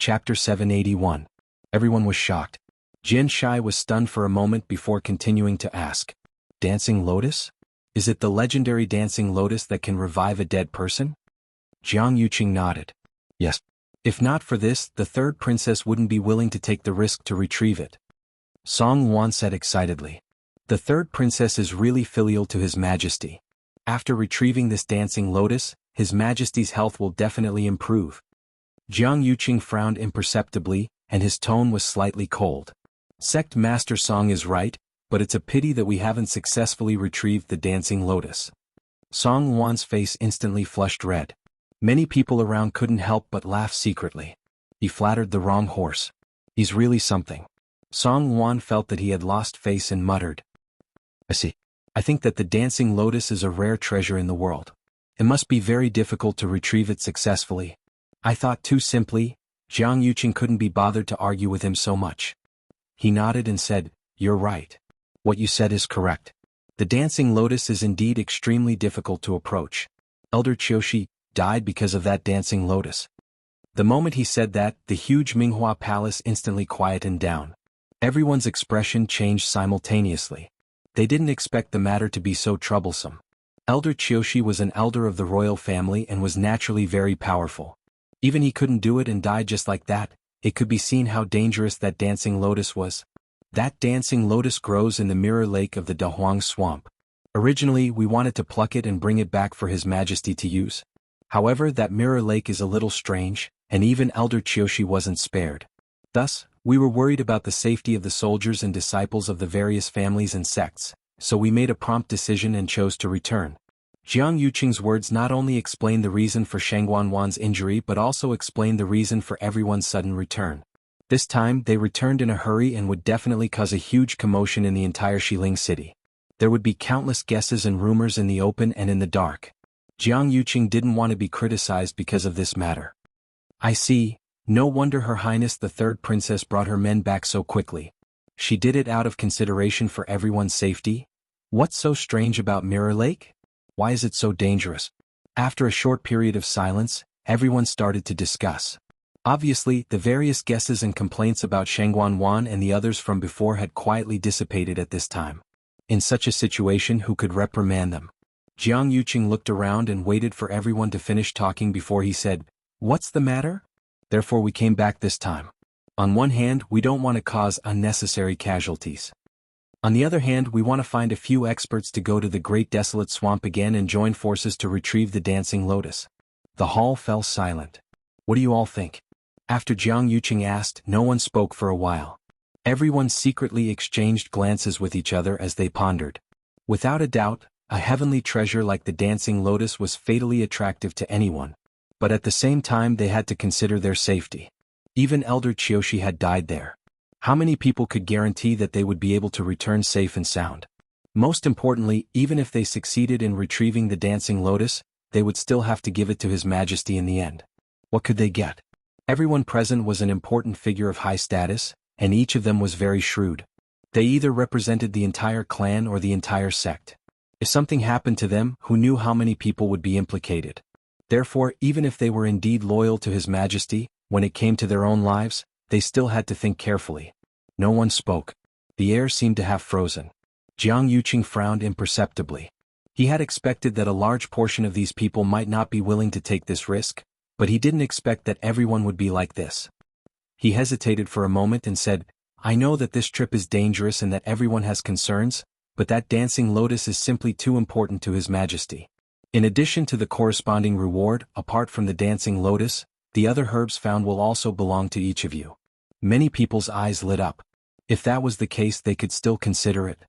Chapter 781. Everyone was shocked. Jian Shai was stunned for a moment before continuing to ask. Dancing lotus? Is it the legendary dancing lotus that can revive a dead person? Jiang Yuqing nodded. Yes. If not for this, the third princess wouldn't be willing to take the risk to retrieve it. Song Wan said excitedly. The third princess is really filial to His Majesty. After retrieving this dancing lotus, His Majesty's health will definitely improve. Jiang Yuqing frowned imperceptibly, and his tone was slightly cold. Sect Master Song is right, but it's a pity that we haven't successfully retrieved the dancing lotus. Song Wan's face instantly flushed red. Many people around couldn't help but laugh secretly. He flattered the wrong horse. He's really something. Song Wan felt that he had lost face and muttered. I see. I think that the dancing lotus is a rare treasure in the world. It must be very difficult to retrieve it successfully. I thought too simply. Jiang Yuqing couldn't be bothered to argue with him so much. He nodded and said, You're right. What you said is correct. The dancing lotus is indeed extremely difficult to approach. Elder Qiushi died because of that dancing lotus. The moment he said that, the huge Minghua palace instantly quietened down. Everyone's expression changed simultaneously. They didn't expect the matter to be so troublesome. Elder Qiushi was an elder of the royal family and was naturally very powerful. Even he couldn't do it and died just like that. It could be seen how dangerous that dancing lotus was. That dancing lotus grows in the mirror lake of the Dahuang swamp. Originally, we wanted to pluck it and bring it back for His Majesty to use. However, that mirror lake is a little strange, and even Elder Qiushi wasn't spared. Thus, we were worried about the safety of the soldiers and disciples of the various families and sects, so we made a prompt decision and chose to return. Jiang Yuqing's words not only explained the reason for Shangguan Wan's injury but also explained the reason for everyone's sudden return. This time, they returned in a hurry and would definitely cause a huge commotion in the entire Xiling city. There would be countless guesses and rumors in the open and in the dark. Jiang Yuqing didn't want to be criticized because of this matter. I see. No wonder Her Highness the Third Princess brought her men back so quickly. She did it out of consideration for everyone's safety? What's so strange about Mirror Lake? Why is it so dangerous? After a short period of silence, everyone started to discuss. Obviously, the various guesses and complaints about Shangguan Wan and the others from before had quietly dissipated at this time. In such a situation, who could reprimand them? Jiang Yuqing looked around and waited for everyone to finish talking before he said, What's the matter? Therefore we came back this time. On one hand, we don't want to cause unnecessary casualties. On the other hand, we want to find a few experts to go to the Great Desolate Swamp again and join forces to retrieve the dancing lotus. The hall fell silent. What do you all think? After Jiang Yuqing asked, no one spoke for a while. Everyone secretly exchanged glances with each other as they pondered. Without a doubt, a heavenly treasure like the dancing lotus was fatally attractive to anyone. But at the same time they had to consider their safety. Even Elder Qiushi had died there. How many people could guarantee that they would be able to return safe and sound? Most importantly, even if they succeeded in retrieving the dancing lotus, they would still have to give it to His Majesty in the end. What could they get? Everyone present was an important figure of high status, and each of them was very shrewd. They either represented the entire clan or the entire sect. If something happened to them, who knew how many people would be implicated? Therefore, even if they were indeed loyal to His Majesty, when it came to their own lives, they still had to think carefully. No one spoke. The air seemed to have frozen. Jiang Yuqing frowned imperceptibly. He had expected that a large portion of these people might not be willing to take this risk, but he didn't expect that everyone would be like this. He hesitated for a moment and said, I know that this trip is dangerous and that everyone has concerns, but that dancing lotus is simply too important to His Majesty. In addition to the corresponding reward, apart from the dancing lotus, the other herbs found will also belong to each of you. Many people's eyes lit up. If that was the case, they could still consider it.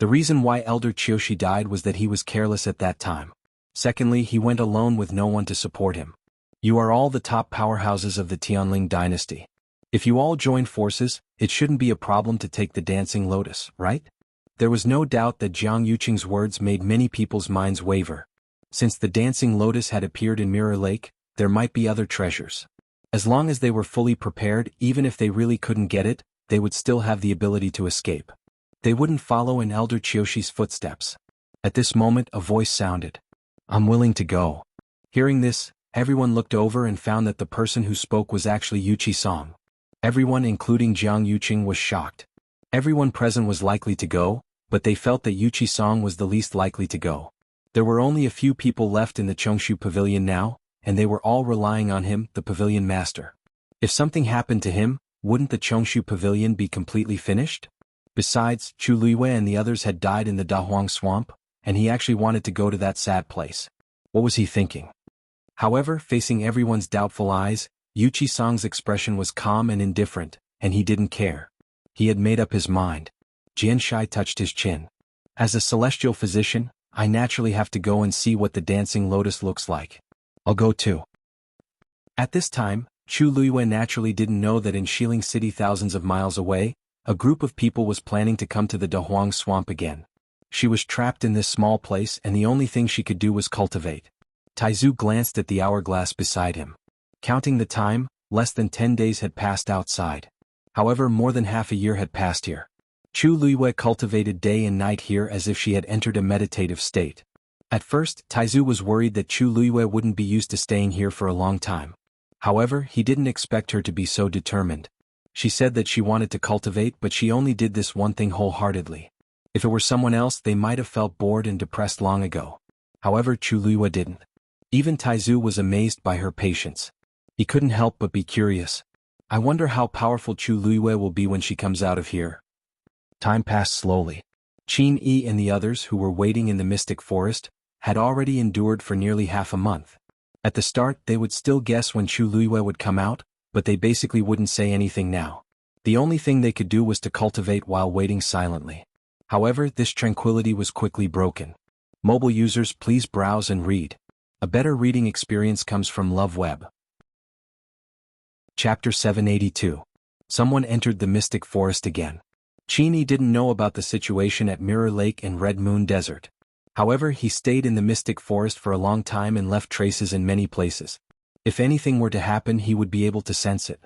The reason why Elder Qiushi died was that he was careless at that time. Secondly, he went alone with no one to support him. You are all the top powerhouses of the Tianling dynasty. If you all join forces, it shouldn't be a problem to take the dancing lotus, right? There was no doubt that Jiang Yuqing's words made many people's minds waver. Since the dancing lotus had appeared in Mirror Lake, there might be other treasures. As long as they were fully prepared, even if they really couldn't get it, they would still have the ability to escape. They wouldn't follow in Elder Qiushi's footsteps. At this moment, a voice sounded. I'm willing to go. Hearing this, Everyone looked over and found that the person who spoke was actually Yuchi Song. Everyone, including Jiang Yuqing, was shocked. Everyone present was likely to go, but they felt that Yuchi Song was the least likely to go. There were only a few people left in the Chongshu Pavilion now, and they were all relying on him, the pavilion master. If something happened to him, wouldn't the Chongshu Pavilion be completely finished? Besides, Chu Luiyue and the others had died in the Dahuang swamp, and he actually wanted to go to that sad place. What was he thinking? However, facing everyone's doubtful eyes, Yuchi Song's expression was calm and indifferent, and he didn't care. He had made up his mind. Jian Shai touched his chin. As a celestial physician, I naturally have to go and see what the dancing lotus looks like. I'll go too. At this time, Chu Luiyue naturally didn't know that in Xiling City, thousands of miles away, a group of people was planning to come to the Dahuang swamp again. She was trapped in this small place and the only thing she could do was cultivate. Taizu glanced at the hourglass beside him. Counting the time, less than 10 days had passed outside. However, more than half a year had passed here. Chu Luiyue cultivated day and night here as if she had entered a meditative state. At first, Taizu was worried that Chu Luiyue wouldn't be used to staying here for a long time. However, he didn't expect her to be so determined. She said that she wanted to cultivate, but she only did this one thing wholeheartedly. If it were someone else, they might have felt bored and depressed long ago. However, Chu Luiyue didn't. Even Taizu was amazed by her patience. He couldn't help but be curious. I wonder how powerful Chu Luiyue will be when she comes out of here. Time passed slowly. Qin Yi and the others who were waiting in the mystic forest had already endured for nearly half a month. At the start, they would still guess when Chu Luiyue would come out, but they basically wouldn't say anything now. The only thing they could do was to cultivate while waiting silently. However, this tranquility was quickly broken. Mobile users, please browse and read. A better reading experience comes from Love Web. Chapter 782. Someone entered the mystic forest again. Qin Yi didn't know about the situation at Mirror Lake and Red Moon Desert. However, he stayed in the mystic forest for a long time and left traces in many places. If anything were to happen, he would be able to sense it.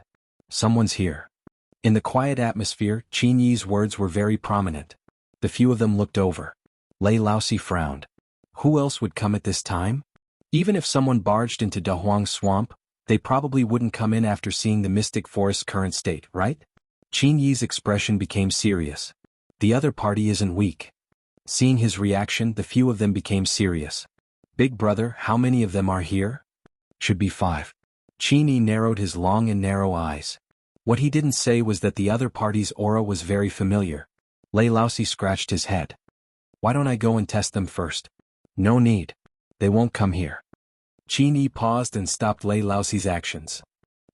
Someone's here. In the quiet atmosphere, Qin Yi's words were very prominent. The few of them looked over. Lei Laosi frowned. Who else would come at this time? Even if someone barged into Dahuang swamp, they probably wouldn't come in after seeing the mystic forest's current state, right? Qin Yi's expression became serious. The other party isn't weak. Seeing his reaction, the few of them became serious. Big brother, how many of them are here? Should be 5. Qin Yi narrowed his long and narrow eyes. What he didn't say was that the other party's aura was very familiar. Lei Laosi scratched his head. Why don't I go and test them first? No need. They won't come here. Qin Yi paused and stopped Lei Laosi's actions.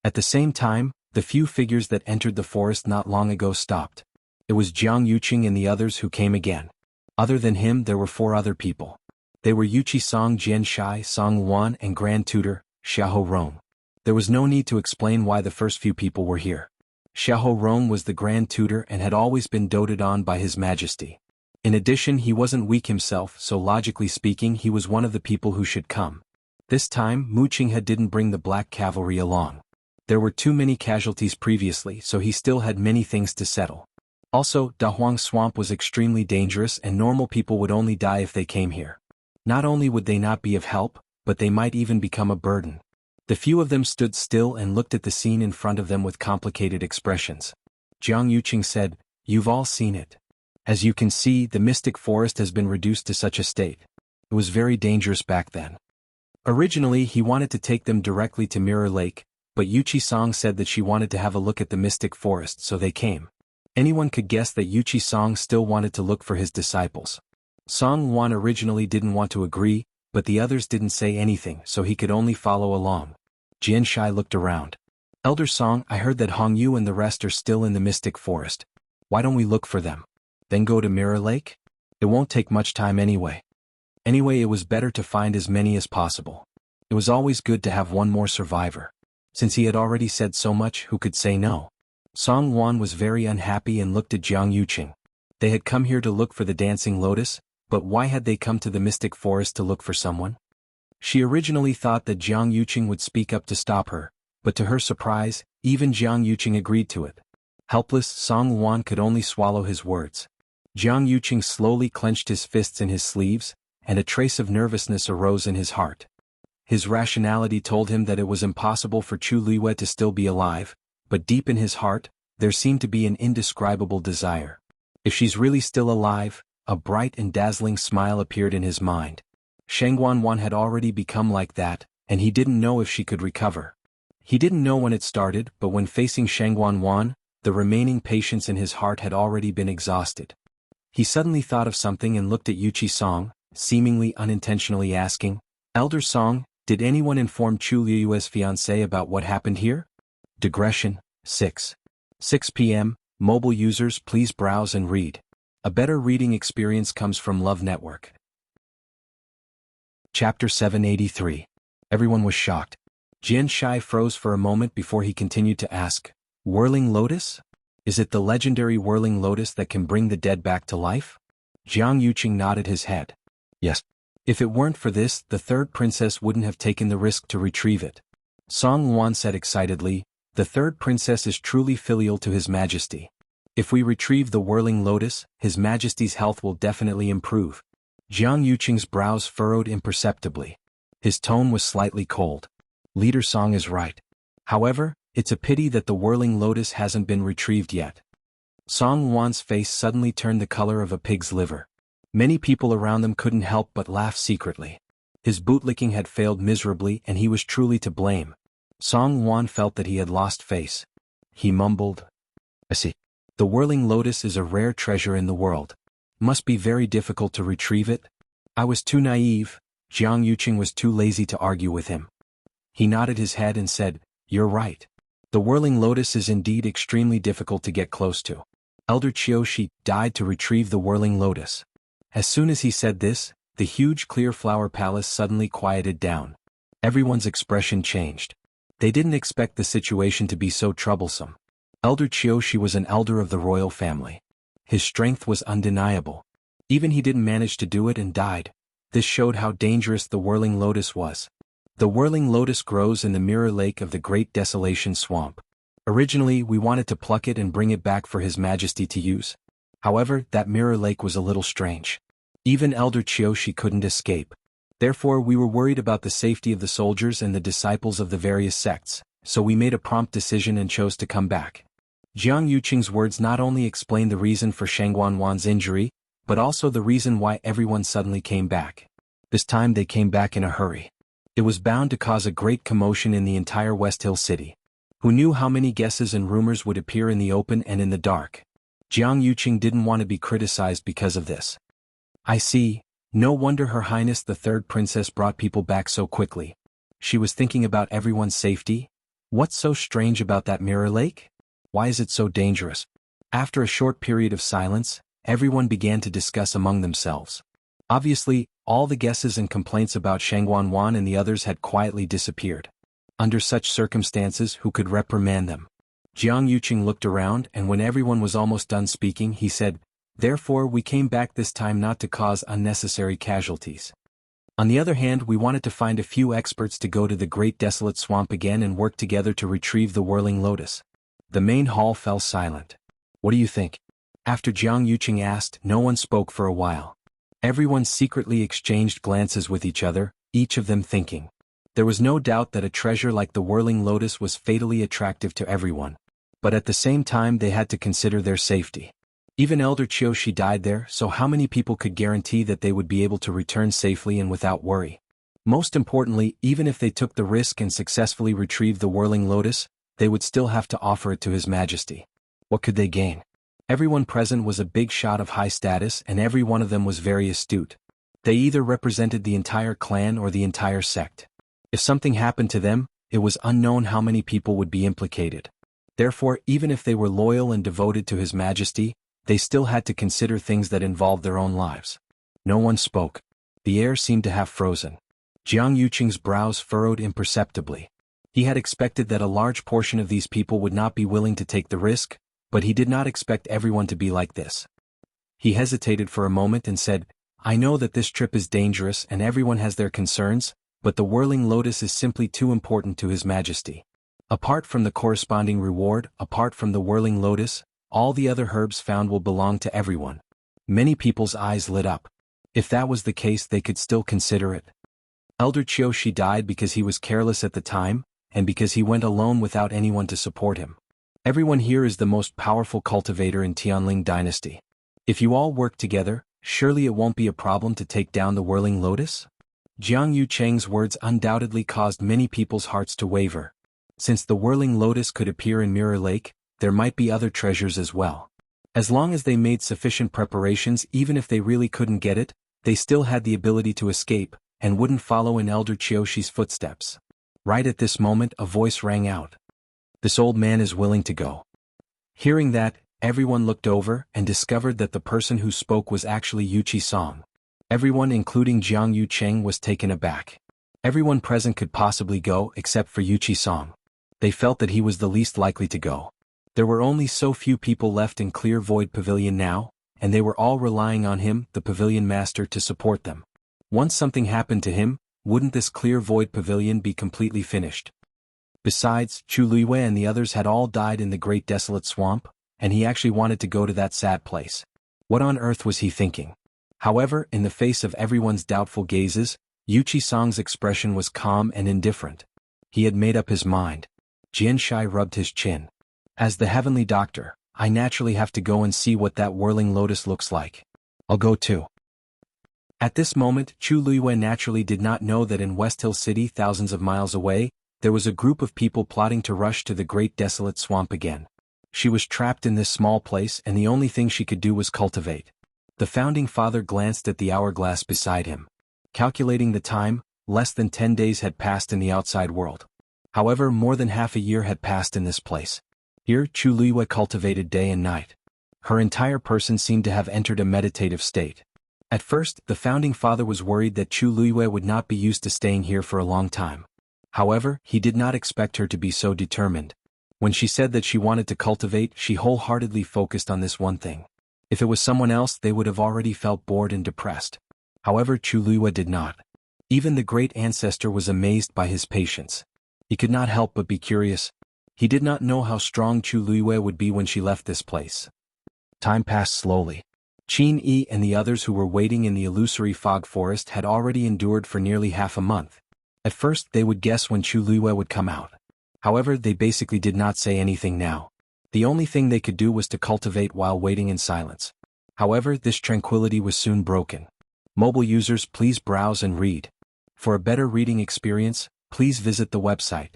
At the same time, the few figures that entered the forest not long ago stopped. It was Jiang Yuqing and the others who came again. Other than him, there were 4 other people. They were Yuchi Song, Jian Shai, Song Luan, and Grand Tutor, Xiahou Rong. There was no need to explain why the first few people were here. Xiahou Rong was the Grand Tutor and had always been doted on by His Majesty. In addition, he wasn't weak himself, so logically speaking, he was one of the people who should come. This time, Mu Qinghe didn't bring the Black Cavalry along. There were too many casualties previously, so he still had many things to settle. Also, Dahuang Swamp was extremely dangerous and normal people would only die if they came here. Not only would they not be of help, but they might even become a burden. The few of them stood still and looked at the scene in front of them with complicated expressions. Jiang Yuqing said, "You've all seen it. As you can see, the mystic forest has been reduced to such a state. It was very dangerous back then." Originally, he wanted to take them directly to Mirror Lake, but Yuchi Song said that she wanted to have a look at the mystic forest, so they came. Anyone could guess that Yuchi Song still wanted to look for his disciples. Song Luan originally didn't want to agree, but the others didn't say anything, so he could only follow along. Jian Shai looked around. "Elder Song, I heard that Hong Yu and the rest are still in the mystic forest. Why don't we look for them? Then go to Mirror Lake? It won't take much time anyway. Anyway, it was better to find as many as possible. It was always good to have one more survivor. Since he had already said so much, who could say no?" Song Luan was very unhappy and looked at Jiang Yuqing. They had come here to look for the dancing lotus, but why had they come to the mystic forest to look for someone? She originally thought that Jiang Yuqing would speak up to stop her, but to her surprise, even Jiang Yuqing agreed to it. Helpless, Song Luan could only swallow his words. Jiang Yuqing slowly clenched his fists in his sleeves, and a trace of nervousness arose in his heart. His rationality told him that it was impossible for Chu Liwei to still be alive, but deep in his heart, there seemed to be an indescribable desire. If she's really still alive, a bright and dazzling smile appeared in his mind. Shang Guanwan had already become like that, and he didn't know if she could recover. He didn't know when it started, but when facing Shang Guanwan, the remaining patience in his heart had already been exhausted. He suddenly thought of something and looked at Yuchi Song, seemingly unintentionally asking, "Elder Song, did anyone inform Chu Liu's fiancé about what happened here?" Digression 6. 6 p.m. Mobile users, please browse and read. A better reading experience comes from Love Network. Chapter 783. Everyone was shocked. Jian Shai froze for a moment before he continued to ask, "Whirling Lotus? Is it the legendary Whirling Lotus that can bring the dead back to life?" Jiang Yuqing nodded his head. "Yes. If it weren't for this, the third princess wouldn't have taken the risk to retrieve it." Song Luan said excitedly, "The third princess is truly filial to His Majesty. If we retrieve the Whirling Lotus, His Majesty's health will definitely improve." Jiang Yuqing's brows furrowed imperceptibly. His tone was slightly cold. "Leader Song is right. However, it's a pity that the Whirling Lotus hasn't been retrieved yet." Song Luan's face suddenly turned the color of a pig's liver. Many people around them couldn't help but laugh secretly. His bootlicking had failed miserably and he was truly to blame. Song Luan felt that he had lost face. He mumbled, "I see. The Whirling Lotus is a rare treasure in the world. Must be very difficult to retrieve it." I was too naive. Jiang Yuqing was too lazy to argue with him. He nodded his head and said, "You're right. The Whirling Lotus is indeed extremely difficult to get close to. Elder Qiushi died to retrieve the Whirling Lotus." As soon as he said this, the huge clear flower palace suddenly quieted down. Everyone's expression changed. They didn't expect the situation to be so troublesome. Elder Qiushi was an elder of the royal family. His strength was undeniable. Even he didn't manage to do it and died. This showed how dangerous the Whirling Lotus was. The Whirling Lotus grows in the mirror lake of the Great Desolation Swamp. Originally, we wanted to pluck it and bring it back for His Majesty to use. However, that mirror lake was a little strange. Even Elder Qiushi couldn't escape. Therefore, we were worried about the safety of the soldiers and the disciples of the various sects, so we made a prompt decision and chose to come back. Jiang Yuqing's words not only explained the reason for Shang Guanwan's injury, but also the reason why everyone suddenly came back. This time they came back in a hurry. It was bound to cause a great commotion in the entire West Hill city. Who knew how many guesses and rumors would appear in the open and in the dark? Jiang Yuqing didn't want to be criticized because of this. "I see. No wonder Her Highness the Third Princess brought people back so quickly. She was thinking about everyone's safety? What's so strange about that mirror lake? Why is it so dangerous?" After a short period of silence, everyone began to discuss among themselves. Obviously, all the guesses and complaints about Shang Guanwan and the others had quietly disappeared. Under such circumstances, who could reprimand them? Jiang Yuqing looked around, and when everyone was almost done speaking, he said, "Therefore we came back this time not to cause unnecessary casualties. On the other hand, we wanted to find a few experts to go to the Great Desolate Swamp again and work together to retrieve the Whirling Lotus." The main hall fell silent. "What do you think?" After Jiang Yuqing asked, no one spoke for a while. Everyone secretly exchanged glances with each other, each of them thinking. There was no doubt that a treasure like the Whirling Lotus was fatally attractive to everyone. But at the same time they had to consider their safety. Even Elder Qiushi died there, so how many people could guarantee that they would be able to return safely and without worry? Most importantly, even if they took the risk and successfully retrieved the Whirling Lotus, they would still have to offer it to His Majesty. What could they gain? Everyone present was a big shot of high status and every one of them was very astute. They either represented the entire clan or the entire sect. If something happened to them, it was unknown how many people would be implicated. Therefore, even if they were loyal and devoted to His Majesty, they still had to consider things that involved their own lives. No one spoke. The air seemed to have frozen. Jiang Yuqing's brows furrowed imperceptibly. He had expected that a large portion of these people would not be willing to take the risk, but he did not expect everyone to be like this. He hesitated for a moment and said, "I know that this trip is dangerous and everyone has their concerns, but the Whirling Lotus is simply too important to His Majesty. Apart from the corresponding reward, apart from the Whirling Lotus, all the other herbs found will belong to everyone." Many people's eyes lit up. If that was the case, they could still consider it. Elder Qiushi died because he was careless at the time, and because he went alone without anyone to support him. Everyone here is the most powerful cultivator in Tianling dynasty. If you all work together, surely it won't be a problem to take down the whirling lotus? Jiang Yucheng's words undoubtedly caused many people's hearts to waver. Since the whirling lotus could appear in Mirror Lake, there might be other treasures as well. As long as they made sufficient preparations, even if they really couldn't get it, they still had the ability to escape, and wouldn't follow in Elder Qiushi's footsteps. Right at this moment a voice rang out. This old man is willing to go. Hearing that, everyone looked over and discovered that the person who spoke was actually Yuqi Song. Everyone including Jiang Yucheng was taken aback. Everyone present could possibly go except for Yuqi Song. They felt that he was the least likely to go. There were only so few people left in Clear Void Pavilion now, and they were all relying on him, the pavilion master, to support them. Once something happened to him, wouldn't this Clear Void Pavilion be completely finished? Besides, Chu Luiyue and the others had all died in the Great Desolate Swamp, and he actually wanted to go to that sad place. What on earth was he thinking? However, in the face of everyone's doubtful gazes, Yuqi Song's expression was calm and indifferent. He had made up his mind. Jian Shai rubbed his chin. As the heavenly doctor, I naturally have to go and see what that whirling lotus looks like. I'll go too. At this moment, Chu Luiyue naturally did not know that in West Hill City, thousands of miles away, there was a group of people plotting to rush to the Great Desolate Swamp again. She was trapped in this small place and the only thing she could do was cultivate. The founding father glanced at the hourglass beside him. Calculating the time, less than 10 days had passed in the outside world. However, more than half a year had passed in this place. Here, Chu Luiyue cultivated day and night. Her entire person seemed to have entered a meditative state. At first, the founding father was worried that Chu Luiyue would not be used to staying here for a long time. However, he did not expect her to be so determined. When she said that she wanted to cultivate, she wholeheartedly focused on this one thing. If it was someone else, they would have already felt bored and depressed. However, Chu Luiyue did not. Even the great ancestor was amazed by his patience. He could not help but be curious. He did not know how strong Chu Luiyue would be when she left this place. Time passed slowly. Qin Yi and the others who were waiting in the illusory fog forest had already endured for nearly half a month. At first, they would guess when Chu Luiyue would come out. However, they basically did not say anything now. The only thing they could do was to cultivate while waiting in silence. However, this tranquility was soon broken. Mobile users, please browse and read. For a better reading experience, please visit the website.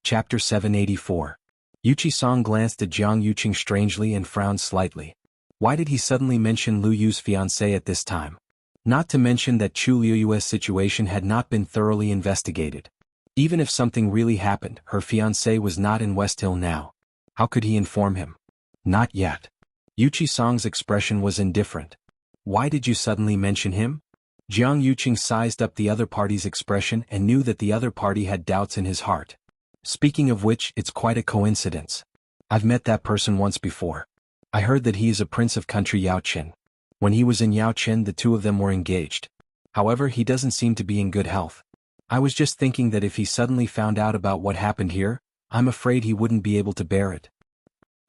Chapter 784. Yuqi Song glanced at Jiang Yucheng strangely and frowned slightly. Why did he suddenly mention Lu Yu's fiancée at this time? Not to mention that Chu Luiyue's situation had not been thoroughly investigated. Even if something really happened, her fiancé was not in West Hill now. How could he inform him? Not yet. Yuqi Song's expression was indifferent. Why did you suddenly mention him? Jiang Yucheng sized up the other party's expression and knew that the other party had doubts in his heart. Speaking of which, it's quite a coincidence. I've met that person once before. I heard that he is a prince of country Yaoqin. When he was in Yaoqin, the two of them were engaged. However, he doesn't seem to be in good health. I was just thinking that if he suddenly found out about what happened here, I'm afraid he wouldn't be able to bear it.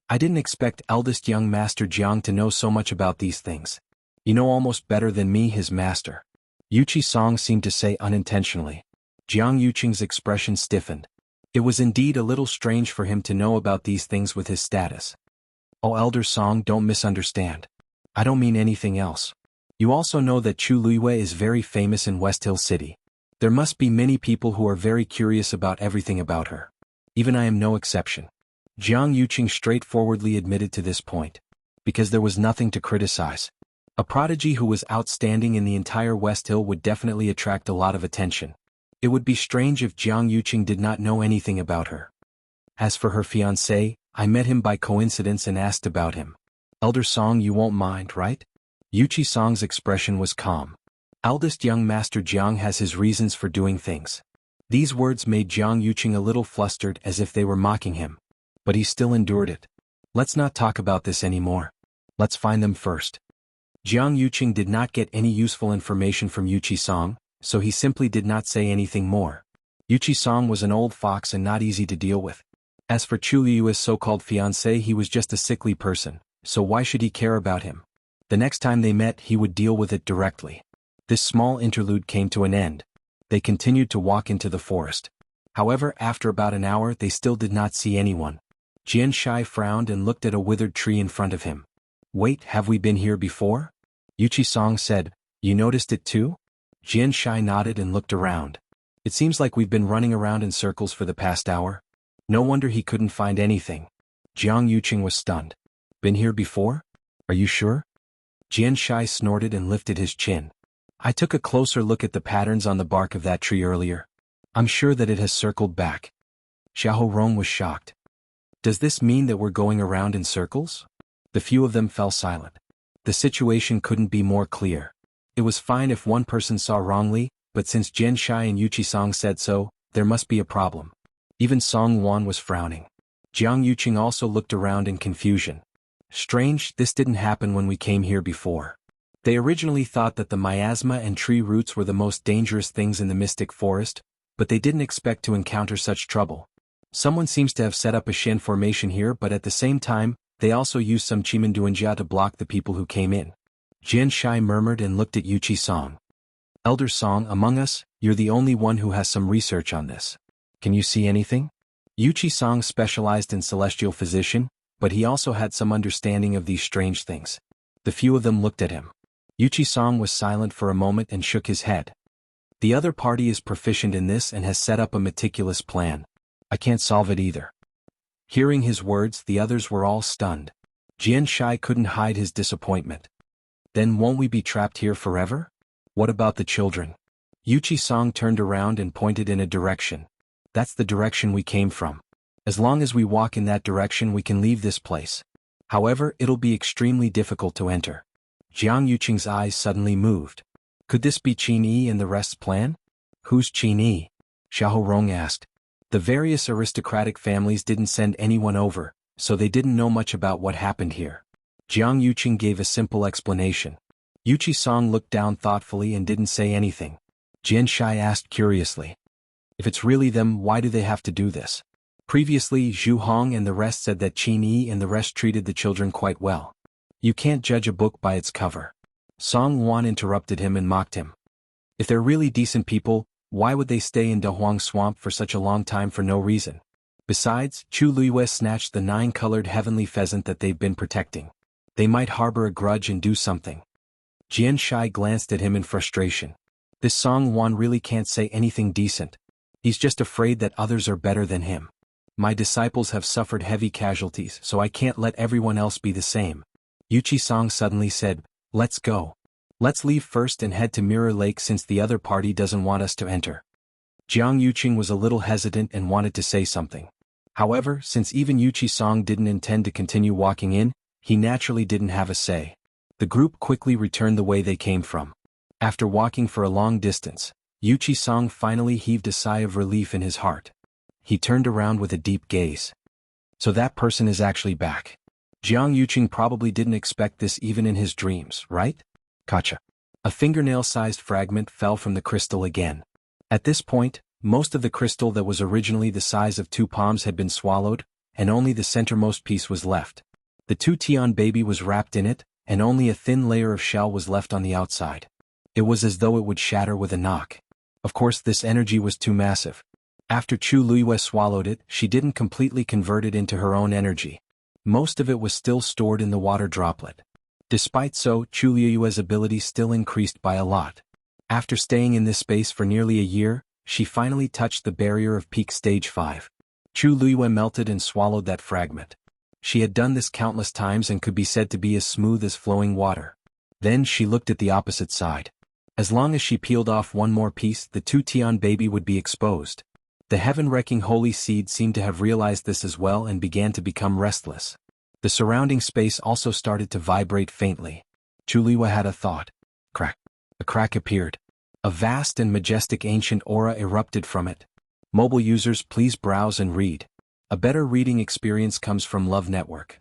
I didn't expect eldest young Master Jiang to know so much about these things. You know almost better than me, his master. Yuqi Song seemed to say unintentionally. Jiang Yucheng's expression stiffened. It was indeed a little strange for him to know about these things with his status. Oh, Elder Song, don't misunderstand. I don't mean anything else. You also know that Chu Luiyue is very famous in West Hill City. There must be many people who are very curious about everything about her. Even I am no exception. Jiang Yucheng straightforwardly admitted to this point. Because there was nothing to criticize. A prodigy who was outstanding in the entire West Hill would definitely attract a lot of attention. It would be strange if Jiang Yucheng did not know anything about her. As for her fiancé, I met him by coincidence and asked about him. Elder Song, you won't mind, right? Yuqi Song's expression was calm. Eldest young Master Jiang has his reasons for doing things. These words made Jiang Yucheng a little flustered as if they were mocking him. But he still endured it. Let's not talk about this anymore. Let's find them first. Jiang Yucheng did not get any useful information from Yuqi Song, so he simply did not say anything more. Yuqi Song was an old fox and not easy to deal with. As for Chu Luiyue's so-called fiancé, he was just a sickly person, so why should he care about him? The next time they met, he would deal with it directly. This small interlude came to an end. They continued to walk into the forest. However, after about an hour they still did not see anyone. Jian Shai frowned and looked at a withered tree in front of him. Wait, have we been here before? Yuchi Song said, you noticed it too? Jian Shai nodded and looked around. It seems like we've been running around in circles for the past hour. No wonder he couldn't find anything. Jiang Yuqing was stunned. Been here before? Are you sure? Jian Shai snorted and lifted his chin. I took a closer look at the patterns on the bark of that tree earlier. I'm sure that it has circled back. Xiahou Rong was shocked. Does this mean that we're going around in circles? The few of them fell silent. The situation couldn't be more clear. It was fine if one person saw wrongly, but since Jian Shai and Yuchi Song said so, there must be a problem. Even Song Wan was frowning. Jiang Yuqing also looked around in confusion. Strange, this didn't happen when we came here before. They originally thought that the miasma and tree roots were the most dangerous things in the mystic forest, but they didn't expect to encounter such trouble. Someone seems to have set up a Shen formation here, but at the same time, they also used some Chimenduanjia to block the people who came in. Jian Shai murmured and looked at Yuchi Song. Elder Song, among us, you're the only one who has some research on this. Can you see anything? Yuchi Song specialized in celestial physician, but he also had some understanding of these strange things. The few of them looked at him. Yuchi Song was silent for a moment and shook his head. The other party is proficient in this and has set up a meticulous plan. I can't solve it either. Hearing his words, the others were all stunned. Jian Shai couldn't hide his disappointment. Then won't we be trapped here forever? What about the children? Yuchi Song turned around and pointed in a direction. That's the direction we came from. As long as we walk in that direction we can leave this place. However, it'll be extremely difficult to enter. Jiang Yuqing's eyes suddenly moved. Could this be Qin Yi and the rest's plan? Who's Qin Yi? Xiahou Rong asked. The various aristocratic families didn't send anyone over, so they didn't know much about what happened here. Jiang Yuqing gave a simple explanation. Yuchi Song looked down thoughtfully and didn't say anything. Jian Shai asked curiously. If it's really them, why do they have to do this? Previously, Zhu Hong and the rest said that Qin Yi and the rest treated the children quite well. You can't judge a book by its cover. Song Wan interrupted him and mocked him. If they're really decent people, why would they stay in Dehuang Swamp for such a long time for no reason? Besides, Chu Luiyue snatched the 9-colored heavenly pheasant that they've been protecting. They might harbor a grudge and do something. Jian Shai glanced at him in frustration. This Song Wan really can't say anything decent. He's just afraid that others are better than him. My disciples have suffered heavy casualties, so I can't let everyone else be the same. Yuchi Song suddenly said, let's go. Let's leave first and head to Mirror Lake since the other party doesn't want us to enter. Jiang Yuqing was a little hesitant and wanted to say something. However, since even Yuchi Song didn't intend to continue walking in, he naturally didn't have a say. The group quickly returned the way they came from. After walking for a long distance, Yuchi Song finally heaved a sigh of relief in his heart. He turned around with a deep gaze. So that person is actually back. Jiang Yuqing probably didn't expect this even in his dreams, right? Gotcha. A fingernail-sized fragment fell from the crystal again. At this point, most of the crystal that was originally the size of 2 palms had been swallowed, and only the centermost piece was left. The 2-Tian baby was wrapped in it, and only a thin layer of shell was left on the outside. It was as though it would shatter with a knock. Of course, this energy was too massive. After Chu Luiyue swallowed it, she didn't completely convert it into her own energy. Most of it was still stored in the water droplet. Despite so, Chu Luiyue's ability still increased by a lot. After staying in this space for nearly a year, she finally touched the barrier of peak stage 5. Chu Luiyue melted and swallowed that fragment. She had done this countless times and could be said to be as smooth as flowing water. Then she looked at the opposite side. As long as she peeled off one more piece, the 2-Tian baby would be exposed. The heaven-wrecking holy seed seemed to have realized this as well and began to become restless. The surrounding space also started to vibrate faintly. Chu Luiyue had a thought. Crack. A crack appeared. A vast and majestic ancient aura erupted from it. Mobile users, please browse and read. A better reading experience comes from Love Network.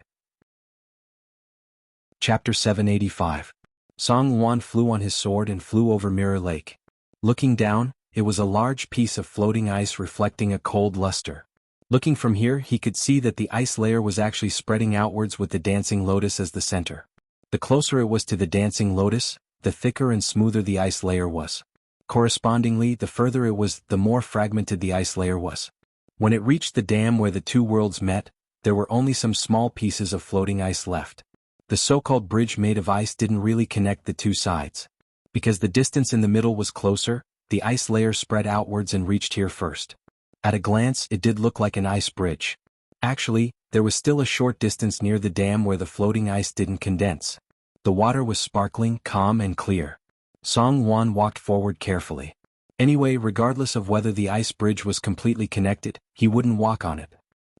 Chapter 785. Song Wan flew on his sword and flew over Mirror Lake. Looking down, it was a large piece of floating ice reflecting a cold luster. Looking from here, he could see that the ice layer was actually spreading outwards with the dancing lotus as the center. The closer it was to the dancing lotus, the thicker and smoother the ice layer was. Correspondingly, the further it was, the more fragmented the ice layer was. When it reached the dam where the two worlds met, there were only some small pieces of floating ice left. The so-called bridge made of ice didn't really connect the two sides. Because the distance in the middle was closer, the ice layer spread outwards and reached here first. At a glance, it did look like an ice bridge. Actually, there was still a short distance near the dam where the floating ice didn't condense. The water was sparkling, calm and clear. Song Wan walked forward carefully. Anyway, regardless of whether the ice bridge was completely connected, he wouldn't walk on it.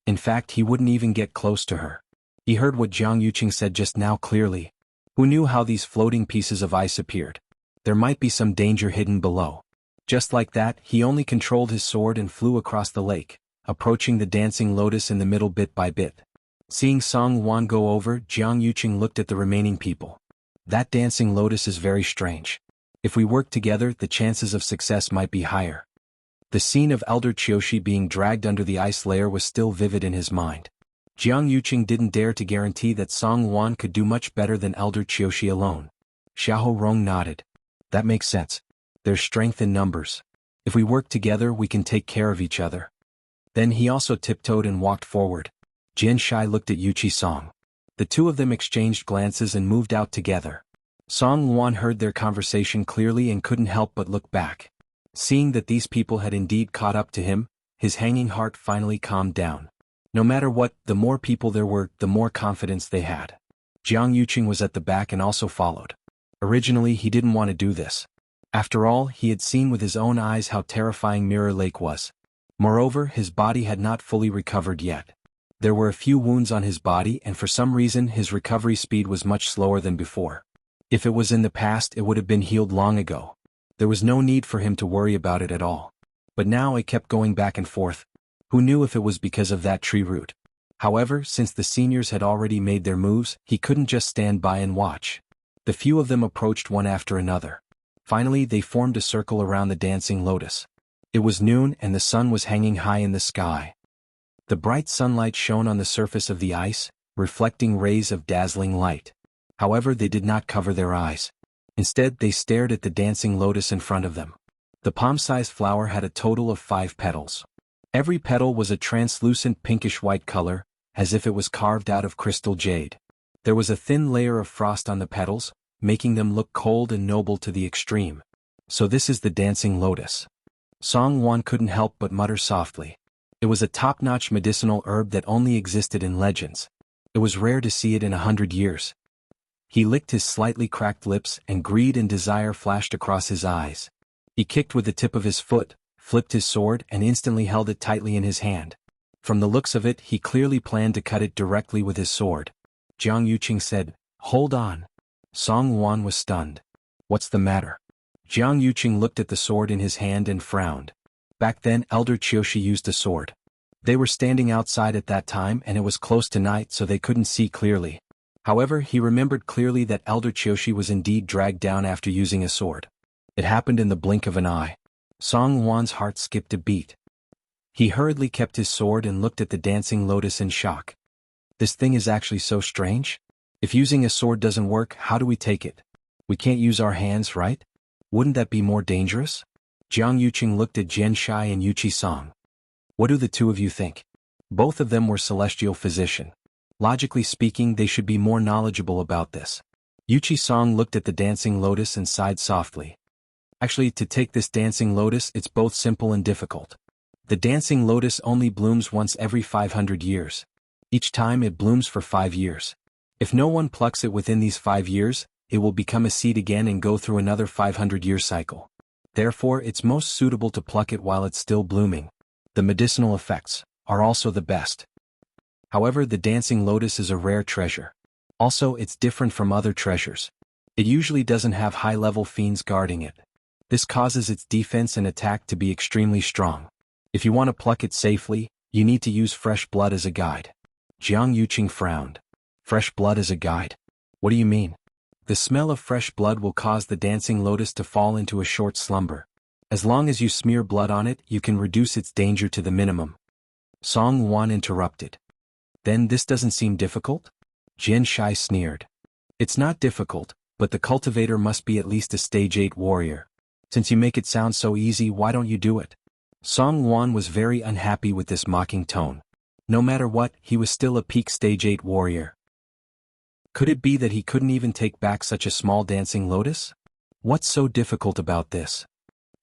In fact, he wouldn't even get close to her. He heard what Jiang Yuqing said just now clearly. Who knew how these floating pieces of ice appeared? There might be some danger hidden below. Just like that, he only controlled his sword and flew across the lake, approaching the dancing lotus in the middle bit by bit. Seeing Song Wan go over, Jiang Yuqing looked at the remaining people. That dancing lotus is very strange. If we work together, the chances of success might be higher. The scene of Elder Qiushi being dragged under the ice layer was still vivid in his mind. Jiang Yuqing didn't dare to guarantee that Song Wan could do much better than Elder Qiushi alone. Xiahou Rong nodded. That makes sense. There's strength in numbers. If we work together, we can take care of each other. Then he also tiptoed and walked forward. Jian Shai looked at Yuqi Song. The two of them exchanged glances and moved out together. Song Wan heard their conversation clearly and couldn't help but look back. Seeing that these people had indeed caught up to him, his hanging heart finally calmed down. No matter what, the more people there were, the more confidence they had. Jiang Yuqing was at the back and also followed. Originally, he didn't want to do this. After all, he had seen with his own eyes how terrifying Mirror Lake was. Moreover, his body had not fully recovered yet. There were a few wounds on his body and for some reason his recovery speed was much slower than before. If it was in the past, it would have been healed long ago. There was no need for him to worry about it at all. But now it kept going back and forth. Who knew if it was because of that tree root? However, since the seniors had already made their moves, he couldn't just stand by and watch. The few of them approached one after another. Finally, they formed a circle around the dancing lotus. It was noon and the sun was hanging high in the sky. The bright sunlight shone on the surface of the ice, reflecting rays of dazzling light. However, they did not cover their eyes. Instead, they stared at the dancing lotus in front of them. The palm-sized flower had a total of 5 petals. Every petal was a translucent pinkish-white color, as if it was carved out of crystal jade. There was a thin layer of frost on the petals, making them look cold and noble to the extreme. So this is the dancing lotus. Song Wan couldn't help but mutter softly. It was a top-notch medicinal herb that only existed in legends. It was rare to see it in 100 years. He licked his slightly cracked lips and greed and desire flashed across his eyes. He kicked with the tip of his foot, flipped his sword and instantly held it tightly in his hand. From the looks of it, he clearly planned to cut it directly with his sword. Jiang Yuqing said, "Hold on." Song Wan was stunned. "What's the matter?" Jiang Yuqing looked at the sword in his hand and frowned. Back then, Elder Qiushi used a sword. They were standing outside at that time and it was close to night so they couldn't see clearly. However, he remembered clearly that Elder Qiushi was indeed dragged down after using a sword. It happened in the blink of an eye. Song Wan's heart skipped a beat. He hurriedly kept his sword and looked at the dancing lotus in shock. This thing is actually so strange? If using a sword doesn't work, how do we take it? We can't use our hands, right? Wouldn't that be more dangerous? Jiang Yuqing looked at Jian Shai and Yuqi Song. What do the two of you think? Both of them were celestial physician. Logically speaking, they should be more knowledgeable about this. Yuqi Song looked at the dancing lotus and sighed softly. Actually, to take this dancing lotus, it's both simple and difficult. The dancing lotus only blooms once every 500 years. Each time it blooms for 5 years. If no one plucks it within these 5 years, it will become a seed again and go through another 500-year cycle. Therefore, it's most suitable to pluck it while it's still blooming. The medicinal effects are also the best. However, the dancing lotus is a rare treasure. Also, it's different from other treasures. It usually doesn't have high-level fiends guarding it. This causes its defense and attack to be extremely strong. If you want to pluck it safely, you need to use fresh blood as a guide. Jiang Yuqing frowned. Fresh blood as a guide? What do you mean? The smell of fresh blood will cause the dancing lotus to fall into a short slumber. As long as you smear blood on it, you can reduce its danger to the minimum. Song Wan interrupted. Then this doesn't seem difficult? Jian Shai sneered. It's not difficult, but the cultivator must be at least a stage 8 warrior. Since you make it sound so easy, why don't you do it? Song Wan was very unhappy with this mocking tone. No matter what, he was still a peak stage 8 warrior. Could it be that he couldn't even take back such a small dancing lotus? What's so difficult about this?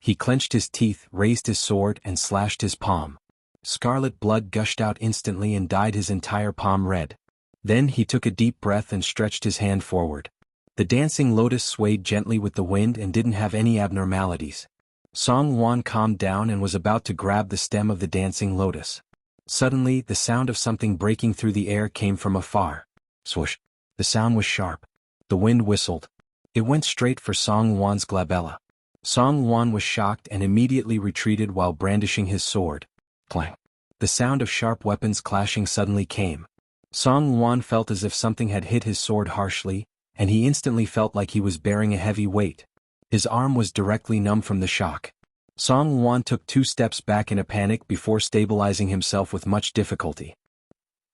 He clenched his teeth, raised his sword, and slashed his palm. Scarlet blood gushed out instantly and dyed his entire palm red. Then he took a deep breath and stretched his hand forward. The dancing lotus swayed gently with the wind and didn't have any abnormalities. Song Wan calmed down and was about to grab the stem of the dancing lotus. Suddenly, the sound of something breaking through the air came from afar. Swoosh! The sound was sharp. The wind whistled. It went straight for Song Wan's glabella. Song Wan was shocked and immediately retreated while brandishing his sword. Clang! The sound of sharp weapons clashing suddenly came. Song Wan felt as if something had hit his sword harshly, and he instantly felt like he was bearing a heavy weight. His arm was directly numb from the shock. Song Wan took 2 steps back in a panic before stabilizing himself with much difficulty.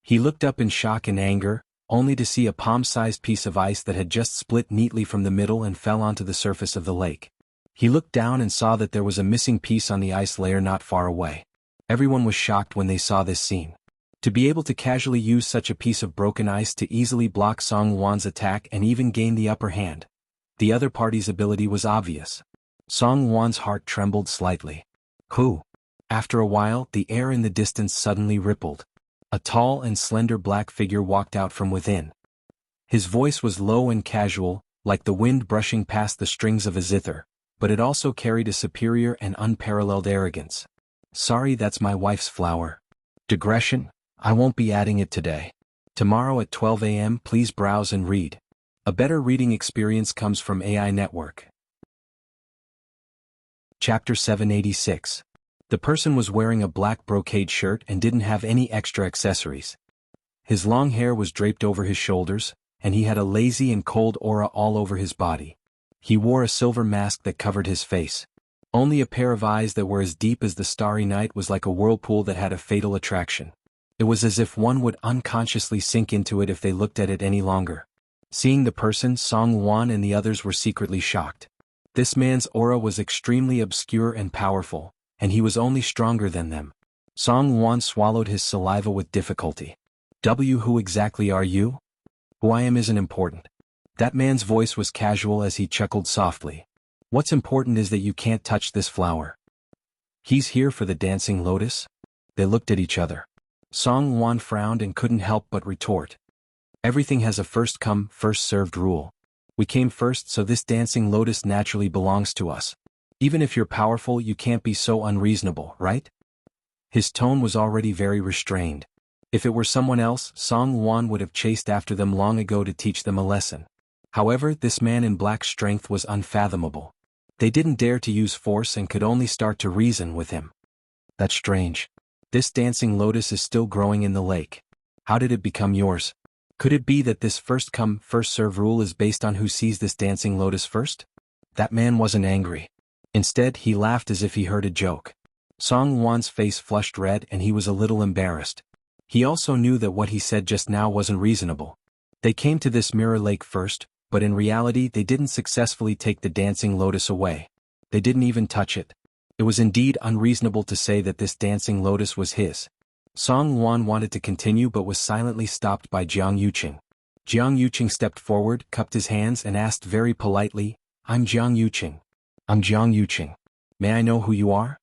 He looked up in shock and anger, only to see a palm-sized piece of ice that had just split neatly from the middle and fell onto the surface of the lake. He looked down and saw that there was a missing piece on the ice layer not far away. Everyone was shocked when they saw this scene. To be able to casually use such a piece of broken ice to easily block Song Wan's attack and even gain the upper hand. The other party's ability was obvious. Song Wan's heart trembled slightly. Who? After a while, the air in the distance suddenly rippled. A tall and slender black figure walked out from within. His voice was low and casual, like the wind brushing past the strings of a zither, but it also carried a superior and unparalleled arrogance. Sorry, that's my wife's flower. Digression? I won't be adding it today. Tomorrow at 12 a.m. please browse and read. A better reading experience comes from AI Network. Chapter 786. The person was wearing a black brocade shirt and didn't have any extra accessories. His long hair was draped over his shoulders, and he had a lazy and cold aura all over his body. He wore a silver mask that covered his face. Only a pair of eyes that were as deep as the starry night was like a whirlpool that had a fatal attraction. It was as if one would unconsciously sink into it if they looked at it any longer. Seeing the person, Song Wan and the others were secretly shocked. This man's aura was extremely obscure and powerful, and he was only stronger than them. Song Wan swallowed his saliva with difficulty. Who exactly are you? Who I am isn't important. That man's voice was casual as he chuckled softly. What's important is that you can't touch this flower. He's here for the dancing lotus? They looked at each other. Song Wan frowned and couldn't help but retort. Everything has a first-come, first-served rule. We came first, so this dancing lotus naturally belongs to us. Even if you're powerful, you can't be so unreasonable, right? His tone was already very restrained. If it were someone else, Song Wan would have chased after them long ago to teach them a lesson. However, this man in black's strength was unfathomable. They didn't dare to use force and could only start to reason with him. That's strange. This dancing lotus is still growing in the lake. How did it become yours? Could it be that this first-come, first-serve rule is based on who sees this dancing lotus first? That man wasn't angry. Instead, he laughed as if he heard a joke. Song Wan's face flushed red and he was a little embarrassed. He also knew that what he said just now wasn't reasonable. They came to this mirror lake first, but in reality they didn't successfully take the dancing lotus away. They didn't even touch it. It was indeed unreasonable to say that this dancing lotus was his. Song Wan wanted to continue but was silently stopped by Jiang Yuqing. Jiang Yuqing stepped forward, cupped his hands and asked very politely, I'm Jiang Yuqing. I'm Jiang Yuqing. May I know who you are?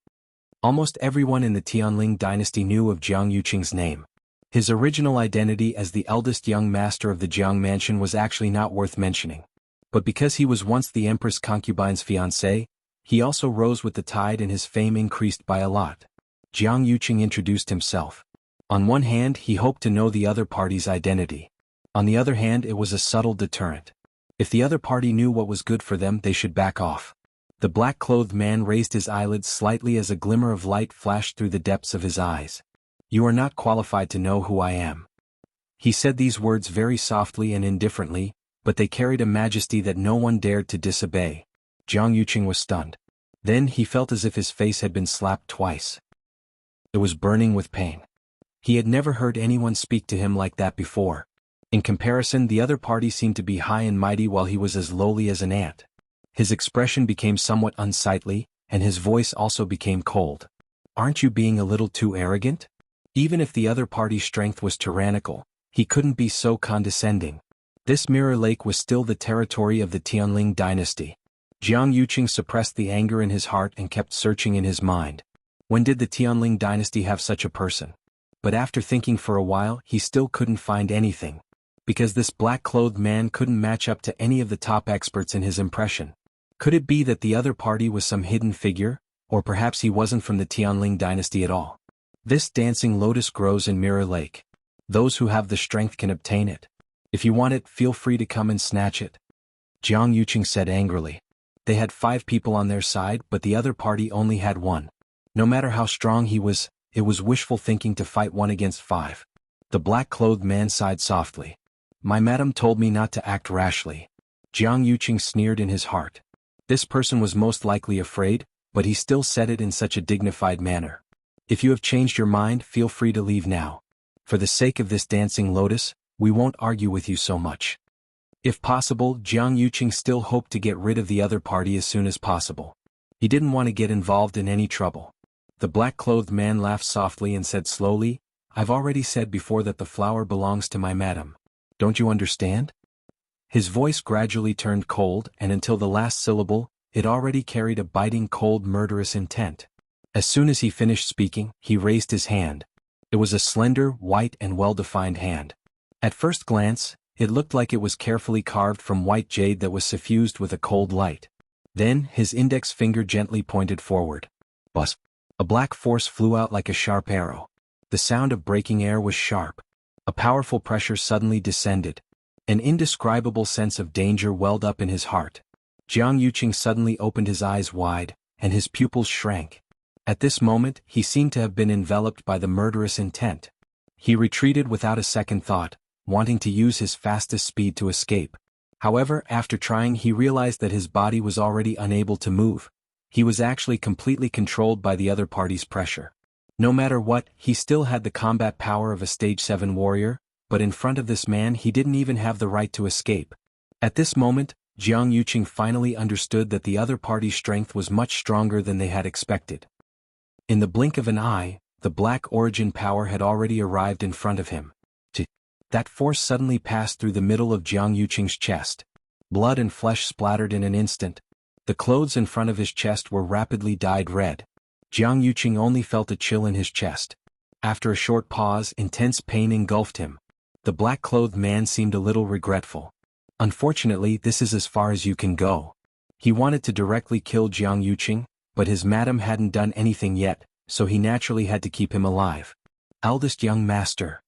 Almost everyone in the Tianling dynasty knew of Jiang Yuqing's name. His original identity as the eldest young master of the Jiang mansion was actually not worth mentioning. But because he was once the empress concubine's fiancé, he also rose with the tide and his fame increased by a lot. Jiang Yuqing introduced himself. On one hand, he hoped to know the other party's identity. On the other hand, it was a subtle deterrent. If the other party knew what was good for them, they should back off. The black-clothed man raised his eyelids slightly as a glimmer of light flashed through the depths of his eyes. You are not qualified to know who I am. He said these words very softly and indifferently, but they carried a majesty that no one dared to disobey. Jiang Yuqing was stunned. Then he felt as if his face had been slapped twice. It was burning with pain. He had never heard anyone speak to him like that before. In comparison, the other party seemed to be high and mighty while he was as lowly as an ant. His expression became somewhat unsightly, and his voice also became cold. Aren't you being a little too arrogant? Even if the other party's strength was tyrannical, he couldn't be so condescending. This mirror lake was still the territory of the Tianling dynasty. Jiang Yuqing suppressed the anger in his heart and kept searching in his mind. When did the Tianling dynasty have such a person? But after thinking for a while, he still couldn't find anything. Because this black-clothed man couldn't match up to any of the top experts in his impression. Could it be that the other party was some hidden figure, or perhaps he wasn't from the Tianling dynasty at all? This dancing lotus grows in Mirror Lake. Those who have the strength can obtain it. If you want it, feel free to come and snatch it. Jiang Yuqing said angrily. They had 5 people on their side, but the other party only had 1. No matter how strong he was, it was wishful thinking to fight 1 against 5. The black-clothed man sighed softly. My madam told me not to act rashly. Jiang Yuqing sneered in his heart. This person was most likely afraid, but he still said it in such a dignified manner. If you have changed your mind, feel free to leave now. For the sake of this dancing lotus, we won't argue with you so much. If possible, Jiang Yuqing still hoped to get rid of the other party as soon as possible. He didn't want to get involved in any trouble. The black-clothed man laughed softly and said slowly, I've already said before that the flower belongs to my madam. Don't you understand? His voice gradually turned cold, and until the last syllable, it already carried a biting, cold, murderous intent. As soon as he finished speaking, he raised his hand. It was a slender, white and well-defined hand. At first glance, it looked like it was carefully carved from white jade that was suffused with a cold light. Then, his index finger gently pointed forward. Buzz! A black force flew out like a sharp arrow. The sound of breaking air was sharp. A powerful pressure suddenly descended. An indescribable sense of danger welled up in his heart. Jiang Yuqing suddenly opened his eyes wide, and his pupils shrank. At this moment, he seemed to have been enveloped by the murderous intent. He retreated without a second thought, wanting to use his fastest speed to escape. However, after trying, he realized that his body was already unable to move. He was actually completely controlled by the other party's pressure. No matter what, he still had the combat power of a Stage 7 warrior, but in front of this man he didn't even have the right to escape. At this moment, Jiang Yuqing finally understood that the other party's strength was much stronger than they had expected. In the blink of an eye, the black origin power had already arrived in front of him. That force suddenly passed through the middle of Jiang Yuqing's chest. Blood and flesh splattered in an instant. The clothes in front of his chest were rapidly dyed red. Jiang Yuqing only felt a chill in his chest. After a short pause, intense pain engulfed him. The black-clothed man seemed a little regretful. Unfortunately, this is as far as you can go. He wanted to directly kill Jiang Yuqing, but his madam hadn't done anything yet, so he naturally had to keep him alive. Eldest young master.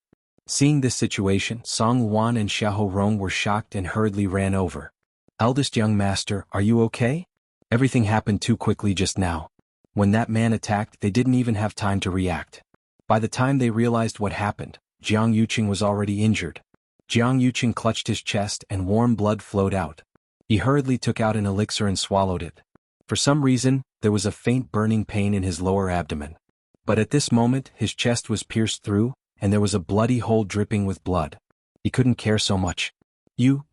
Seeing this situation, Song Wan and Xiahou Rong were shocked and hurriedly ran over. Eldest young master, are you okay? Everything happened too quickly just now. When that man attacked, they didn't even have time to react. By the time they realized what happened, Jiang Yuqing was already injured. Jiang Yuqing clutched his chest and warm blood flowed out. He hurriedly took out an elixir and swallowed it. For some reason, there was a faint burning pain in his lower abdomen. But at this moment, his chest was pierced through, and there was a bloody hole dripping with blood. He couldn't care so much. You.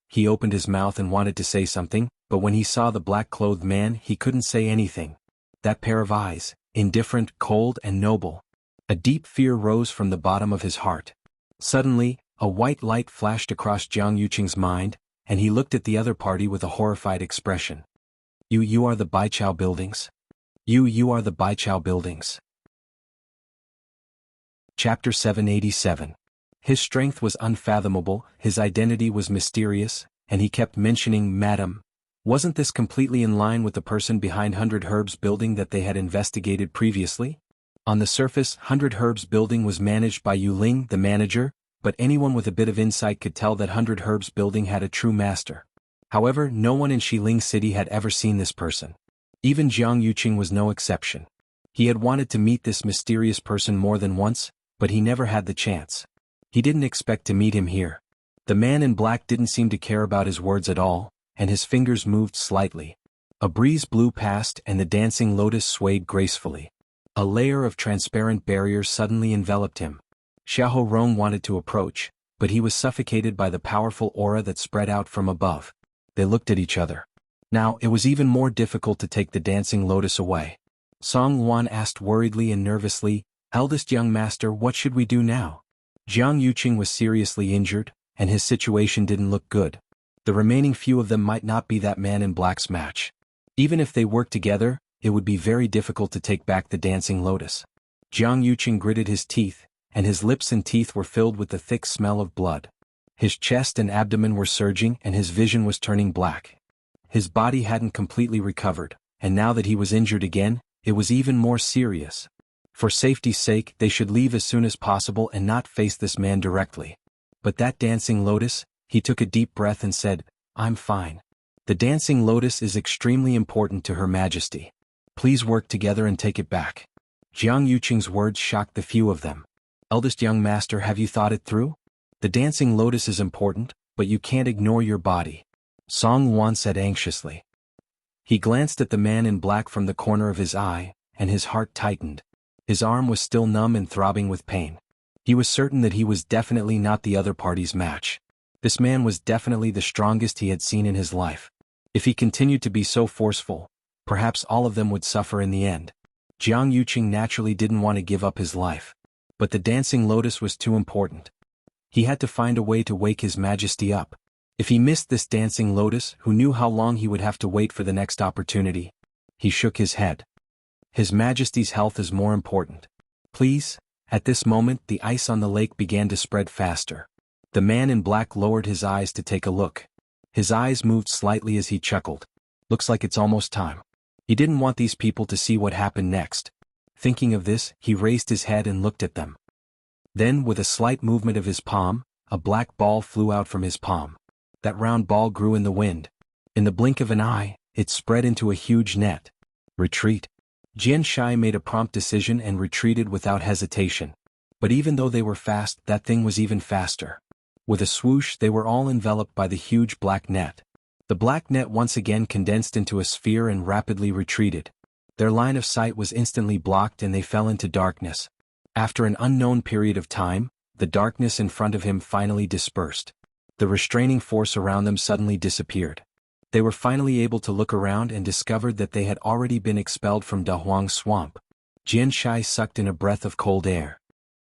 He opened his mouth and wanted to say something, but when he saw the black-clothed man, he couldn't say anything. That pair of eyes, indifferent, cold and noble. A deep fear rose from the bottom of his heart. Suddenly, a white light flashed across Jiang Yuqing's mind, and he looked at the other party with a horrified expression. You are the Baichao buildings? You are the Baichao buildings. Chapter 787. His strength was unfathomable, his identity was mysterious, and he kept mentioning Madam. Wasn't this completely in line with the person behind 100 Herbs building that they had investigated previously? On the surface, 100 Herbs building was managed by Yu Ling, the manager, but anyone with a bit of insight could tell that 100 Herbs building had a true master. However, no one in Xiling City had ever seen this person. Even Jiang Yuqing was no exception. He had wanted to meet this mysterious person more than once, but he never had the chance. He didn't expect to meet him here. The man in black didn't seem to care about his words at all, and his fingers moved slightly. A breeze blew past and the dancing lotus swayed gracefully. A layer of transparent barrier suddenly enveloped him. Xiahou Rong wanted to approach, but he was suffocated by the powerful aura that spread out from above. They looked at each other. Now, it was even more difficult to take the dancing lotus away. Song Yuan asked worriedly and nervously, "Eldest young master, what should we do now?" Jiang Yuqing was seriously injured, and his situation didn't look good. The remaining few of them might not be that man in black's match. Even if they worked together, it would be very difficult to take back the dancing lotus. Jiang Yuqing gritted his teeth, and his lips and teeth were filled with the thick smell of blood. His chest and abdomen were surging and his vision was turning black. His body hadn't completely recovered, and now that he was injured again, it was even more serious. For safety's sake, they should leave as soon as possible and not face this man directly. But that dancing lotus, he took a deep breath and said, "I'm fine. The dancing lotus is extremely important to Her Majesty. Please work together and take it back." Jiang Yuqing's words shocked the few of them. "Eldest young master, have you thought it through? The dancing lotus is important, but you can't ignore your body," Song Yuan said anxiously. He glanced at the man in black from the corner of his eye, and his heart tightened. His arm was still numb and throbbing with pain. He was certain that he was definitely not the other party's match. This man was definitely the strongest he had seen in his life. If he continued to be so forceful, perhaps all of them would suffer in the end. Jiang Yuqing naturally didn't want to give up his life. But the dancing lotus was too important. He had to find a way to wake His Majesty up. If he missed this dancing lotus, who knew how long he would have to wait for the next opportunity? He shook his head. His Majesty's health is more important. Please. At this moment, the ice on the lake began to spread faster. The man in black lowered his eyes to take a look. His eyes moved slightly as he chuckled. "Looks like it's almost time." He didn't want these people to see what happened next. Thinking of this, he raised his head and looked at them. Then, with a slight movement of his palm, a black ball flew out from his palm. That round ball grew in the wind. In the blink of an eye, it spread into a huge net. "Retreat." Jian Shai made a prompt decision and retreated without hesitation. But even though they were fast, that thing was even faster. With a swoosh, they were all enveloped by the huge black net. The black net once again condensed into a sphere and rapidly retreated. Their line of sight was instantly blocked and they fell into darkness. After an unknown period of time, the darkness in front of him finally dispersed. The restraining force around them suddenly disappeared. They were finally able to look around and discovered that they had already been expelled from Dahuang Swamp. Jian Shai sucked in a breath of cold air.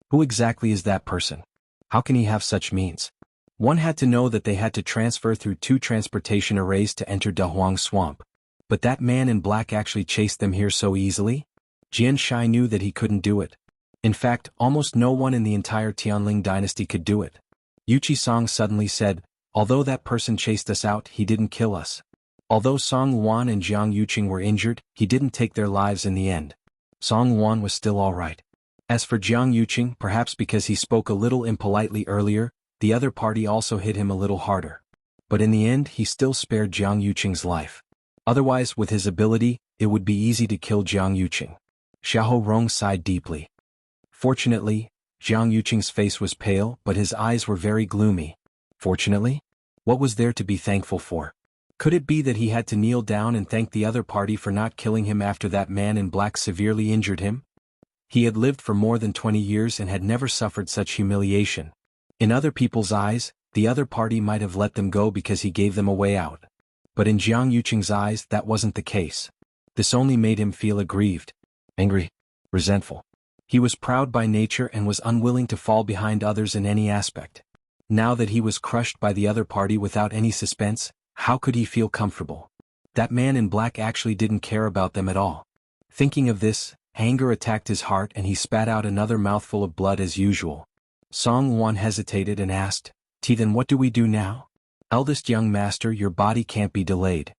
Who exactly is that person? How can he have such means? One had to know that they had to transfer through 2 transportation arrays to enter Dahuang Swamp. But that man in black actually chased them here so easily? Jian Shai knew that he couldn't do it. In fact, almost no one in the entire Tianling dynasty could do it. Yuqi Song suddenly said, "Although that person chased us out, he didn't kill us. Although Song Yuan and Jiang Yuqing were injured, he didn't take their lives in the end." Song Yuan was still all right. As for Jiang Yuqing, perhaps because he spoke a little impolitely earlier, the other party also hit him a little harder. But in the end, he still spared Jiang Yuqing's life. Otherwise, with his ability, it would be easy to kill Jiang Yuqing. Xiahou Rong sighed deeply. Fortunately, Jiang Yuqing's face was pale, but his eyes were very gloomy. Fortunately? What was there to be thankful for? Could it be that he had to kneel down and thank the other party for not killing him after that man in black severely injured him? He had lived for more than 20 years and had never suffered such humiliation. In other people's eyes, the other party might have let them go because he gave them a way out. But in Jiang Yuqing's eyes, that wasn't the case. This only made him feel aggrieved, angry, resentful. He was proud by nature and was unwilling to fall behind others in any aspect. Now that he was crushed by the other party without any suspense, how could he feel comfortable? That man in black actually didn't care about them at all. Thinking of this, anger attacked his heart and he spat out another mouthful of blood as usual. Song Yuan hesitated and asked, Then what do we do now? Eldest young master, your body can't be delayed."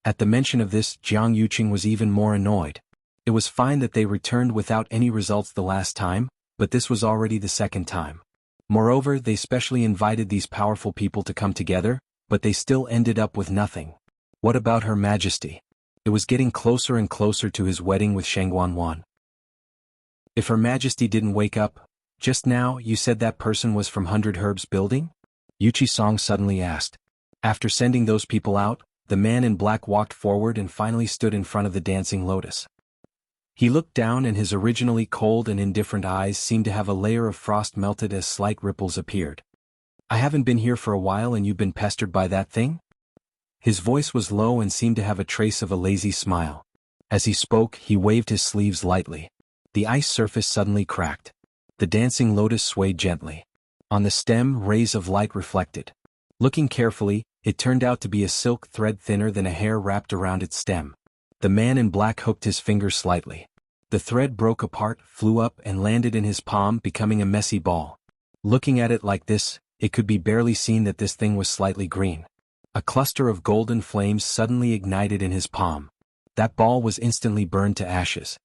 At the mention of this, Jiang Yuqing was even more annoyed. It was fine that they returned without any results the last time, but this was already the second time. Moreover, they specially invited these powerful people to come together, but they still ended up with nothing. What about Her Majesty? It was getting closer and closer to his wedding with Shangguan. If Her Majesty didn't wake up, just now you said that person was from 100 Herbs Building? Yuqi Song suddenly asked. After sending those people out, the man in black walked forward and finally stood in front of the dancing lotus. He looked down and his originally cold and indifferent eyes seemed to have a layer of frost melted as slight ripples appeared. I haven't been here for a while and you've been pestered by that thing? His voice was low and seemed to have a trace of a lazy smile. As he spoke, he waved his sleeves lightly. The ice surface suddenly cracked. The dancing lotus swayed gently. On the stem, rays of light reflected. Looking carefully, it turned out to be a silk thread thinner than a hair wrapped around its stem. The man in black hooked his finger slightly. The thread broke apart, flew up, and landed in his palm, becoming a messy ball. Looking at it like this, it could be barely seen that this thing was slightly green. A cluster of golden flames suddenly ignited in his palm. That ball was instantly burned to ashes.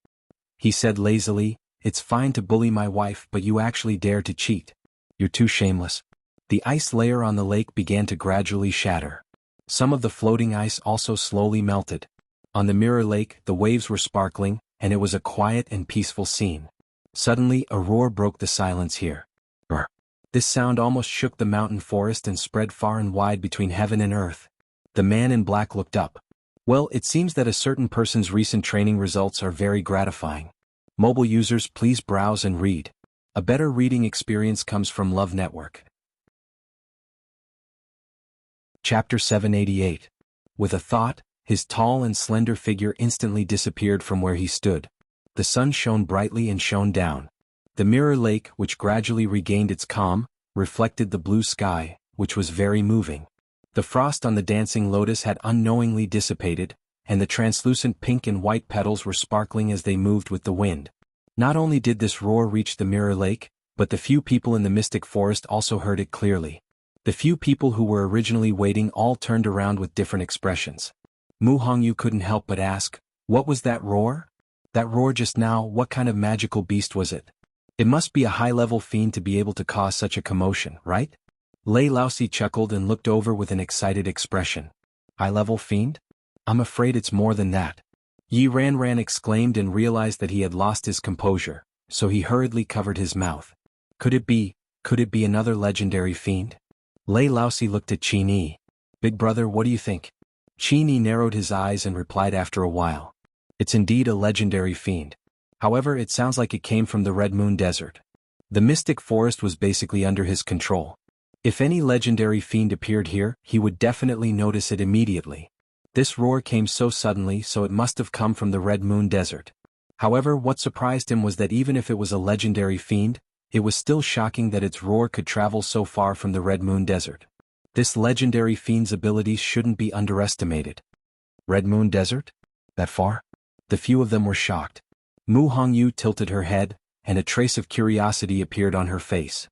He said lazily, "It's fine to bully my wife, but you actually dare to cheat. You're too shameless." The ice layer on the lake began to gradually shatter. Some of the floating ice also slowly melted. On the mirror lake, the waves were sparkling, and it was a quiet and peaceful scene. Suddenly, a roar broke the silence here. Roar. This sound almost shook the mountain forest and spread far and wide between heaven and earth. The man in black looked up. Well, it seems that a certain person's recent training results are very gratifying. Mobile users, please browse and read. A better reading experience comes from Love Network. Chapter 788. With a thought, his tall and slender figure instantly disappeared from where he stood. The sun shone brightly and shone down. The mirror lake, which gradually regained its calm, reflected the blue sky, which was very moving. The frost on the dancing lotus had unknowingly dissipated, and the translucent pink and white petals were sparkling as they moved with the wind. Not only did this roar reach the mirror lake, but the few people in the mystic forest also heard it clearly. The few people who were originally waiting all turned around with different expressions. Mu Hongyu couldn't help but ask, "What was that roar? That roar just now, what kind of magical beast was it? It must be a high-level fiend to be able to cause such a commotion, right?" Lei Laosi chuckled and looked over with an excited expression. "High-level fiend? I'm afraid it's more than that." Yi Ranran exclaimed and realized that he had lost his composure, so he hurriedly covered his mouth. Could it be another legendary fiend? Lei Laosi looked at Qin Yi. "Big brother, what do you think?" Qin Yi narrowed his eyes and replied after a while. "It's indeed a legendary fiend. However, it sounds like it came from the Red Moon Desert. The mystic forest was basically under his control. If any legendary fiend appeared here, he would definitely notice it immediately. This roar came so suddenly, so it must have come from the Red Moon Desert. However, what surprised him was that even if it was a legendary fiend, it was still shocking that its roar could travel so far from the Red Moon Desert. This legendary fiend's abilities shouldn't be underestimated. Red Moon Desert? That far? The few of them were shocked. Mu Hongyu tilted her head, and a trace of curiosity appeared on her face.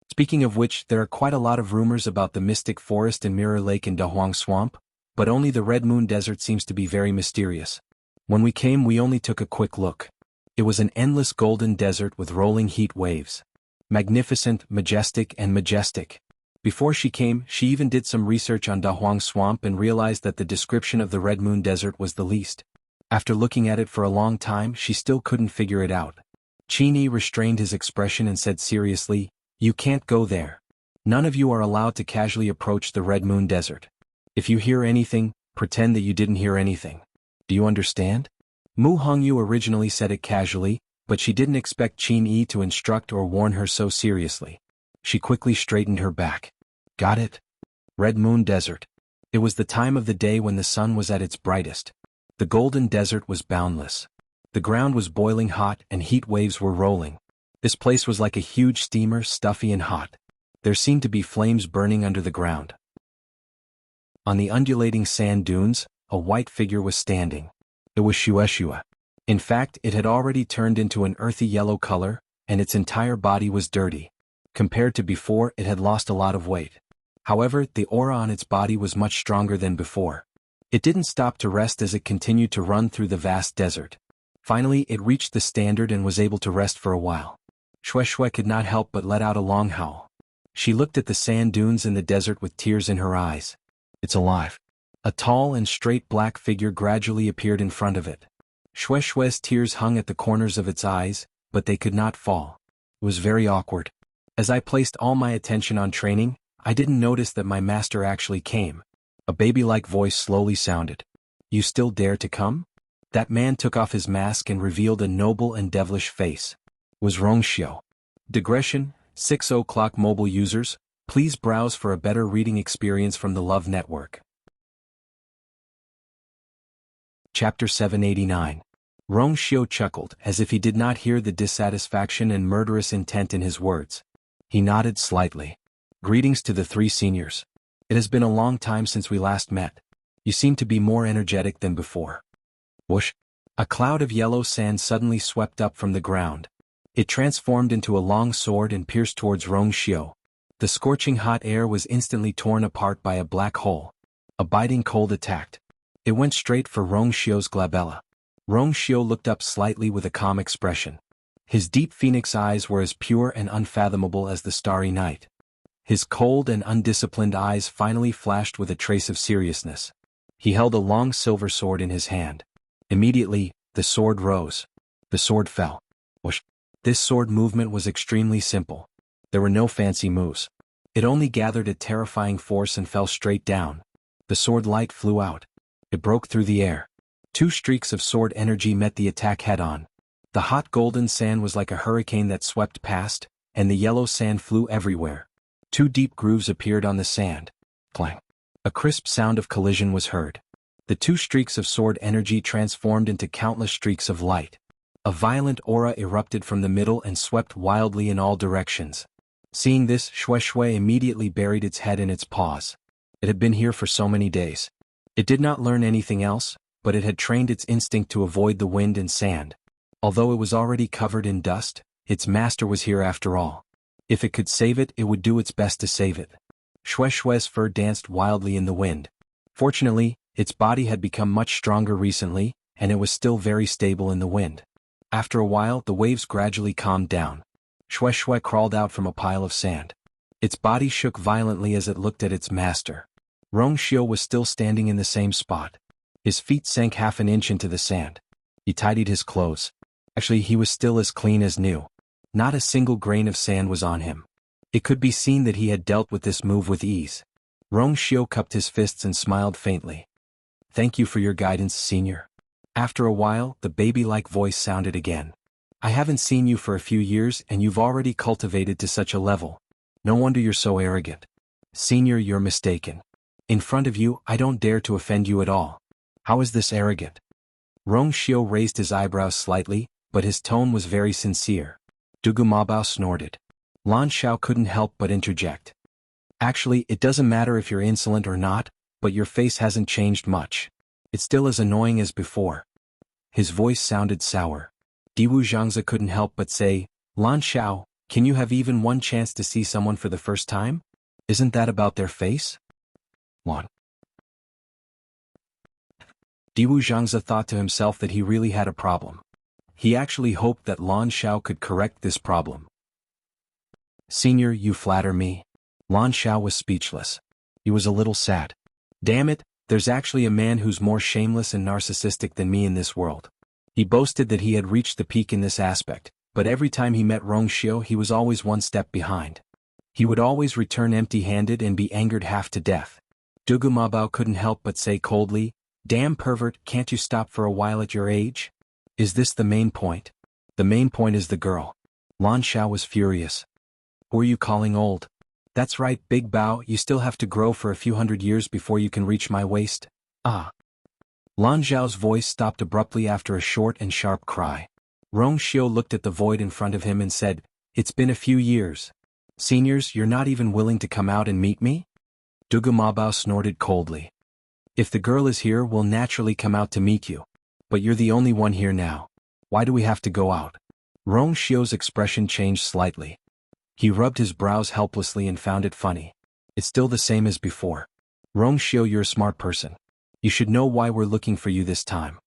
Speaking of which, there are quite a lot of rumors about the Mystic Forest and Mirror Lake in Dahuang Swamp, but only the Red Moon Desert seems to be very mysterious. When we came, we only took a quick look. It was an endless golden desert with rolling heat waves. Magnificent, majestic, and majestic. Before she came, she even did some research on Dahuang Swamp and realized that the description of the Red Moon Desert was the least. After looking at it for a long time, she still couldn't figure it out. Qin Yi restrained his expression and said seriously, "You can't go there. None of you are allowed to casually approach the Red Moon Desert. If you hear anything, pretend that you didn't hear anything. Do you understand?" Mu Hongyu originally said it casually, but she didn't expect Qin Yi to instruct or warn her so seriously. She quickly straightened her back. "Got it? Red Moon Desert." It was the time of the day when the sun was at its brightest. The golden desert was boundless. The ground was boiling hot and heat waves were rolling. This place was like a huge steamer, stuffy and hot. There seemed to be flames burning under the ground. On the undulating sand dunes, a white figure was standing. It was Shueshua. In fact, it had already turned into an earthy yellow color, and its entire body was dirty. Compared to before, it had lost a lot of weight. However, the aura on its body was much stronger than before. It didn't stop to rest as it continued to run through the vast desert. Finally, it reached the standard and was able to rest for a while. Shueshue could not help but let out a long howl. She looked at the sand dunes in the desert with tears in her eyes. "It's alive." A tall and straight black figure gradually appeared in front of it. Shueshue's tears hung at the corners of its eyes, but they could not fall. It was very awkward. As I placed all my attention on training, I didn't notice that my master actually came. A baby-like voice slowly sounded. "You still dare to come?" That man took off his mask and revealed a noble and devilish face. It was Rongxiu. Digression, 6 o'clock mobile users, Please browse for a better reading experience from the Love Network. Chapter 789. Rong Xiu chuckled as if he did not hear the dissatisfaction and murderous intent in his words. He nodded slightly. Greetings to the three seniors. It has been a long time since we last met. You seem to be more energetic than before. Whoosh! A cloud of yellow sand suddenly swept up from the ground. It transformed into a long sword and pierced towards Rong Xiu. The scorching hot air was instantly torn apart by a black hole. A biting cold attacked. It went straight for Rong Xiu's glabella. Rong Xiu looked up slightly with a calm expression. His deep phoenix eyes were as pure and unfathomable as the starry night. His cold and undisciplined eyes finally flashed with a trace of seriousness. He held a long silver sword in his hand. Immediately, the sword rose. The sword fell. Whoosh! This sword movement was extremely simple. There were no fancy moves. It only gathered a terrifying force and fell straight down. The sword light flew out. It broke through the air. Two streaks of sword energy met the attack head-on. The hot golden sand was like a hurricane that swept past, and the yellow sand flew everywhere. Two deep grooves appeared on the sand. Clang! A crisp sound of collision was heard. The two streaks of sword energy transformed into countless streaks of light. A violent aura erupted from the middle and swept wildly in all directions. Seeing this, Shui Shui immediately buried its head in its paws. It had been here for so many days. It did not learn anything else, but it had trained its instinct to avoid the wind and sand. Although it was already covered in dust, its master was here after all. If it could save it, it would do its best to save it. Shui Shui's fur danced wildly in the wind. Fortunately, its body had become much stronger recently, and it was still very stable in the wind. After a while, the waves gradually calmed down. Shui Shui crawled out from a pile of sand. Its body shook violently as it looked at its master. Rong Xiu was still standing in the same spot. His feet sank half an inch into the sand. He tidied his clothes. Actually, he was still as clean as new. Not a single grain of sand was on him. It could be seen that he had dealt with this move with ease. Rong Xiu cupped his fists and smiled faintly. Thank you for your guidance, senior. After a while, the baby-like voice sounded again. I haven't seen you for a few years and you've already cultivated to such a level. No wonder you're so arrogant. Senior, you're mistaken. In front of you, I don't dare to offend you at all. How is this arrogant? Rong Xiu raised his eyebrows slightly, but his tone was very sincere. Dugu Mabao snorted. Lan Xiao couldn't help but interject. Actually, it doesn't matter if you're insolent or not, but your face hasn't changed much. It's still as annoying as before. His voice sounded sour. Diwu Zhangzi couldn't help but say, Lan Xiao, can you have even one chance to see someone for the first time? Isn't that about their face? Lan. Diwu Zhangzi thought to himself that he really had a problem. He actually hoped that Lan Xiao could correct this problem. Senior, you flatter me. Lan Xiao was speechless. He was a little sad. Damn it, there's actually a man who's more shameless and narcissistic than me in this world. He boasted that he had reached the peak in this aspect, but every time he met Rong Xiu he was always one step behind. He would always return empty-handed and be angered half to death. Dugu Mabao couldn't help but say coldly, Damn pervert, can't you stop for a while at your age? Is this the main point? The main point is the girl. Lan Xiao was furious. Who are you calling old? That's right, Big Bao, you still have to grow for a few hundred years before you can reach my waist. Ah. Lan Xiao's voice stopped abruptly after a short and sharp cry. Rong Xiu looked at the void in front of him and said, It's been a few years. Seniors, you're not even willing to come out and meet me? Dugu Mabao snorted coldly. If the girl is here, we'll naturally come out to meet you. But you're the only one here now. Why do we have to go out? Rong Xiu's expression changed slightly. He rubbed his brows helplessly and found it funny. It's still the same as before. Rong Xiu, you're a smart person. You should know why we're looking for you this time.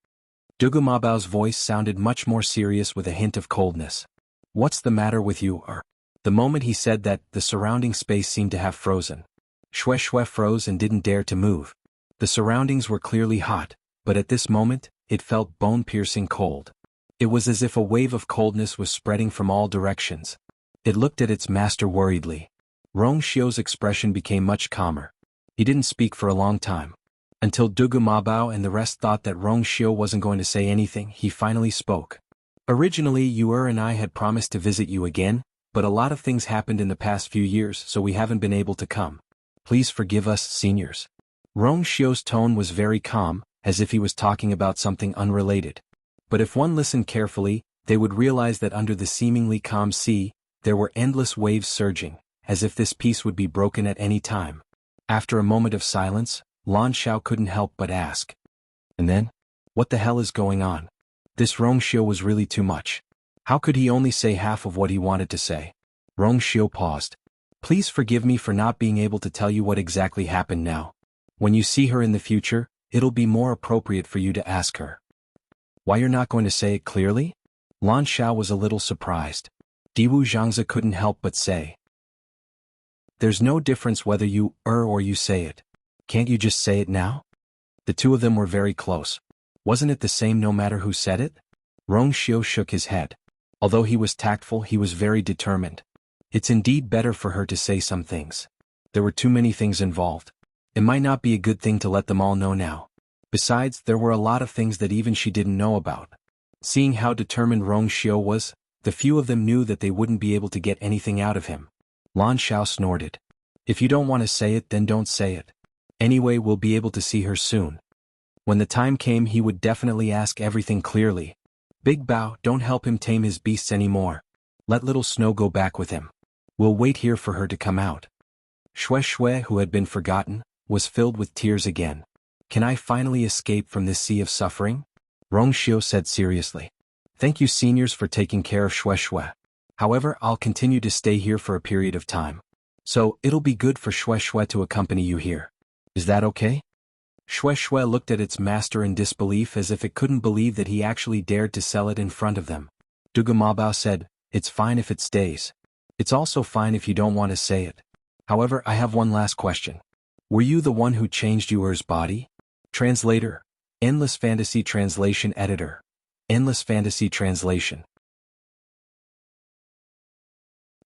Dugu Mabao's voice sounded much more serious with a hint of coldness. What's the matter with you, or? The moment he said that, the surrounding space seemed to have frozen. Shui Shui froze and didn't dare to move. The surroundings were clearly hot, but at this moment, it felt bone-piercing cold. It was as if a wave of coldness was spreading from all directions. It looked at its master worriedly. Rong Xiu's expression became much calmer. He didn't speak for a long time. Until Dugu Mabao and the rest thought that Rong Xiu wasn't going to say anything, he finally spoke. Originally, and I had promised to visit you again, but a lot of things happened in the past few years so we haven't been able to come. Please forgive us, seniors. Rong Xiu's tone was very calm, as if he was talking about something unrelated. But if one listened carefully, they would realize that under the seemingly calm sea, there were endless waves surging, as if this peace would be broken at any time. After a moment of silence, Lan Xiao couldn't help but ask. And then? What the hell is going on? This Rong Xiu was really too much. How could he only say half of what he wanted to say? Rong Xiu paused. Please forgive me for not being able to tell you what exactly happened now. When you see her in the future, it'll be more appropriate for you to ask her. Why you're not going to say it clearly? Lan Xiao was a little surprised. Diwu Zhangzi couldn't help but say. There's no difference whether you or you say it. Can't you just say it now? The two of them were very close. Wasn't it the same no matter who said it? Rong Xiu shook his head. Although he was tactful, he was very determined. It's indeed better for her to say some things. There were too many things involved. It might not be a good thing to let them all know now. Besides, there were a lot of things that even she didn't know about. Seeing how determined Rong Xiu was, the few of them knew that they wouldn't be able to get anything out of him. Lan Xiao snorted. If you don't want to say it, then don't say it. Anyway, we'll be able to see her soon. When the time came, he would definitely ask everything clearly. Big Bao, don't help him tame his beasts anymore. Let little Snow go back with him. We'll wait here for her to come out. Xue Xue, who had been forgotten, was filled with tears again. Can I finally escape from this sea of suffering? Rong Xiu said seriously. Thank you, seniors, for taking care of Xue Xue. However, I'll continue to stay here for a period of time. So, it'll be good for Xue Xue to accompany you here. Is that okay? Xue Xue looked at its master in disbelief as if it couldn't believe that he actually dared to sell it in front of them. Duga Mabao said, it's fine if it stays. It's also fine if you don't want to say it. However, I have one last question. Were you the one who changed Yuer's body? Translator. Endless Fantasy Translation Editor. Endless Fantasy Translation.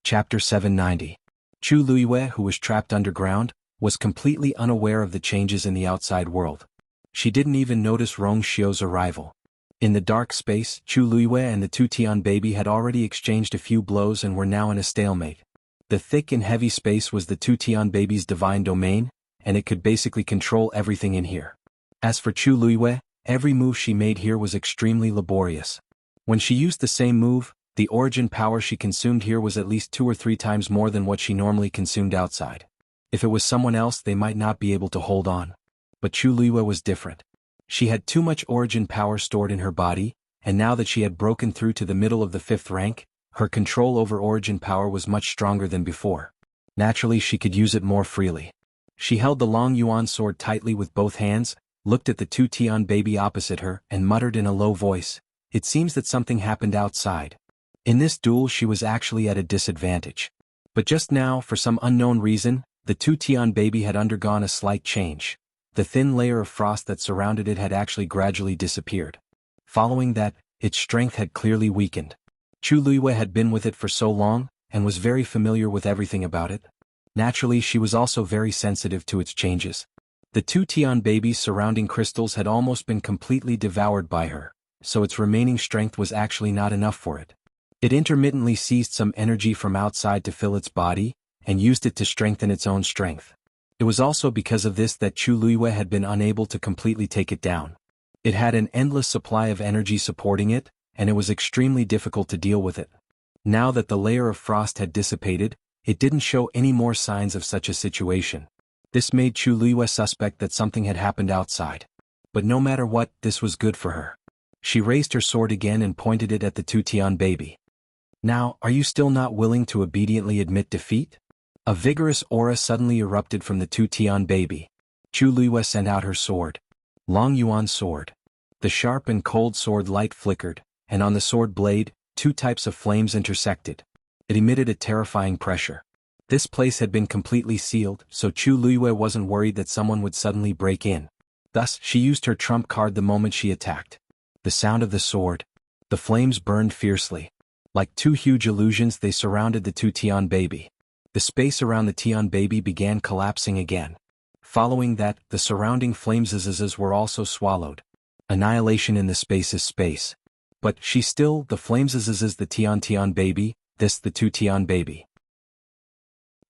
Chapter 790. Chu Luiyue, who was trapped underground, was completely unaware of the changes in the outside world. She didn't even notice Rong Xiu's arrival. In the dark space, Chu Luiyue and the two Tian baby had already exchanged a few blows and were now in a stalemate. The thick and heavy space was the two Tian baby's divine domain, and it could basically control everything in here. As for Chu Luiyue, every move she made here was extremely laborious. When she used the same move, the origin power she consumed here was at least 2 or 3 times more than what she normally consumed outside. If it was someone else, they might not be able to hold on. But Chu Luiyue was different. She had too much origin power stored in her body, and now that she had broken through to the middle of the 5th rank, her control over origin power was much stronger than before. Naturally, she could use it more freely. She held the long yuan sword tightly with both hands, looked at the two Tian baby opposite her, and muttered in a low voice, "It seems that something happened outside." In this duel she was actually at a disadvantage. But just now, for some unknown reason, the two Tian baby had undergone a slight change. The thin layer of frost that surrounded it had actually gradually disappeared. Following that, its strength had clearly weakened. Chu Luiyue had been with it for so long, and was very familiar with everything about it. Naturally, she was also very sensitive to its changes. The two Tian babies surrounding crystals had almost been completely devoured by her, so its remaining strength was actually not enough for it. It intermittently seized some energy from outside to fill its body, and used it to strengthen its own strength. It was also because of this that Chu Luiyue had been unable to completely take it down. It had an endless supply of energy supporting it, and it was extremely difficult to deal with it. Now that the layer of frost had dissipated, it didn't show any more signs of such a situation. This made Chu Luiyue suspect that something had happened outside. But no matter what, this was good for her. She raised her sword again and pointed it at the two Tian baby. Now, are you still not willing to obediently admit defeat? A vigorous aura suddenly erupted from the two Tian baby. Chu Luiyue sent out her sword. Long Yuan sword. The sharp and cold sword light flickered, and on the sword blade, 2 types of flames intersected. It emitted a terrifying pressure. This place had been completely sealed, so Chu Luiyue wasn't worried that someone would suddenly break in. Thus, she used her trump card the moment she attacked. The sound of the sword. The flames burned fiercely. Like 2 huge illusions, they surrounded the two Tian baby. The space around the Tian baby began collapsing again. Following that, the surrounding flames were also swallowed. Annihilation in the space is space. But the flames the Tian baby, This the two Tian baby.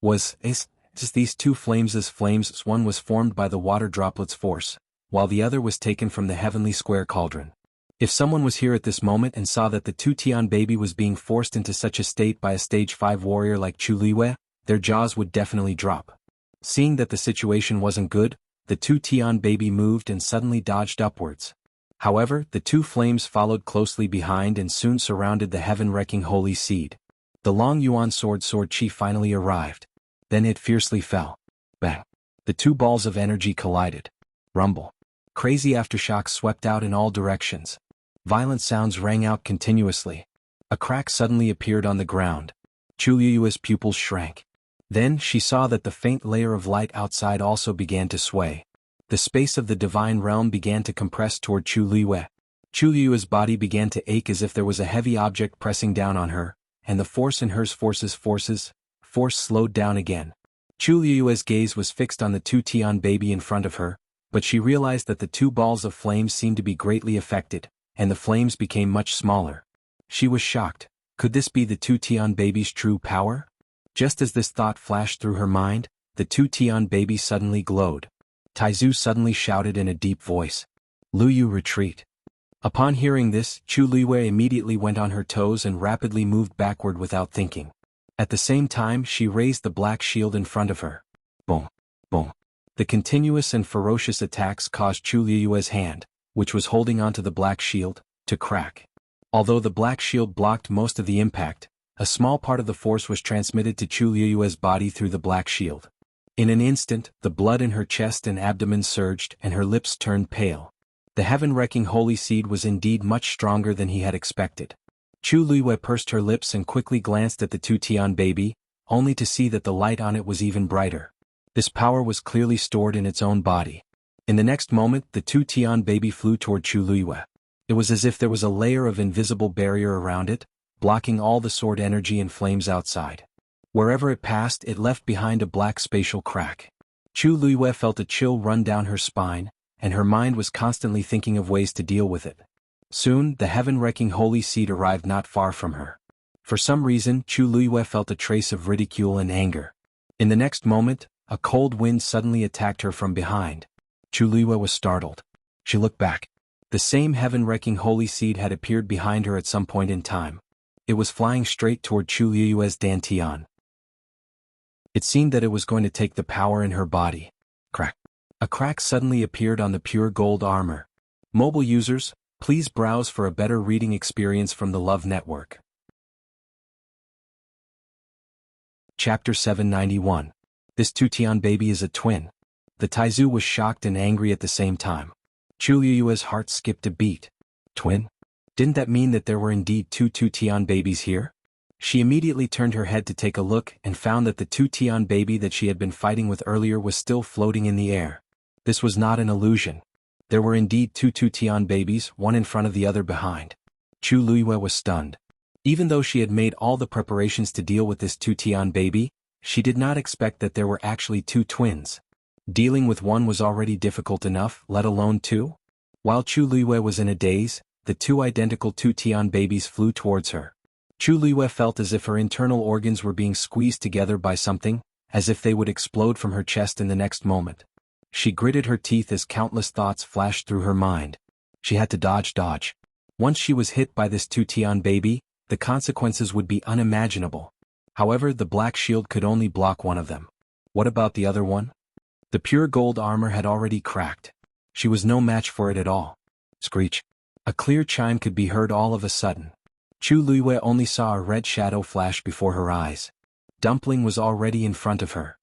Is these two flames as flames, one was formed by the water droplets force, while the other was taken from the heavenly square cauldron. If someone was here at this moment and saw that the two Tian baby was being forced into such a state by a stage 5 warrior like Chu Liwei, their jaws would definitely drop. Seeing that the situation wasn't good, the two Tian baby moved and suddenly dodged upwards. However, the two flames followed closely behind and soon surrounded the heaven-wrecking holy seed. The long Yuan sword chi finally arrived. Then it fiercely fell. Bang! The two balls of energy collided. Rumble. Crazy aftershocks swept out in all directions. Violent sounds rang out continuously. A crack suddenly appeared on the ground. Chu Liyue's pupils shrank. Then she saw that the faint layer of light outside also began to sway. The space of the divine realm began to compress toward Chu Liwei. Chu Liyue's body began to ache as if there was a heavy object pressing down on her, and the force in her force slowed down again. Chu Liyue's gaze was fixed on the two Tian baby in front of her, but she realized that the two balls of flames seemed to be greatly affected, and the flames became much smaller. She was shocked. Could this be the two Tian baby's true power? Just as this thought flashed through her mind, the two Tian baby suddenly glowed. Taizu suddenly shouted in a deep voice. Lu Yu, retreat. Upon hearing this, Chu Liwei immediately went on her toes and rapidly moved backward without thinking. At the same time she raised the black shield in front of her. Boom! Boom! The continuous and ferocious attacks caused Chu Liwei's hand, which was holding onto the black shield, to crack. Although the black shield blocked most of the impact, a small part of the force was transmitted to Chu Liwei's body through the black shield. In an instant, the blood in her chest and abdomen surged and her lips turned pale. The heaven-wrecking holy seed was indeed much stronger than he had expected. Chu Liwei pursed her lips and quickly glanced at the two Tian baby, only to see that the light on it was even brighter. This power was clearly stored in its own body. In the next moment, the two Tian baby flew toward Chu Liwei. It was as if there was a layer of invisible barrier around it, blocking all the sword energy and flames outside. Wherever it passed, it left behind a black spatial crack. Chu Liwei felt a chill run down her spine, and her mind was constantly thinking of ways to deal with it. Soon, the heaven-wrecking holy seed arrived not far from her. For some reason, Chu Liwei felt a trace of ridicule and anger. In the next moment, a cold wind suddenly attacked her from behind. Chu Liwei was startled. She looked back. The same heaven-wrecking holy seed had appeared behind her at some point in time. It was flying straight toward Chu Liwei's dantian. It seemed that it was going to take the power in her body. Crack. A crack suddenly appeared on the pure gold armor. Mobile users, please browse for a better reading experience from the Love Network. Chapter 791. This two Tian baby is a twin. The Taizu was shocked and angry at the same time. Chu Liyue's heart skipped a beat. Twin? Didn't that mean that there were indeed two Tian babies here? She immediately turned her head to take a look and found that the two Tian baby that she had been fighting with earlier was still floating in the air. This was not an illusion. There were indeed two Tian babies, one in front of the other behind. Chu Liwei was stunned. Even though she had made all the preparations to deal with this two Tian baby, she did not expect that there were actually two twins. Dealing with one was already difficult enough, let alone two? While Chu Liwei was in a daze, the two identical two Tian babies flew towards her. Chu Liwei felt as if her internal organs were being squeezed together by something, as if they would explode from her chest in the next moment. She gritted her teeth as countless thoughts flashed through her mind. She had to dodge. Once she was hit by this two Tian baby, the consequences would be unimaginable. However, the black shield could only block one of them. What about the other one? The pure gold armor had already cracked. She was no match for it at all. Screech. A clear chime could be heard all of a sudden. Chu Liwei only saw a red shadow flash before her eyes. Dumpling was already in front of her.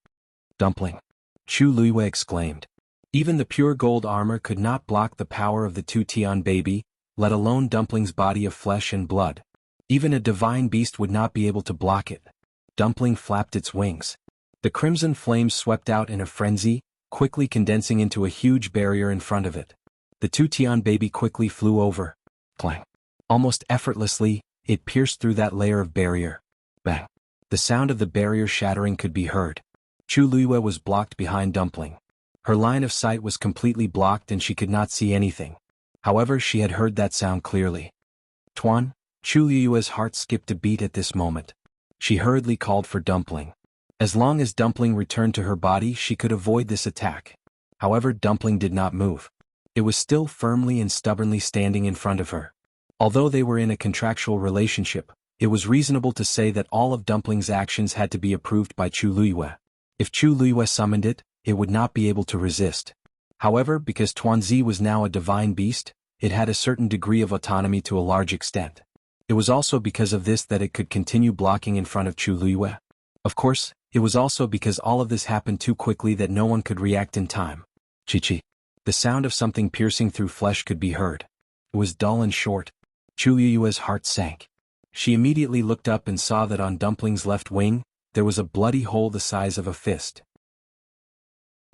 Dumpling. Chu Liwei exclaimed. Even the pure gold armor could not block the power of the two Tian baby, let alone Dumpling's body of flesh and blood. Even a divine beast would not be able to block it. Dumpling flapped its wings. The crimson flames swept out in a frenzy, quickly condensing into a huge barrier in front of it. The two Tian baby quickly flew over. Clang. Almost effortlessly, it pierced through that layer of barrier. Bang. The sound of the barrier shattering could be heard. Chu Liwei was blocked behind Dumpling. Her line of sight was completely blocked and she could not see anything. However, she had heard that sound clearly. Tuan, Chu Liue's heart skipped a beat at this moment. She hurriedly called for Dumpling. As long as Dumpling returned to her body, she could avoid this attack. However, Dumpling did not move. It was still firmly and stubbornly standing in front of her. Although they were in a contractual relationship, it was reasonable to say that all of Dumpling's actions had to be approved by Chu Luiyue. If Chu Luiyue summoned it, it would not be able to resist. However, because Tuanzi was now a divine beast, it had a certain degree of autonomy to a large extent. It was also because of this that it could continue blocking in front of Chu Luiyue. Of course, it was also because all of this happened too quickly that no one could react in time. Chi-chi. The sound of something piercing through flesh could be heard. It was dull and short. Chu Luiyue's heart sank. She immediately looked up and saw that on Dumpling's left wing, there was a bloody hole the size of a fist.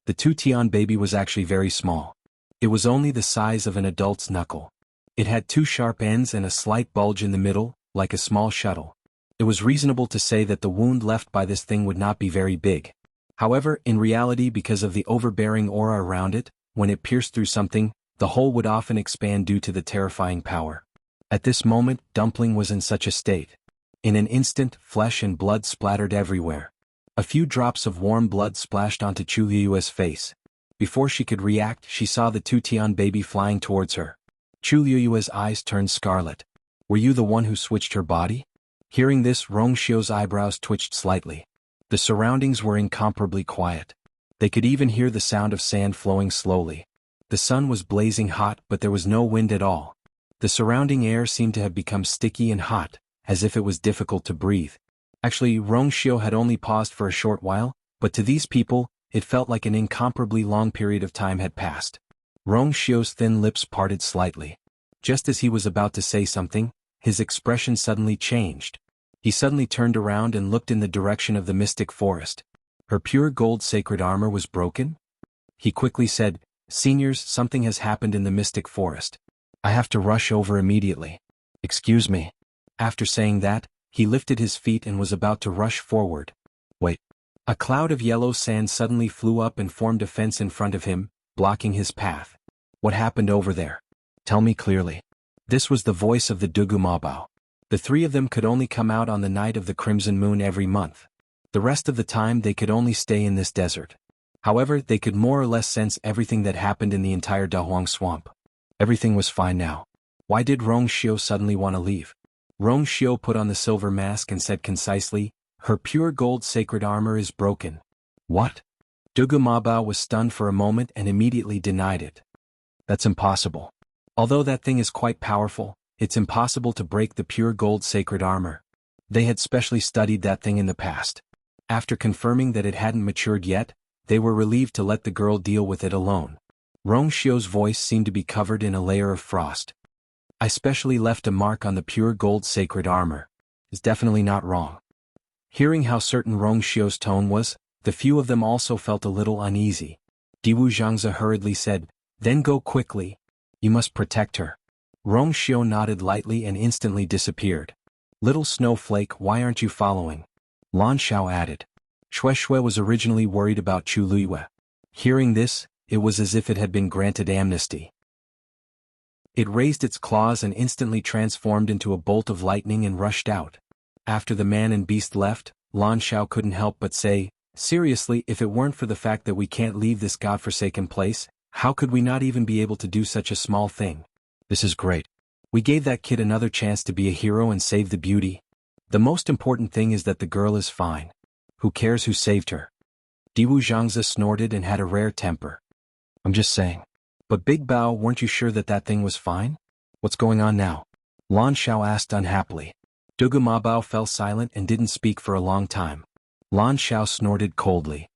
The two-tian baby was actually very small. It was only the size of an adult's knuckle. It had two sharp ends and a slight bulge in the middle, like a small shuttle. It was reasonable to say that the wound left by this thing would not be very big. However, in reality, because of the overbearing aura around it, when it pierced through something, the hole would often expand due to the terrifying power. At this moment, Dumpling was in such a state. In an instant, flesh and blood splattered everywhere. A few drops of warm blood splashed onto Chu Luiyue's face. Before she could react, she saw the two-tian baby flying towards her. Chu Luiyue's eyes turned scarlet. Were you the one who switched her body? Hearing this, Rongxiu's eyebrows twitched slightly. The surroundings were incomparably quiet. They could even hear the sound of sand flowing slowly. The sun was blazing hot, but there was no wind at all. The surrounding air seemed to have become sticky and hot, as if it was difficult to breathe. Actually, Rongxiu had only paused for a short while, but to these people, it felt like an incomparably long period of time had passed. Rongxiu's thin lips parted slightly. Just as he was about to say something, his expression suddenly changed. He suddenly turned around and looked in the direction of the mystic forest. Her pure gold sacred armor was broken? He quickly said, "Seniors, something has happened in the mystic forest. I have to rush over immediately. Excuse me." After saying that, he lifted his feet and was about to rush forward. Wait. A cloud of yellow sand suddenly flew up and formed a fence in front of him, blocking his path. What happened over there? Tell me clearly. This was the voice of the Dugu Mabao. The three of them could only come out on the night of the crimson moon every month. The rest of the time they could only stay in this desert. However, they could more or less sense everything that happened in the entire Dahuang swamp. Everything was fine now. Why did Rongxiu suddenly want to leave? Rongxiu put on the silver mask and said concisely, "Her pure gold sacred armor is broken." What? Dugu Mabao was stunned for a moment and immediately denied it. That's impossible. Although that thing is quite powerful, it's impossible to break the pure gold sacred armor. They had specially studied that thing in the past. After confirming that it hadn't matured yet, they were relieved to let the girl deal with it alone. Rongxiu's voice seemed to be covered in a layer of frost. I specially left a mark on the pure gold sacred armor. It's definitely not wrong. Hearing how certain Rongxiu's tone was, the few of them also felt a little uneasy. Diwu Zhangzi hurriedly said, "Then go quickly. You must protect her." Rongxiu nodded lightly and instantly disappeared. "Little snowflake, why aren't you following?" Lan Xiao added. Shui was originally worried about Chu Luiyue. Hearing this, it was as if it had been granted amnesty. It raised its claws and instantly transformed into a bolt of lightning and rushed out. After the man and beast left, Lan Xiao couldn't help but say, "Seriously, if it weren't for the fact that we can't leave this godforsaken place, how could we not even be able to do such a small thing? This is great. We gave that kid another chance to be a hero and save the beauty. The most important thing is that the girl is fine. Who cares who saved her?" Diwu Zhangzi snorted and had a rare temper. "I'm just saying. But Big Bao, weren't you sure that that thing was fine? What's going on now?" Lan Xiao asked unhappily. Dugu Mabao fell silent and didn't speak for a long time. Lan Xiao snorted coldly.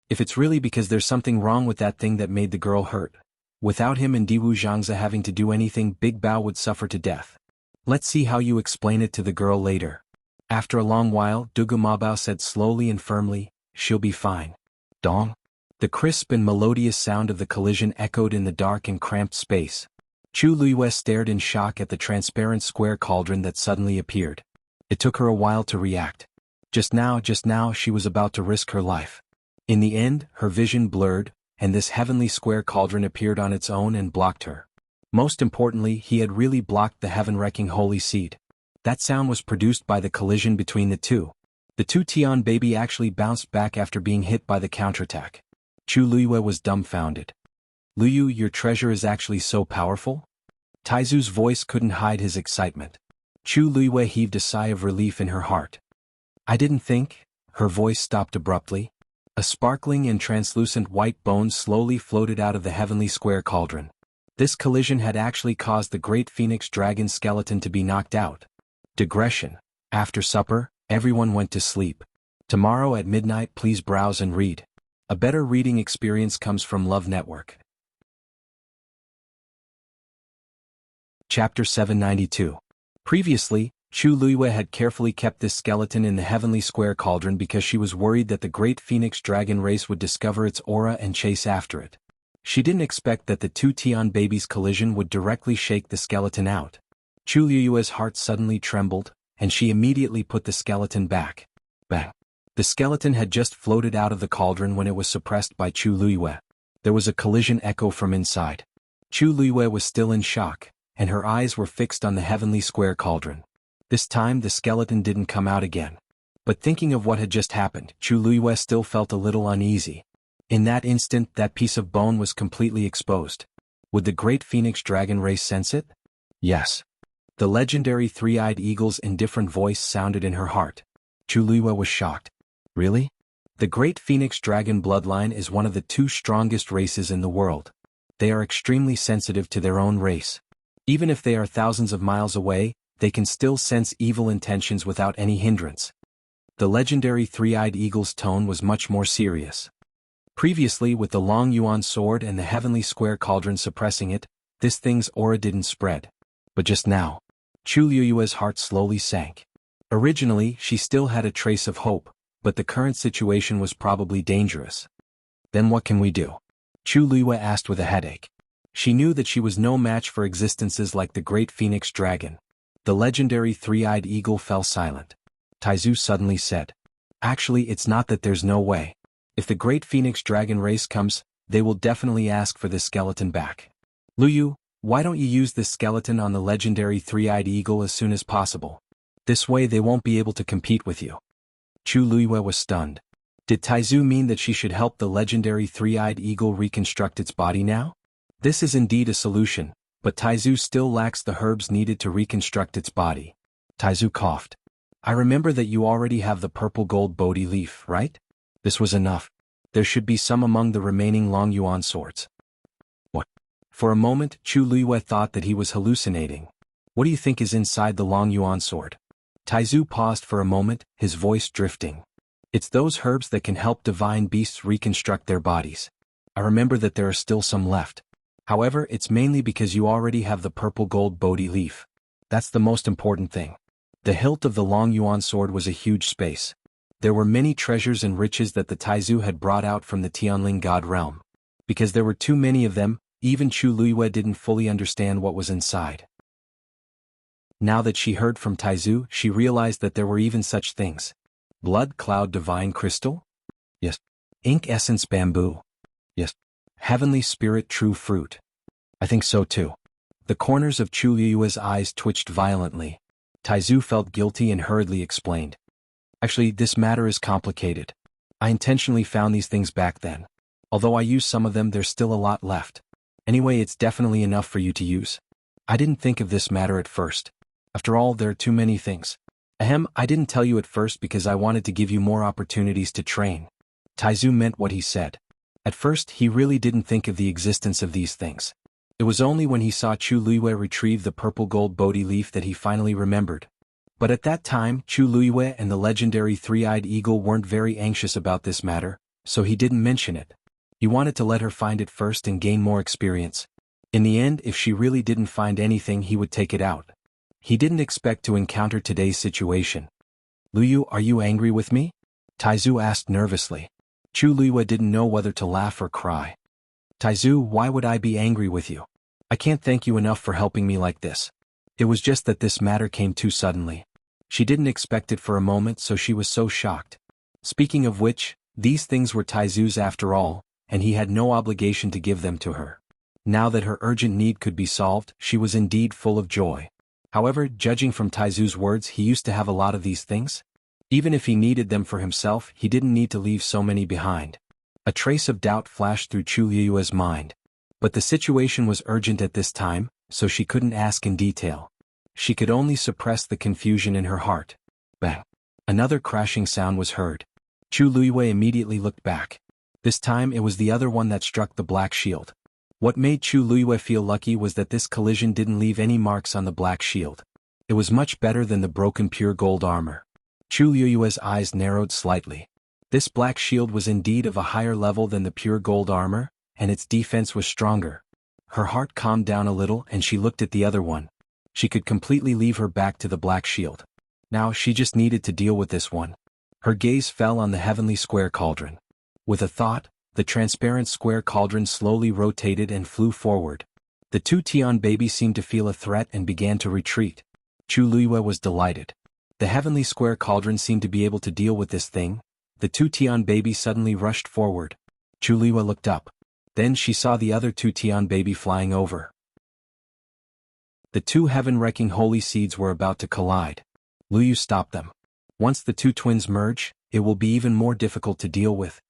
"If it's really because there's something wrong with that thing that made the girl hurt, without him and Diwu Zhangzi having to do anything, Big Bao would suffer to death. Let's see how you explain it to the girl later." After a long while, Dugu Mabao said slowly and firmly, "She'll be fine." Dong. The crisp and melodious sound of the collision echoed in the dark and cramped space. Chu Luiyue stared in shock at the transparent square cauldron that suddenly appeared. It took her a while to react. Just now she was about to risk her life. In the end, her vision blurred, and this heavenly square cauldron appeared on its own and blocked her. Most importantly, he had really blocked the heaven-wrecking holy seed. That sound was produced by the collision between the two. The two Tian baby actually bounced back after being hit by the counterattack. Chu Luiyue was dumbfounded. Luyu, your treasure is actually so powerful? Taizu's voice couldn't hide his excitement. Chu Luiyue heaved a sigh of relief in her heart. I didn't think. Her voice stopped abruptly. A sparkling and translucent white bone slowly floated out of the heavenly square cauldron. This collision had actually caused the great phoenix dragon skeleton to be knocked out. Digression. After supper, everyone went to sleep. Tomorrow at midnight, please browse and read. A better reading experience comes from Love Network. Chapter 792. Previously, Chu Luiyue had carefully kept this skeleton in the heavenly square cauldron because she was worried that the great phoenix dragon race would discover its aura and chase after it. She didn't expect that the two Tian babies' collision would directly shake the skeleton out. Chu Luiyue's heart suddenly trembled, and she immediately put the skeleton back. Bang! The skeleton had just floated out of the cauldron when it was suppressed by Chu Luiyue. There was a collision echo from inside. Chu Luiyue was still in shock, and her eyes were fixed on the heavenly square cauldron. This time the skeleton didn't come out again. But thinking of what had just happened, Chu Luiyue still felt a little uneasy. In that instant, that piece of bone was completely exposed. Would the great phoenix dragon race sense it? Yes. The legendary three-eyed eagle's indifferent voice sounded in her heart. Chu Luiyue was shocked. Really? The great phoenix dragon bloodline is one of the two strongest races in the world. They are extremely sensitive to their own race. Even if they are thousands of miles away, they can still sense evil intentions without any hindrance. The legendary three-eyed eagle's tone was much more serious. Previously, with the long yuan sword and the heavenly square cauldron suppressing it, this thing's aura didn't spread. But just now, Chu Luiyue's heart slowly sank. Originally, she still had a trace of hope, but the current situation was probably dangerous. Then what can we do? Chu Luiyue asked with a headache. She knew that she was no match for existences like the great phoenix dragon. The legendary three-eyed eagle fell silent. Taizu suddenly said, Actually, it's not that there's no way. If the great phoenix dragon race comes, they will definitely ask for this skeleton back. Luyu, why don't you use this skeleton on the legendary three-eyed eagle as soon as possible? This way they won't be able to compete with you. Chu Luiyue was stunned. Did Taizu mean that she should help the legendary three-eyed eagle reconstruct its body now? This is indeed a solution, but Taizu still lacks the herbs needed to reconstruct its body. Taizu coughed. I remember that you already have the purple gold Bodhi leaf, right? This was enough. There should be some among the remaining long yuan swords. What? For a moment, Chu Luiyue thought that he was hallucinating. What do you think is inside the long yuan sword? Taizu paused for a moment, his voice drifting. It's those herbs that can help divine beasts reconstruct their bodies. I remember that there are still some left. However, it's mainly because you already have the purple gold Bodhi leaf. That's the most important thing. The hilt of the long yuan sword was a huge space. There were many treasures and riches that the Taizu had brought out from the Tianling God realm. Because there were too many of them, even Chu Luiyue didn't fully understand what was inside. Now that she heard from Taizu, she realized that there were even such things. Blood cloud divine crystal? Yes. Ink essence bamboo? Yes. Heavenly spirit true fruit? I think so too. The corners of Chu Luiyue's eyes twitched violently. Taizu felt guilty and hurriedly explained. Actually, this matter is complicated. I intentionally found these things back then. Although I used some of them, there's still a lot left. Anyway, it's definitely enough for you to use. I didn't think of this matter at first. After all, there are too many things. I didn't tell you at first because I wanted to give you more opportunities to train. Taizu meant what he said. At first, he really didn't think of the existence of these things. It was only when he saw Chu Luiyue retrieve the purple gold Bodhi leaf that he finally remembered. But at that time, Chu Luiyue and the legendary three-eyed eagle weren't very anxious about this matter, so he didn't mention it. He wanted to let her find it first and gain more experience. In the end, if she really didn't find anything, he would take it out. He didn't expect to encounter today's situation. Luyu, are you angry with me? Taizu asked nervously. Chu Luiyue didn't know whether to laugh or cry. Taizu, why would I be angry with you? I can't thank you enough for helping me like this. It was just that this matter came too suddenly. She didn't expect it for a moment, so she was so shocked. Speaking of which, these things were Taizu's after all, and he had no obligation to give them to her. Now that her urgent need could be solved, she was indeed full of joy. However, judging from Taizu's words, he used to have a lot of these things. Even if he needed them for himself, he didn't need to leave so many behind. A trace of doubt flashed through Chu Liyue's mind. But the situation was urgent at this time, so she couldn't ask in detail. She could only suppress the confusion in her heart. Bang! Another crashing sound was heard. Chu Liyue immediately looked back. This time it was the other one that struck the black shield. What made Chu Liyue feel lucky was that this collision didn't leave any marks on the black shield. It was much better than the broken pure gold armor. Chu Liyue's eyes narrowed slightly. This black shield was indeed of a higher level than the pure gold armor, and its defense was stronger. Her heart calmed down a little and she looked at the other one. She could completely leave her back to the black shield. Now she just needed to deal with this one. Her gaze fell on the heavenly square cauldron. With a thought, the transparent square cauldron slowly rotated and flew forward. The two Tian babies seemed to feel a threat and began to retreat. Chu Liyue was delighted. The heavenly square cauldron seemed to be able to deal with this thing. The two Tian babies suddenly rushed forward. Chu Liyue looked up. Then she saw the other two Tian baby flying over. The two heaven-wrecking holy seeds were about to collide. Liu stopped them. Once the two twins merge, it will be even more difficult to deal with.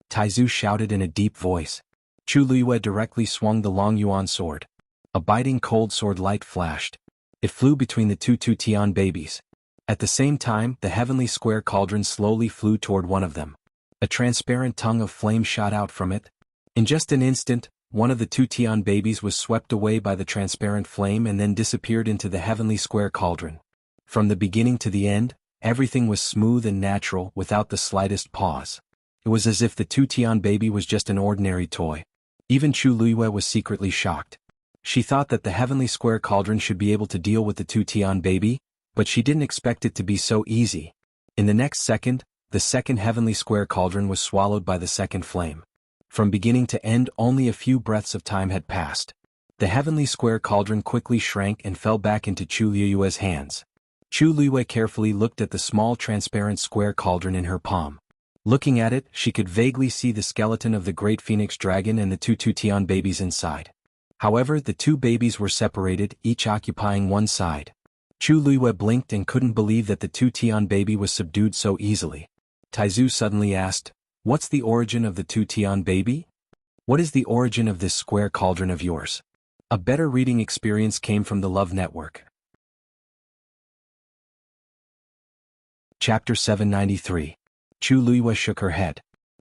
Taizu shouted in a deep voice. Chu Liyue directly swung the long yuan sword. A biting cold sword light flashed. It flew between the two Tian babies. At the same time, the heavenly square cauldron slowly flew toward one of them. A transparent tongue of flame shot out from it. In just an instant, one of the two Tian babies was swept away by the transparent flame and then disappeared into the heavenly square cauldron. From the beginning to the end, everything was smooth and natural without the slightest pause. It was as if the two Tian baby was just an ordinary toy. Even Chu Liyue was secretly shocked. She thought that the heavenly square cauldron should be able to deal with the two Tian baby, but she didn't expect it to be so easy. In the next second, the second heavenly square cauldron was swallowed by the second flame. From beginning to end, only a few breaths of time had passed. The heavenly square cauldron quickly shrank and fell back into Chu Liyue's hands. Chu Liyue carefully looked at the small transparent square cauldron in her palm. Looking at it, she could vaguely see the skeleton of the great phoenix dragon and the two Tian babies inside. However, the two babies were separated, each occupying one side. Chu Liyue blinked and couldn't believe that the two Tian baby was subdued so easily. Taizu suddenly asked, "What's the origin of the two Tian baby? What is the origin of this square cauldron of yours?" A better reading experience came from the Love Network. Chapter 793. Chu Liyue shook her head.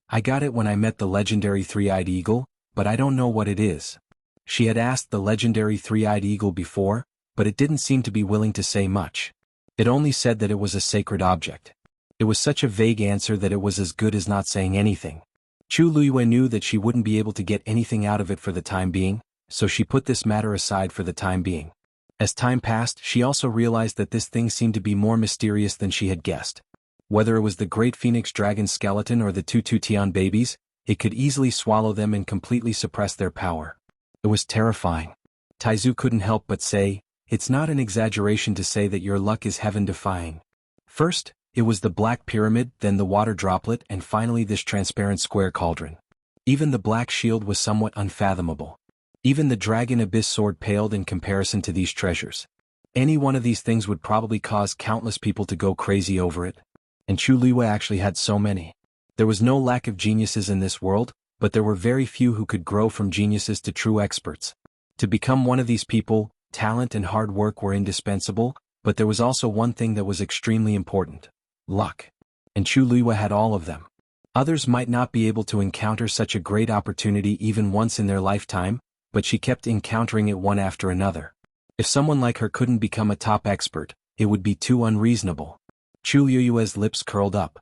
"I got it when I met the legendary three-eyed eagle, but I don't know what it is." She had asked the legendary three-eyed eagle before, but it didn't seem to be willing to say much. It only said that it was a sacred object. It was such a vague answer that it was as good as not saying anything. Chu Liyue knew that she wouldn't be able to get anything out of it for the time being, so she put this matter aside for the time being. As time passed, she also realized that this thing seemed to be more mysterious than she had guessed. Whether it was the great phoenix dragon skeleton or the two Tian babies, it could easily swallow them and completely suppress their power. It was terrifying. Taizu couldn't help but say, "It's not an exaggeration to say that your luck is heaven-defying." First, it was the black pyramid, then the water droplet, and finally this transparent square cauldron. Even the black shield was somewhat unfathomable. Even the dragon abyss sword paled in comparison to these treasures. Any one of these things would probably cause countless people to go crazy over it. And Chu Liyue actually had so many. There was no lack of geniuses in this world, but there were very few who could grow from geniuses to true experts. To become one of these people, talent and hard work were indispensable, but there was also one thing that was extremely important: luck. And Chu Liyue had all of them. Others might not be able to encounter such a great opportunity even once in their lifetime, but she kept encountering it one after another. If someone like her couldn't become a top expert, it would be too unreasonable. Chu Liyue's lips curled up.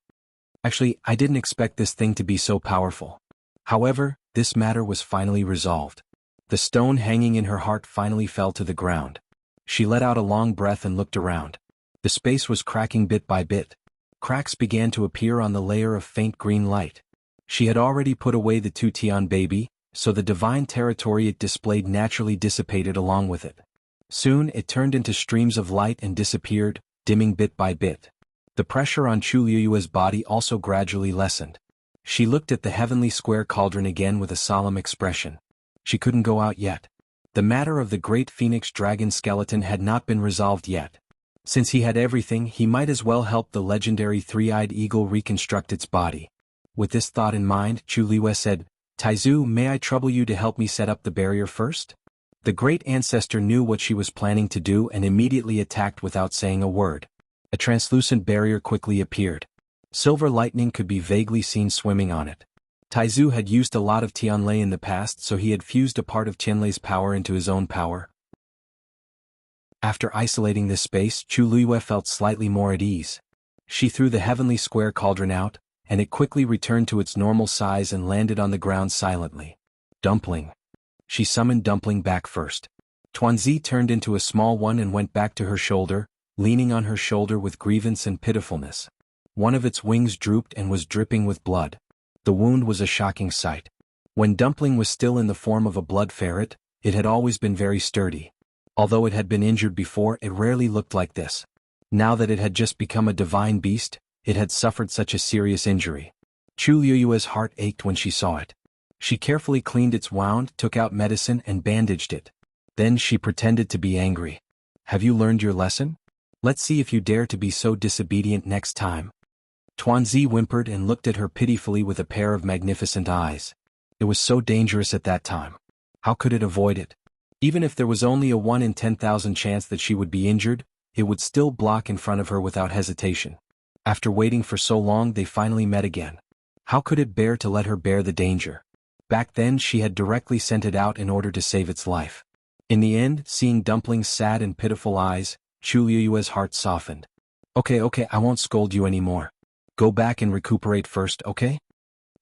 Actually, I didn't expect this thing to be so powerful. However, this matter was finally resolved. The stone hanging in her heart finally fell to the ground. She let out a long breath and looked around. The space was cracking bit by bit. Cracks began to appear on the layer of faint green light. She had already put away the two Tian baby, so the divine territory it displayed naturally dissipated along with it. Soon it turned into streams of light and disappeared, dimming bit by bit. The pressure on Chu Liyue's body also gradually lessened. She looked at the heavenly square cauldron again with a solemn expression. She couldn't go out yet. The matter of the great phoenix dragon skeleton had not been resolved yet. Since he had everything, he might as well help the legendary three-eyed eagle reconstruct its body. With this thought in mind, Chu Liwei said, "Taizu, may I trouble you to help me set up the barrier first?" The great ancestor knew what she was planning to do and immediately attacked without saying a word. A translucent barrier quickly appeared. Silver lightning could be vaguely seen swimming on it. Taizu had used a lot of Tianlei in the past, so he had fused a part of Tianlei's power into his own power. After isolating this space, Chu Liwei felt slightly more at ease. She threw the heavenly square cauldron out, and it quickly returned to its normal size and landed on the ground silently. Dumpling. She summoned Dumpling back first. Tuanzi turned into a small one and went back to her shoulder, leaning on her shoulder with grievance and pitifulness. One of its wings drooped and was dripping with blood. The wound was a shocking sight. When Dumpling was still in the form of a blood ferret, it had always been very sturdy. Although it had been injured before, it rarely looked like this. Now that it had just become a divine beast, it had suffered such a serious injury. Chu Liu's heart ached when she saw it. She carefully cleaned its wound, took out medicine and bandaged it. Then she pretended to be angry. "Have you learned your lesson? Let's see if you dare to be so disobedient next time." Tuanzi whimpered and looked at her pitifully with a pair of magnificent eyes. It was so dangerous at that time. How could it avoid it? Even if there was only a 1 in 10,000 chance that she would be injured, it would still block in front of her without hesitation. After waiting for so long, they finally met again. How could it bear to let her bear the danger? Back then she had directly sent it out in order to save its life. In the end, seeing Dumpling's sad and pitiful eyes, Chu Liu's heart softened. Okay, I won't scold you anymore. Go back and recuperate first, okay?"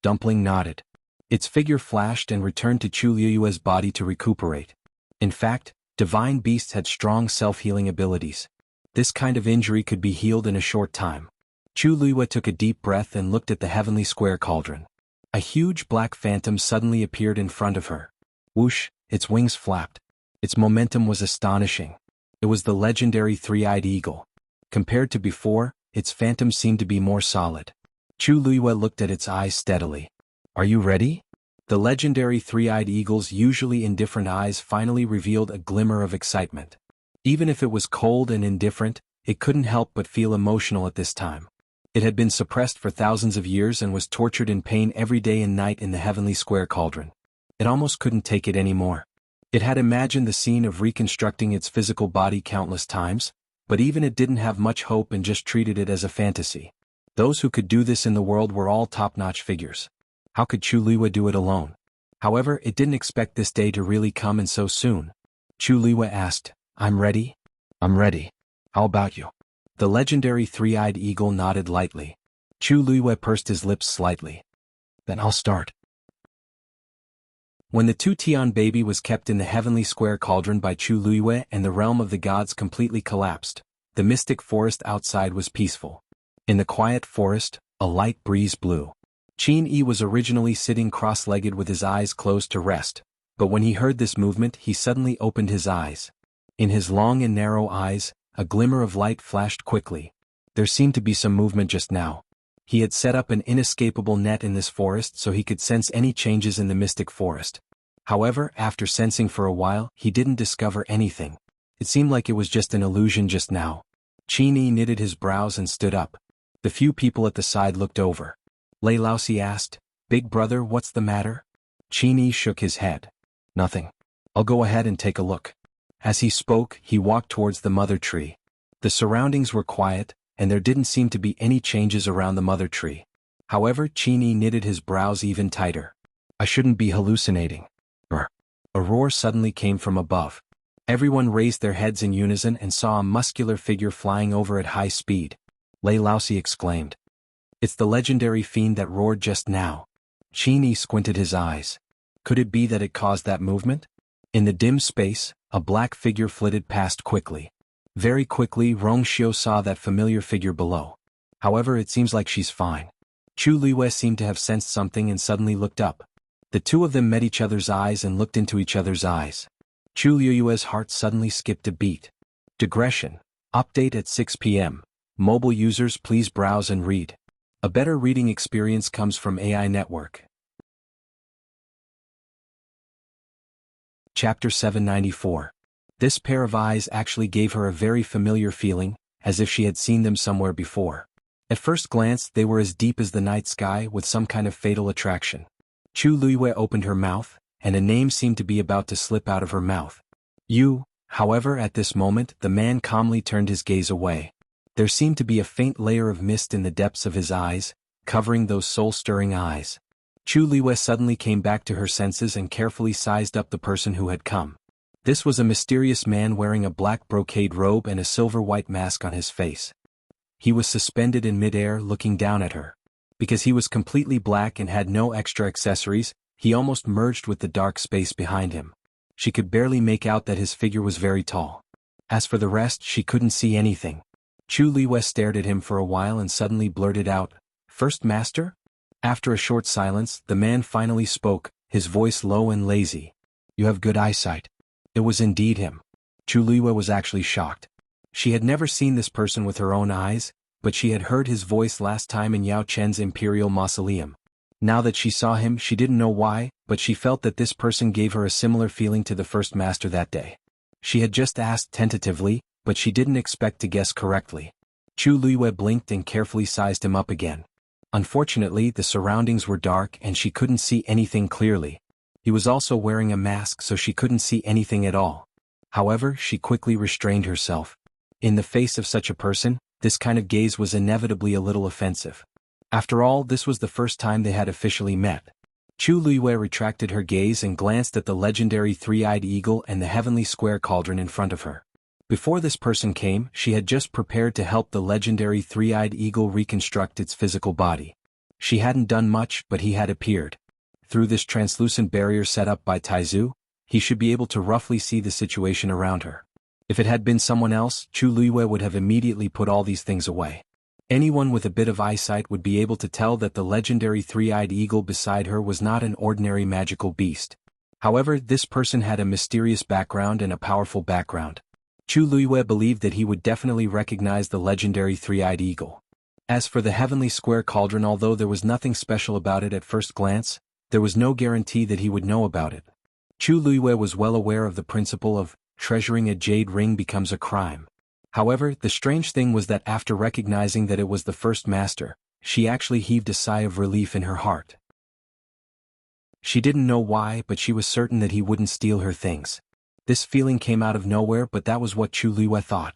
Dumpling nodded. Its figure flashed and returned to Chu Liu's body to recuperate. In fact, divine beasts had strong self-healing abilities. This kind of injury could be healed in a short time. Chu Liu took a deep breath and looked at the heavenly square cauldron. A huge black phantom suddenly appeared in front of her. Whoosh, its wings flapped. Its momentum was astonishing. It was the legendary three-eyed eagle. Compared to before, its phantom seemed to be more solid. Chu Liu looked at its eyes steadily. "Are you ready?" The legendary three-eyed eagle's usually indifferent eyes finally revealed a glimmer of excitement. Even if it was cold and indifferent, it couldn't help but feel emotional at this time. It had been suppressed for thousands of years and was tortured in pain every day and night in the heavenly square cauldron. It almost couldn't take it anymore. It had imagined the scene of reconstructing its physical body countless times, but even it didn't have much hope and just treated it as a fantasy. Those who could do this in the world were all top-notch figures. How could Chu Liu do it alone? However, it didn't expect this day to really come and so soon. Chu Liu asked, "I'm ready?" "I'm ready. How about you?" The legendary three-eyed eagle nodded lightly. Chu Liu pursed his lips slightly. "Then I'll start." When the two-Tian baby was kept in the heavenly square cauldron by Chu Liu and the realm of the gods completely collapsed, the mystic forest outside was peaceful. In the quiet forest, a light breeze blew. Qin Yi was originally sitting cross-legged with his eyes closed to rest, but when he heard this movement he suddenly opened his eyes. In his long and narrow eyes, a glimmer of light flashed quickly. There seemed to be some movement just now. He had set up an inescapable net in this forest so he could sense any changes in the mystic forest. However, after sensing for a while, he didn't discover anything. It seemed like it was just an illusion just now. Qin Yi knitted his brows and stood up. The few people at the side looked over. Lei Laosi asked, "Big brother, what's the matter?" Qin Yi shook his head. "Nothing. I'll go ahead and take a look." As he spoke, he walked towards the mother tree. The surroundings were quiet, and there didn't seem to be any changes around the mother tree. However, Qin Yi knitted his brows even tighter. "I shouldn't be hallucinating." A roar suddenly came from above. Everyone raised their heads in unison and saw a muscular figure flying over at high speed. Lei Laosi exclaimed, "It's the legendary fiend that roared just now." Qin Yi squinted his eyes. Could it be that it caused that movement? In the dim space, a black figure flitted past quickly. Very quickly, Rongxiu saw that familiar figure below. However, it seems like she's fine. Chu Liu seemed to have sensed something and suddenly looked up. The two of them met each other's eyes and looked into each other's eyes. Chu Liu's heart suddenly skipped a beat. Digression. Update at 6 p.m. Mobile users please browse and read. A better reading experience comes from AI Network. Chapter 794. This pair of eyes actually gave her a very familiar feeling, as if she had seen them somewhere before. At first glance they were as deep as the night sky with some kind of fatal attraction. Chu Luiyue opened her mouth, and a name seemed to be about to slip out of her mouth. You, however, at this moment the man calmly turned his gaze away. There seemed to be a faint layer of mist in the depths of his eyes, covering those soul-stirring eyes. Chu Luiyue suddenly came back to her senses and carefully sized up the person who had come. This was a mysterious man wearing a black brocade robe and a silver-white mask on his face. He was suspended in midair looking down at her. Because he was completely black and had no extra accessories, he almost merged with the dark space behind him. She could barely make out that his figure was very tall. As for the rest, she couldn't see anything. Chu Luiyue stared at him for a while and suddenly blurted out, "First Master?" After a short silence, the man finally spoke, his voice low and lazy. "You have good eyesight." It was indeed him. Chu Luiyue was actually shocked. She had never seen this person with her own eyes, but she had heard his voice last time in Yao Chen's imperial mausoleum. Now that she saw him, she didn't know why, but she felt that this person gave her a similar feeling to the first master that day. She had just asked tentatively, but she didn't expect to guess correctly. Chu Luiyue blinked and carefully sized him up again. Unfortunately, the surroundings were dark and she couldn't see anything clearly. He was also wearing a mask, so she couldn't see anything at all. However, she quickly restrained herself. In the face of such a person, this kind of gaze was inevitably a little offensive. After all, this was the first time they had officially met. Chu Luiyue retracted her gaze and glanced at the legendary three-eyed eagle and the heavenly square cauldron in front of her. Before this person came, she had just prepared to help the legendary three-eyed eagle reconstruct its physical body. She hadn't done much, but he had appeared. Through this translucent barrier set up by Taizu, he should be able to roughly see the situation around her. If it had been someone else, Chu Luiyue would have immediately put all these things away. Anyone with a bit of eyesight would be able to tell that the legendary three-eyed eagle beside her was not an ordinary magical beast. However, this person had a mysterious background and a powerful background. Chu Luiyue believed that he would definitely recognize the legendary three-eyed eagle. As for the heavenly square cauldron, although there was nothing special about it at first glance, there was no guarantee that he would know about it. Chu Luiyue was well aware of the principle of treasuring a jade ring becomes a crime. However, the strange thing was that after recognizing that it was the first master, she actually heaved a sigh of relief in her heart. She didn't know why, but she was certain that he wouldn't steal her things. This feeling came out of nowhere, but that was what Chu Luiyue thought.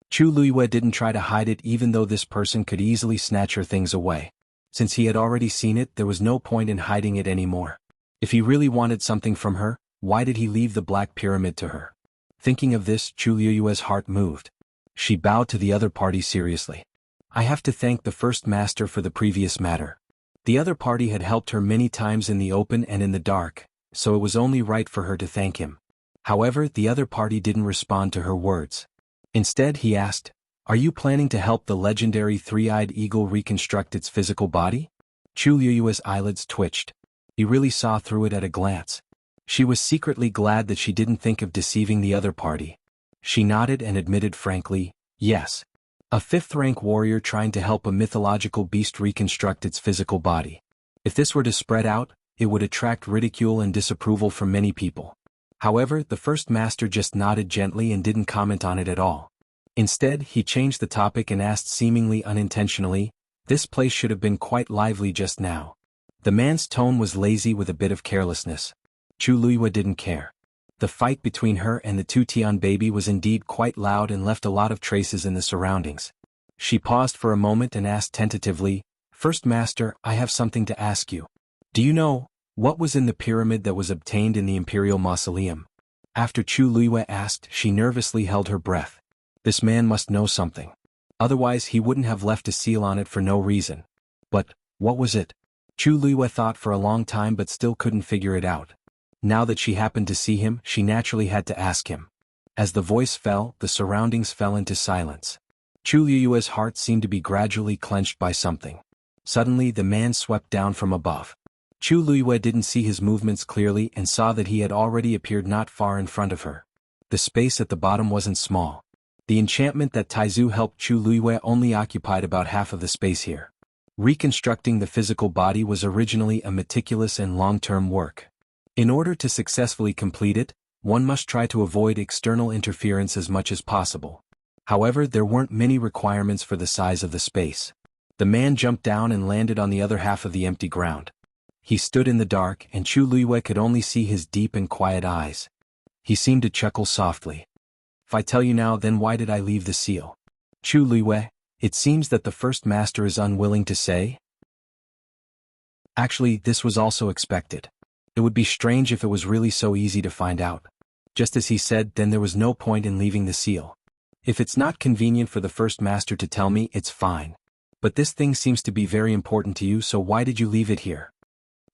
Chu Luiyue didn't try to hide it, even though this person could easily snatch her things away. Since he had already seen it, there was no point in hiding it anymore. If he really wanted something from her, why did he leave the black pyramid to her? Thinking of this, Chu Luiyue's heart moved. She bowed to the other party seriously. "I have to thank the first master for the previous matter. The other party had helped her many times in the open and in the dark, so it was only right for her to thank him." However, the other party didn't respond to her words. Instead, he asked, "Are you planning to help the legendary three-eyed eagle reconstruct its physical body?" Chu Luiyue's eyelids twitched. He really saw through it at a glance. She was secretly glad that she didn't think of deceiving the other party. She nodded and admitted frankly, "Yes. A fifth-rank warrior trying to help a mythological beast reconstruct its physical body. If this were to spread out, it would attract ridicule and disapproval from many people." However, the first master just nodded gently and didn't comment on it at all. Instead, he changed the topic and asked seemingly unintentionally, "This place should have been quite lively just now." The man's tone was lazy with a bit of carelessness. Chu Luiyue didn't care. The fight between her and the two Tian baby was indeed quite loud and left a lot of traces in the surroundings. She paused for a moment and asked tentatively, "First Master, I have something to ask you. Do you know what was in the pyramid that was obtained in the imperial mausoleum?" After Chu Luiyue asked, she nervously held her breath. This man must know something. Otherwise he wouldn't have left a seal on it for no reason. But what was it? Chu Luiyue thought for a long time but still couldn't figure it out. Now that she happened to see him, she naturally had to ask him. As the voice fell, the surroundings fell into silence. Chu Luiyue's heart seemed to be gradually clenched by something. Suddenly the man swept down from above. Chu Luiyue didn't see his movements clearly and saw that he had already appeared not far in front of her. The space at the bottom wasn't small. The enchantment that Taizu helped Chu Luiyue only occupied about half of the space here. Reconstructing the physical body was originally a meticulous and long-term work. In order to successfully complete it, one must try to avoid external interference as much as possible. However, there weren't many requirements for the size of the space. The man jumped down and landed on the other half of the empty ground. He stood in the dark, and Chu Luiyue could only see his deep and quiet eyes. He seemed to chuckle softly. If I tell you now, then why did I leave the seal? Chu Luiyue, it seems that the first master is unwilling to say? Actually, this was also expected. It would be strange if it was really so easy to find out. Just as he said, then there was no point in leaving the seal. If it's not convenient for the first master to tell me, it's fine. But this thing seems to be very important to you, so why did you leave it here?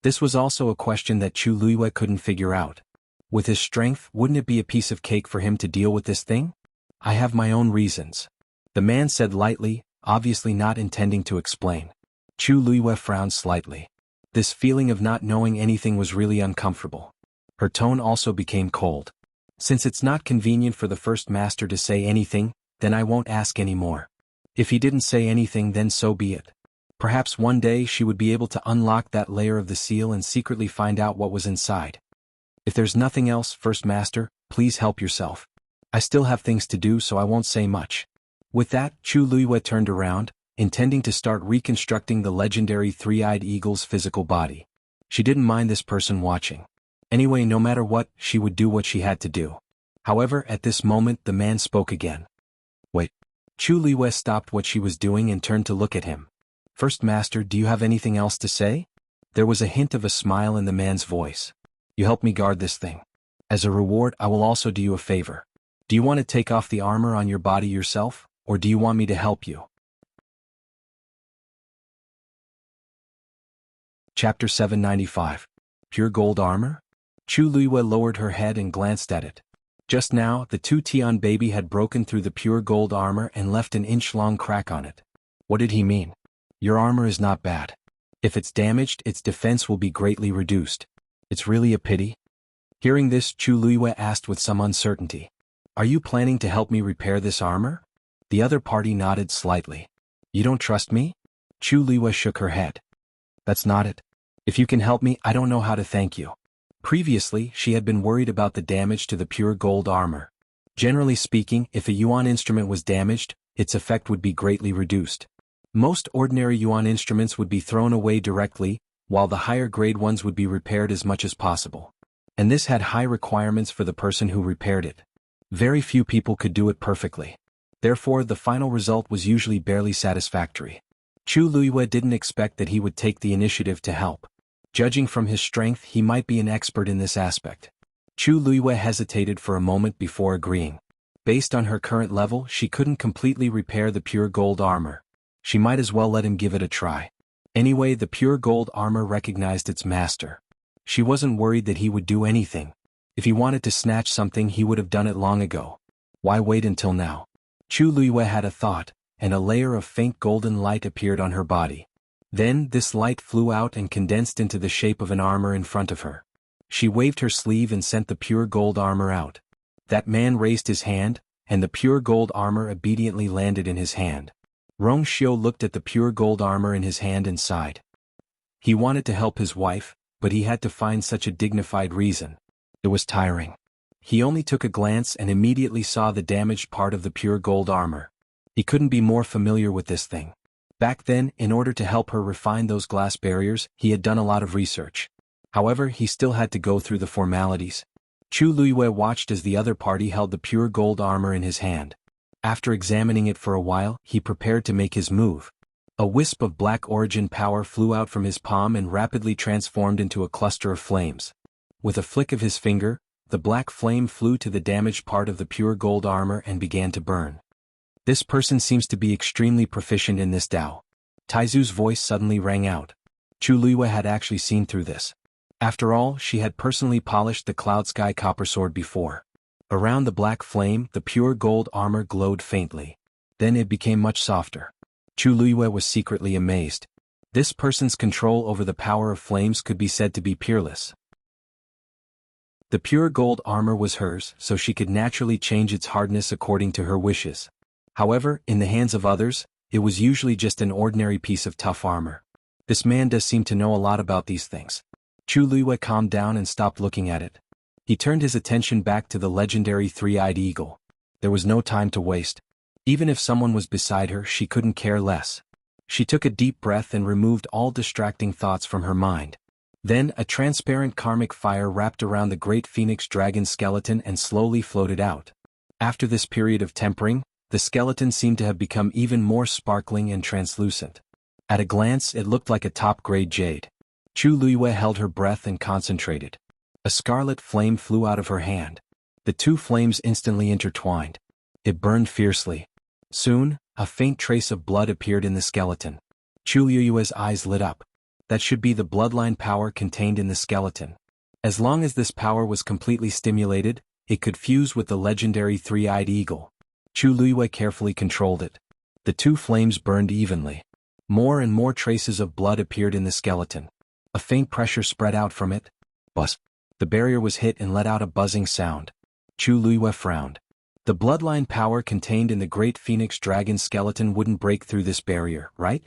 This was also a question that Chu Luiyue couldn't figure out. With his strength, wouldn't it be a piece of cake for him to deal with this thing? I have my own reasons. The man said lightly, obviously not intending to explain. Chu Luiyue frowned slightly. This feeling of not knowing anything was really uncomfortable. Her tone also became cold. Since it's not convenient for the first master to say anything, then I won't ask any more. If he didn't say anything, then so be it. Perhaps one day she would be able to unlock that layer of the seal and secretly find out what was inside. If there's nothing else, first master, please help yourself. I still have things to do, so I won't say much. With that, Chu Luiyue turned around, intending to start reconstructing the legendary three-eyed eagle's physical body. She didn't mind this person watching. Anyway, no matter what, she would do what she had to do. However, at this moment the man spoke again. Wait. Chu Luiyue stopped what she was doing and turned to look at him. First master, do you have anything else to say? There was a hint of a smile in the man's voice. You help me guard this thing. As a reward, I will also do you a favor. Do you want to take off the armor on your body yourself, or do you want me to help you? Chapter 795. Pure gold armor? Chu Luiyue lowered her head and glanced at it. Just now, the two-Tian baby had broken through the pure gold armor and left an inch-long crack on it. What did he mean? Your armor is not bad. If it's damaged, its defense will be greatly reduced. It's really a pity. Hearing this, Chu Luiyue asked with some uncertainty. Are you planning to help me repair this armor? The other party nodded slightly. You don't trust me? Chu Luiyue shook her head. That's not it. If you can help me, I don't know how to thank you. Previously, she had been worried about the damage to the pure gold armor. Generally speaking, if a yuan instrument was damaged, its effect would be greatly reduced. Most ordinary yuan instruments would be thrown away directly, while the higher-grade ones would be repaired as much as possible. And this had high requirements for the person who repaired it. Very few people could do it perfectly. Therefore, the final result was usually barely satisfactory. Chu Luiyue didn't expect that he would take the initiative to help. Judging from his strength, he might be an expert in this aspect. Chu Luiyue hesitated for a moment before agreeing. Based on her current level, she couldn't completely repair the pure gold armor. She might as well let him give it a try. Anyway, the pure gold armor recognized its master. She wasn't worried that he would do anything. If he wanted to snatch something, he would have done it long ago. Why wait until now? Chu Luiyue had a thought, and a layer of faint golden light appeared on her body. Then, this light flew out and condensed into the shape of an armor in front of her. She waved her sleeve and sent the pure gold armor out. That man raised his hand, and the pure gold armor obediently landed in his hand. Rong Xiu looked at the pure gold armor in his hand and sighed. He wanted to help his wife, but he had to find such a dignified reason. It was tiring. He only took a glance and immediately saw the damaged part of the pure gold armor. He couldn't be more familiar with this thing. Back then, in order to help her refine those glass barriers, he had done a lot of research. However, he still had to go through the formalities. Chu Luiyue watched as the other party held the pure gold armor in his hand. After examining it for a while, he prepared to make his move. A wisp of black origin power flew out from his palm and rapidly transformed into a cluster of flames. With a flick of his finger, the black flame flew to the damaged part of the pure gold armor and began to burn. This person seems to be extremely proficient in this Dao. Taizu's voice suddenly rang out. Chu Luiyue had actually seen through this. After all, she had personally polished the Cloud Sky Copper Sword before. Around the black flame, the pure gold armor glowed faintly. Then it became much softer. Chu Luiyue was secretly amazed. This person's control over the power of flames could be said to be peerless. The pure gold armor was hers, so she could naturally change its hardness according to her wishes. However, in the hands of others, it was usually just an ordinary piece of tough armor. This man does seem to know a lot about these things. Chu Luiyue calmed down and stopped looking at it. He turned his attention back to the legendary three-eyed eagle. There was no time to waste. Even if someone was beside her, she couldn't care less. She took a deep breath and removed all distracting thoughts from her mind. Then, a transparent karmic fire wrapped around the great phoenix dragon skeleton and slowly floated out. After this period of tempering, the skeleton seemed to have become even more sparkling and translucent. At a glance, it looked like a top-grade jade. Chu Liyue held her breath and concentrated. A scarlet flame flew out of her hand. The two flames instantly intertwined. It burned fiercely. Soon, a faint trace of blood appeared in the skeleton. Chu Liyue's eyes lit up. That should be the bloodline power contained in the skeleton. As long as this power was completely stimulated, it could fuse with the legendary three-eyed eagle. Chu Liyue carefully controlled it. The two flames burned evenly. More and more traces of blood appeared in the skeleton. A faint pressure spread out from it. Buzz. The barrier was hit and let out a buzzing sound. Chu Liyue frowned. The bloodline power contained in the great phoenix dragon skeleton wouldn't break through this barrier, right?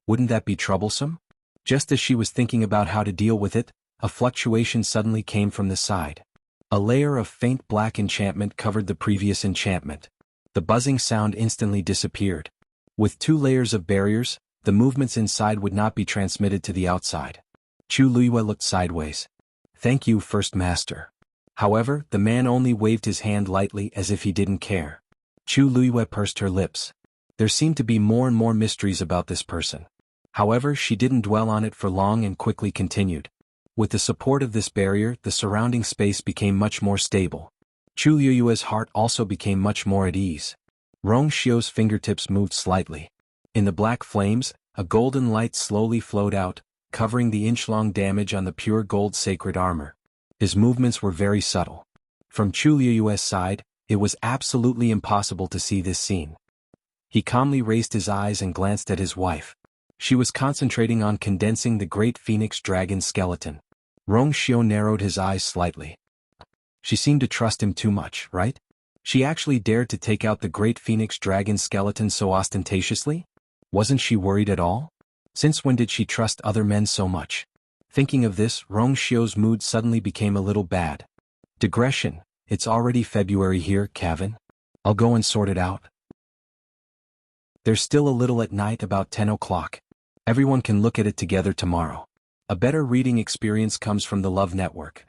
Wouldn't that be troublesome? Just as she was thinking about how to deal with it, a fluctuation suddenly came from the side. A layer of faint black enchantment covered the previous enchantment. The buzzing sound instantly disappeared. With 2 layers of barriers, the movements inside would not be transmitted to the outside. Chu Liyue looked sideways. Thank you, First Master. However, the man only waved his hand lightly as if he didn't care. Chu Liyue pursed her lips. There seemed to be more and more mysteries about this person. However, she didn't dwell on it for long and quickly continued. With the support of this barrier, the surrounding space became much more stable. Chu Liyue's heart also became much more at ease. Rong Xiu's fingertips moved slightly. In the black flames, a golden light slowly flowed out, covering the inch-long damage on the pure gold sacred armor. His movements were very subtle. From Chu Liyue's side, it was absolutely impossible to see this scene. He calmly raised his eyes and glanced at his wife. She was concentrating on condensing the great phoenix dragon skeleton. Rong Xiu narrowed his eyes slightly. She seemed to trust him too much, right? She actually dared to take out the great phoenix dragon skeleton so ostentatiously? Wasn't she worried at all? Since when did she trust other men so much? Thinking of this, Rong Xiu's mood suddenly became a little bad. Digression. It's already February here, Kevin. I'll go and sort it out. There's still a little at night, about 10 o'clock. Everyone can look at it together tomorrow. A better reading experience comes from the Love Network.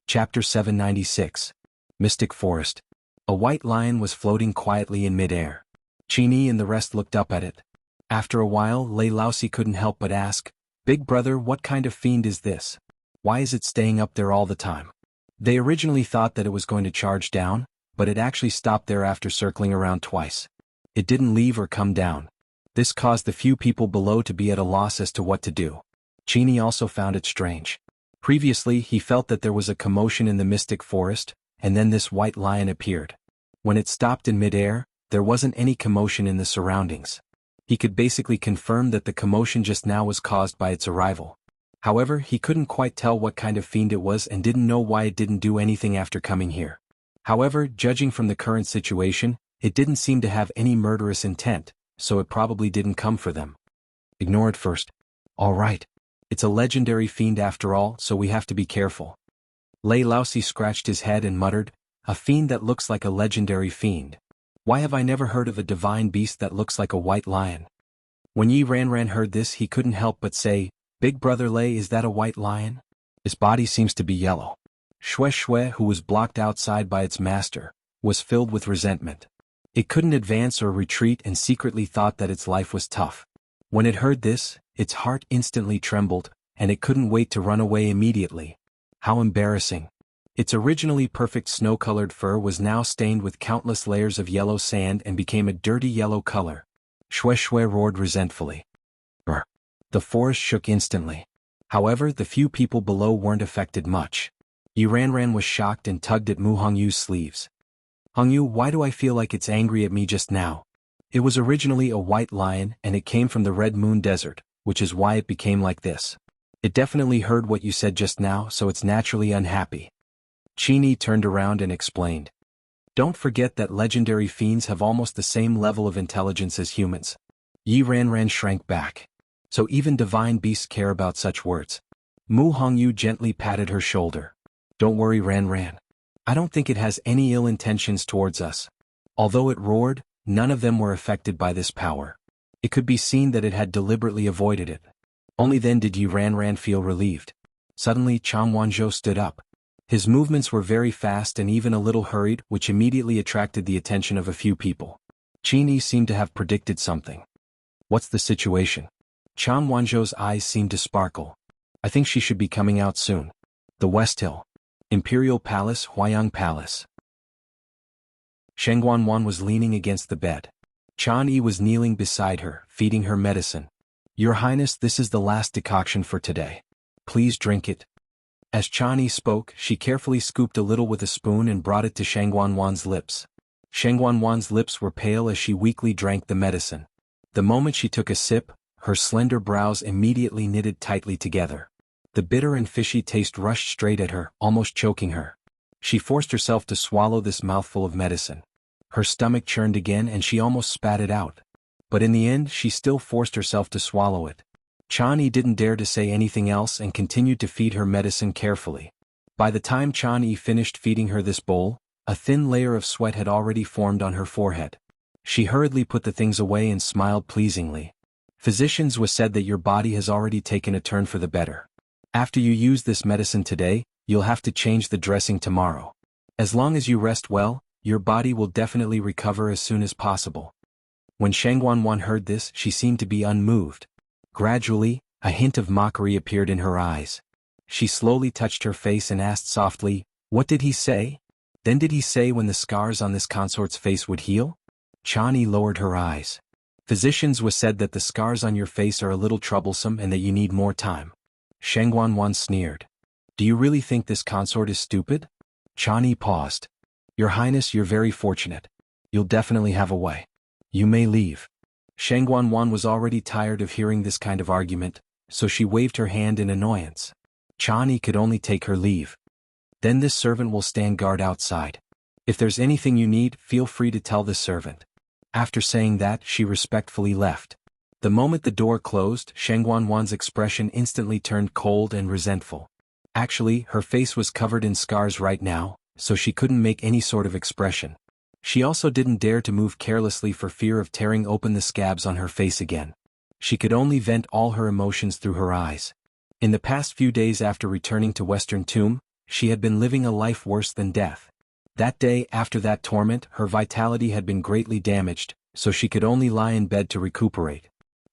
Chapter 796. Mystic Forest. A white lion was floating quietly in mid-air. Qini and the rest looked up at it. After a while, Lei Laosi couldn't help but ask, "Big brother, what kind of fiend is this? Why is it staying up there all the time?" They originally thought that it was going to charge down, but it actually stopped there after circling around twice. It didn't leave or come down. This caused the few people below to be at a loss as to what to do. Qini also found it strange. Previously, he felt that there was a commotion in the mystic forest, and then this white lion appeared. When it stopped in mid-air, there wasn't any commotion in the surroundings. He could basically confirm that the commotion just now was caused by its arrival. However, he couldn't quite tell what kind of fiend it was and didn't know why it didn't do anything after coming here. However, judging from the current situation, it didn't seem to have any murderous intent, so it probably didn't come for them. Ignore it first. All right. It's a legendary fiend after all, so we have to be careful. Lei Laosi scratched his head and muttered, "A fiend that looks like a legendary fiend. Why have I never heard of a divine beast that looks like a white lion?" When Yi Ranran heard this, he couldn't help but say, "Big brother Lei, is that a white lion? Its body seems to be yellow." Xue Xue, who was blocked outside by its master, was filled with resentment. It couldn't advance or retreat and secretly thought that its life was tough. When it heard this, its heart instantly trembled, and it couldn't wait to run away immediately. How embarrassing. Its originally perfect snow-colored fur was now stained with countless layers of yellow sand and became a dirty yellow color. Xue Xue roared resentfully. Brr. The forest shook instantly. However, the few people below weren't affected much. Yi Ranran was shocked and tugged at Mu Hongyu's sleeves. "Hongyu, why do I feel like it's angry at me just now? It was originally a white lion and it came from the Red Moon Desert, which is why it became like this. It definitely heard what you said just now, so it's naturally unhappy." Qini turned around and explained. "Don't forget that legendary fiends have almost the same level of intelligence as humans." Yi Ranran shrank back. So even divine beasts care about such words. Mu Hongyu gently patted her shoulder. "Don't worry, Ranran. I don't think it has any ill intentions towards us. Although it roared, none of them were affected by this power. It could be seen that it had deliberately avoided it. Only then did Ran feel relieved. Suddenly Chang Wanzhou stood up. His movements were very fast and even a little hurried, which immediately attracted the attention of a few people. Qin Yi seemed to have predicted something. What's the situation? Chang Wanzhou's eyes seemed to sparkle. I think she should be coming out soon. The West Hill. Imperial Palace, Huayang Palace. Sheng Guanwan was leaning against the bed. Chan Yi was kneeling beside her, feeding her medicine. Your Highness, this is the last decoction for today. Please drink it. As Chan Yi spoke, she carefully scooped a little with a spoon and brought it to Sheng Guanwan's lips. Sheng Guanwan's lips were pale as she weakly drank the medicine. The moment she took a sip, her slender brows immediately knitted tightly together. The bitter and fishy taste rushed straight at her, almost choking her. She forced herself to swallow this mouthful of medicine. Her stomach churned again and she almost spat it out. But in the end she still forced herself to swallow it. Chan Yi didn't dare to say anything else and continued to feed her medicine carefully. By the time Chan Yi finished feeding her this bowl, a thin layer of sweat had already formed on her forehead. She hurriedly put the things away and smiled pleasingly. Physicians was said that your body has already taken a turn for the better. After you use this medicine today, you'll have to change the dressing tomorrow. As long as you rest well, your body will definitely recover as soon as possible. When Sheng Guanwan heard this, she seemed to be unmoved. Gradually, a hint of mockery appeared in her eyes. She slowly touched her face and asked softly, "What did he say? Then did he say when the scars on this consort's face would heal?" Chan Yi lowered her eyes. Physicians was said that the scars on your face are a little troublesome and that you need more time. Sheng Guanwan sneered. Do you really think this consort is stupid? Chan Yi paused. Your Highness, you're very fortunate. You'll definitely have a way. You may leave. Sheng Guanwan was already tired of hearing this kind of argument, so she waved her hand in annoyance. Chan Yi could only take her leave. Then this servant will stand guard outside. If there's anything you need, feel free to tell this servant. After saying that, she respectfully left. The moment the door closed, Sheng Guanwan's expression instantly turned cold and resentful. Actually, her face was covered in scars right now, so she couldn't make any sort of expression. She also didn't dare to move carelessly for fear of tearing open the scabs on her face again. She could only vent all her emotions through her eyes. In the past few days after returning to Western Tomb, she had been living a life worse than death. That day after that torment, her vitality had been greatly damaged, so she could only lie in bed to recuperate.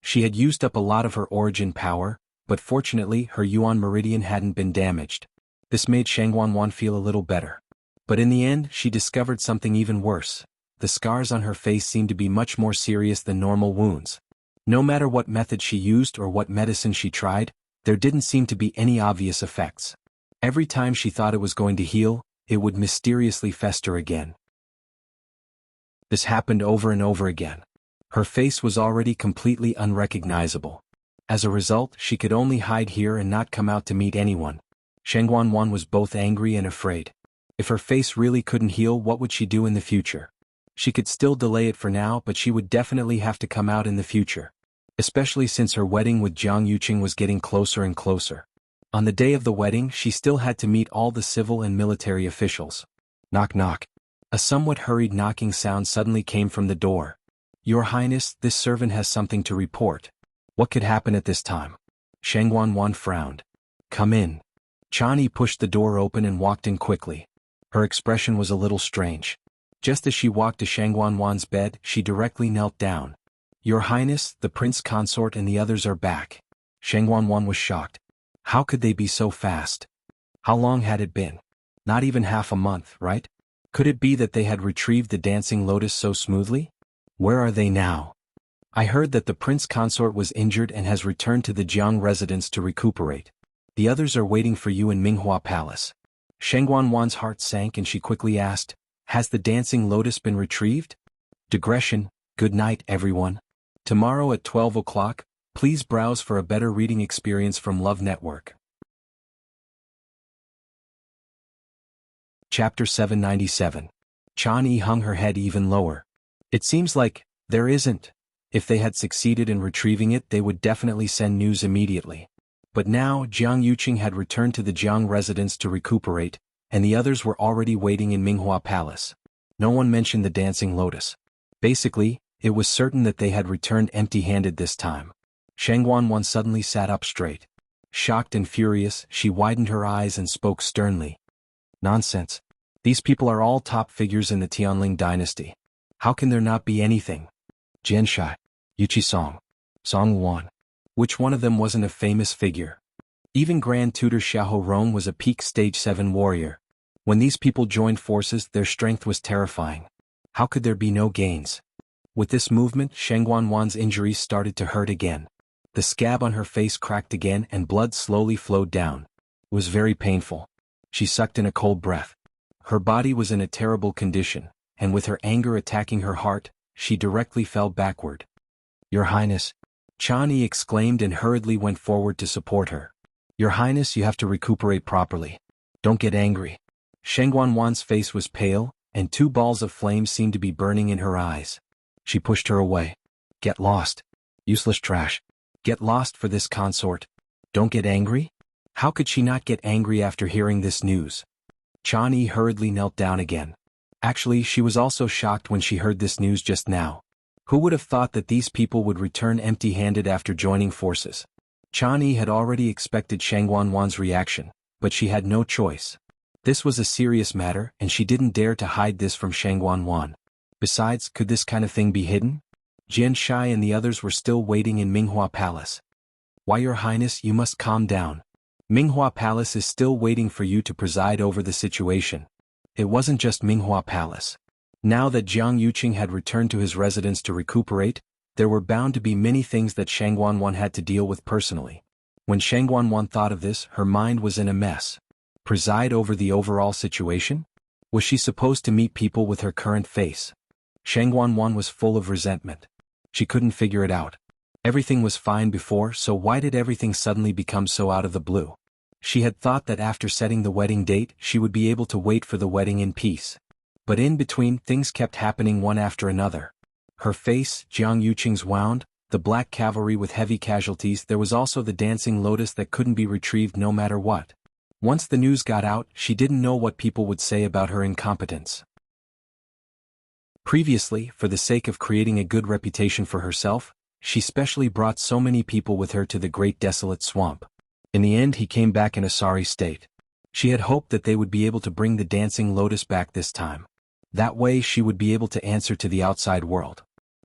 She had used up a lot of her origin power, but fortunately her Yuan meridian hadn't been damaged. This made Sheng Guanwan feel a little better. But in the end, she discovered something even worse. The scars on her face seemed to be much more serious than normal wounds. No matter what method she used or what medicine she tried, there didn't seem to be any obvious effects. Every time she thought it was going to heal, it would mysteriously fester again. This happened over and over again. Her face was already completely unrecognizable. As a result, she could only hide here and not come out to meet anyone. Sheng Guanwan was both angry and afraid. If her face really couldn't heal, what would she do in the future? She could still delay it for now, but she would definitely have to come out in the future. Especially since her wedding with Jiang Yuqing was getting closer and closer. On the day of the wedding, she still had to meet all the civil and military officials. Knock knock. A somewhat hurried knocking sound suddenly came from the door. Your Highness, this servant has something to report. What could happen at this time? Sheng Guanwan frowned. Come in. Chan Yi pushed the door open and walked in quickly. Her expression was a little strange. Just as she walked to Sheng Guanwan's bed, she directly knelt down. Your Highness, the prince consort and the others are back. Sheng Guanwan was shocked. How could they be so fast? How long had it been? Not even half a month, right? Could it be that they had retrieved the dancing lotus so smoothly? Where are they now? I heard that the prince consort was injured and has returned to the Jiang residence to recuperate. The others are waiting for you in Minghua Palace. Sheng Guanwan's heart sank and she quickly asked, has the dancing lotus been retrieved? Digression, good night everyone. Tomorrow at 12 o'clock, please browse for a better reading experience from Love Network. Chapter 797. Chan Yi hung her head even lower. It seems like, there isn't. If they had succeeded in retrieving it, they would definitely send news immediately. But now, Jiang Yuqing had returned to the Jiang residence to recuperate, and the others were already waiting in Minghua Palace. No one mentioned the dancing lotus. Basically, it was certain that they had returned empty-handed this time. Shang Wanwan suddenly sat up straight. Shocked and furious, she widened her eyes and spoke sternly. Nonsense. These people are all top figures in the Tianling dynasty. How can there not be anything? Jian Shai, Yuqi Song, Song Wan. Which one of them wasn't a famous figure? Even Grand Tutor Xiahou Rong was a peak stage 7 warrior. When these people joined forces, their strength was terrifying. How could there be no gains? With this movement, Shang Wanwan's injuries started to hurt again. The scab on her face cracked again and blood slowly flowed down. It was very painful. She sucked in a cold breath. Her body was in a terrible condition, and with her anger attacking her heart, she directly fell backward. Your Highness, Chan Yi exclaimed and hurriedly went forward to support her. Your Highness, you have to recuperate properly. Don't get angry. Shang Wanwan's face was pale, and 2 balls of flame seemed to be burning in her eyes. She pushed her away. Get lost. Useless trash. Get lost for this consort. Don't get angry? How could she not get angry after hearing this news? Chan Yi hurriedly knelt down again. Actually, she was also shocked when she heard this news just now. Who would have thought that these people would return empty-handed after joining forces? Chan Yi had already expected Shang Wanwan's reaction, but she had no choice. This was a serious matter, and she didn't dare to hide this from Shang Wanwan. Besides, could this kind of thing be hidden? Jian Shai and the others were still waiting in Minghua Palace. Why, Your Highness, you must calm down. Minghua Palace is still waiting for you to preside over the situation. It wasn't just Minghua Palace. Now that Jiang Yuqing had returned to his residence to recuperate, there were bound to be many things that Shang Wanwan had to deal with personally. When Shang Wanwan thought of this, her mind was in a mess. Preside over the overall situation? Was she supposed to meet people with her current face? Shang Wanwan was full of resentment. She couldn't figure it out. Everything was fine before, so why did everything suddenly become so out of the blue? She had thought that after setting the wedding date, she would be able to wait for the wedding in peace. But in between, things kept happening one after another. Her face, Jiang Yuqing's wound, the black cavalry with heavy casualties, there was also the dancing lotus that couldn't be retrieved no matter what. Once the news got out, she didn't know what people would say about her incompetence. Previously, for the sake of creating a good reputation for herself, she specially brought so many people with her to the great desolate swamp. In the end, he came back in a sorry state. She had hoped that they would be able to bring the dancing lotus back this time. That way she would be able to answer to the outside world.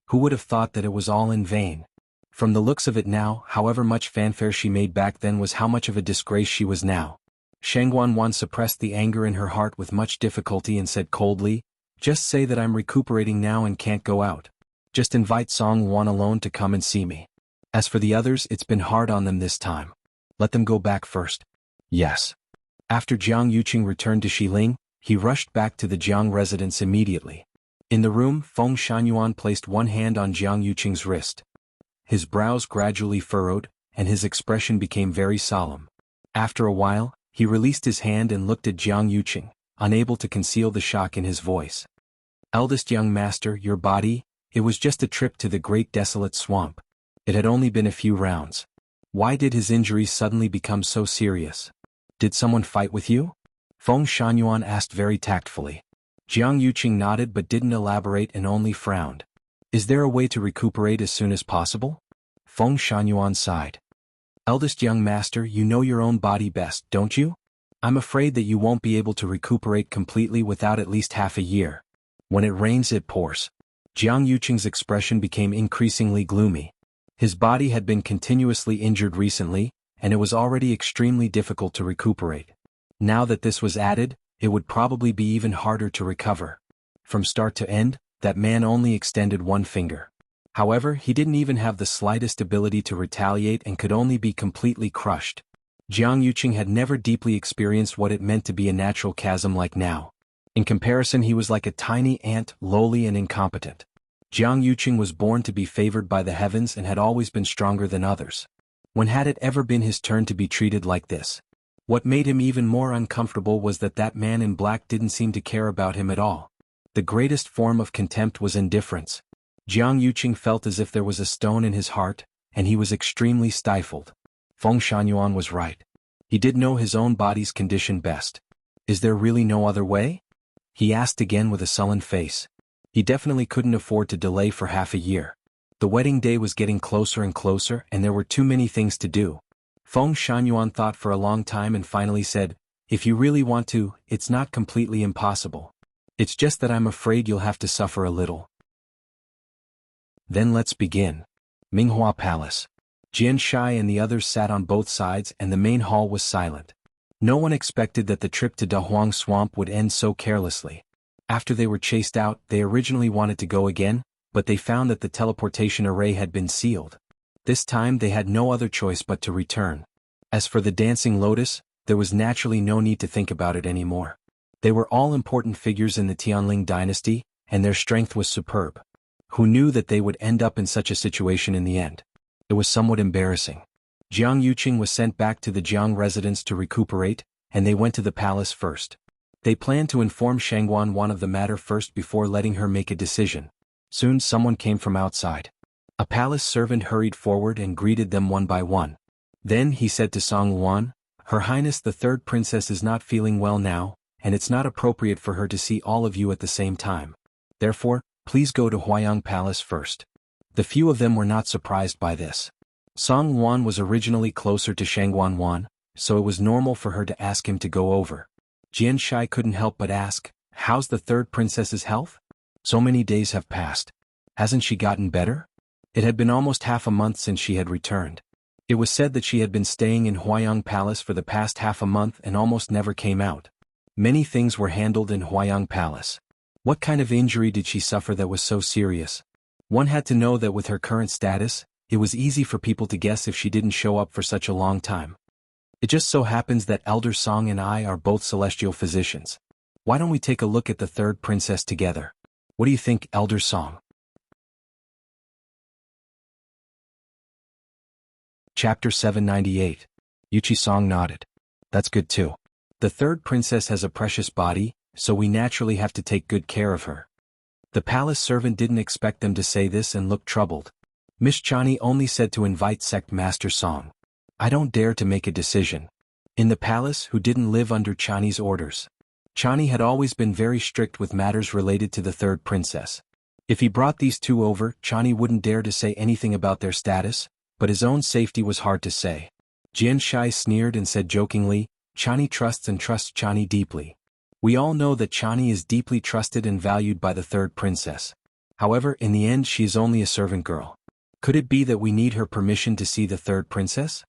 Who would have thought that it was all in vain? From the looks of it now, however much fanfare she made back then was how much of a disgrace she was now. Shang Wanwan suppressed the anger in her heart with much difficulty and said coldly, "Just say that I'm recuperating now and can't go out. Just invite Song Wan alone to come and see me. As for the others, it's been hard on them this time. Let them go back first." Yes. After Jiang Yuqing returned to Xiling, he rushed back to the Jiang residence immediately. In the room, Feng Shanyuan placed one hand on Jiang Yuqing's wrist. His brows gradually furrowed, and his expression became very solemn. After a while, he released his hand and looked at Jiang Yuqing, unable to conceal the shock in his voice. "Eldest young master, your body, it was just a trip to the great desolate swamp. It had only been a few rounds. Why did his injuries suddenly become so serious? Did someone fight with you?" Feng Shanyuan asked very tactfully. Jiang Yuqing nodded but didn't elaborate and only frowned. "Is there a way to recuperate as soon as possible?" Feng Shanyuan sighed. "Eldest young master, you know your own body best, don't you? I'm afraid that you won't be able to recuperate completely without at least half a year. When it rains it pours." Jiang Yuqing's expression became increasingly gloomy. His body had been continuously injured recently, and it was already extremely difficult to recuperate. Now that this was added, it would probably be even harder to recover. From start to end, that man only extended one finger. However, he didn't even have the slightest ability to retaliate and could only be completely crushed. Jiang Yuqing had never deeply experienced what it meant to be a natural chasm like now. In comparison, he was like a tiny ant, lowly and incompetent. Jiang Yuqing was born to be favored by the heavens and had always been stronger than others. When had it ever been his turn to be treated like this? What made him even more uncomfortable was that that man in black didn't seem to care about him at all. The greatest form of contempt was indifference. Jiang Yuqing felt as if there was a stone in his heart, and he was extremely stifled. Feng Shanyuan was right. He did know his own body's condition best. Is there really no other way? He asked again with a sullen face. He definitely couldn't afford to delay for half a year. The wedding day was getting closer and closer, and there were too many things to do. Feng Shangyuan thought for a long time and finally said, "If you really want to, it's not completely impossible. It's just that I'm afraid you'll have to suffer a little." Then let's begin. Minghua Palace. Jian Shai and the others sat on both sides and the main hall was silent. No one expected that the trip to Dahuang Swamp would end so carelessly. After they were chased out, they originally wanted to go again, but they found that the teleportation array had been sealed. This time they had no other choice but to return. As for the Dancing Lotus, there was naturally no need to think about it anymore. They were all important figures in the Tianling dynasty, and their strength was superb. Who knew that they would end up in such a situation in the end? It was somewhat embarrassing. Jiang Yuqing was sent back to the Jiang residence to recuperate, and they went to the palace first. They planned to inform Shangguan Wan of the matter first before letting her make a decision. Soon someone came from outside. A palace servant hurried forward and greeted them one by one. Then he said to Song Luan, "Her Highness the Third Princess is not feeling well now, and it's not appropriate for her to see all of you at the same time. Therefore, please go to Huayang Palace first." The few of them were not surprised by this. Song Luan was originally closer to Shangguan Wan, so it was normal for her to ask him to go over. Jian Shai couldn't help but ask, "How's the Third Princess's health? So many days have passed. Hasn't she gotten better?" It had been almost half a month since she had returned. It was said that she had been staying in Huayang Palace for the past half a month and almost never came out. Many things were handled in Huayang Palace. What kind of injury did she suffer that was so serious? One had to know that with her current status, it was easy for people to guess if she didn't show up for such a long time. It just so happens that Elder Song and I are both celestial physicians. Why don't we take a look at the Third Princess together? What do you think, Elder Song? Chapter 798. Yuchi Song nodded. That's good too. The Third Princess has a precious body, so we naturally have to take good care of her. The palace servant didn't expect them to say this and looked troubled. Miss Chani only said to invite Sect Master Song. I don't dare to make a decision. In the palace, who didn't live under Chani's orders? Chani had always been very strict with matters related to the Third Princess. If he brought these two over, Chani wouldn't dare to say anything about their status, but his own safety was hard to say. Jian Shai sneered and said jokingly, "Chani trusts and trusts Chani deeply." We all know that Chani is deeply trusted and valued by the Third Princess. However, in the end she is only a servant girl. Could it be that we need her permission to see the Third Princess?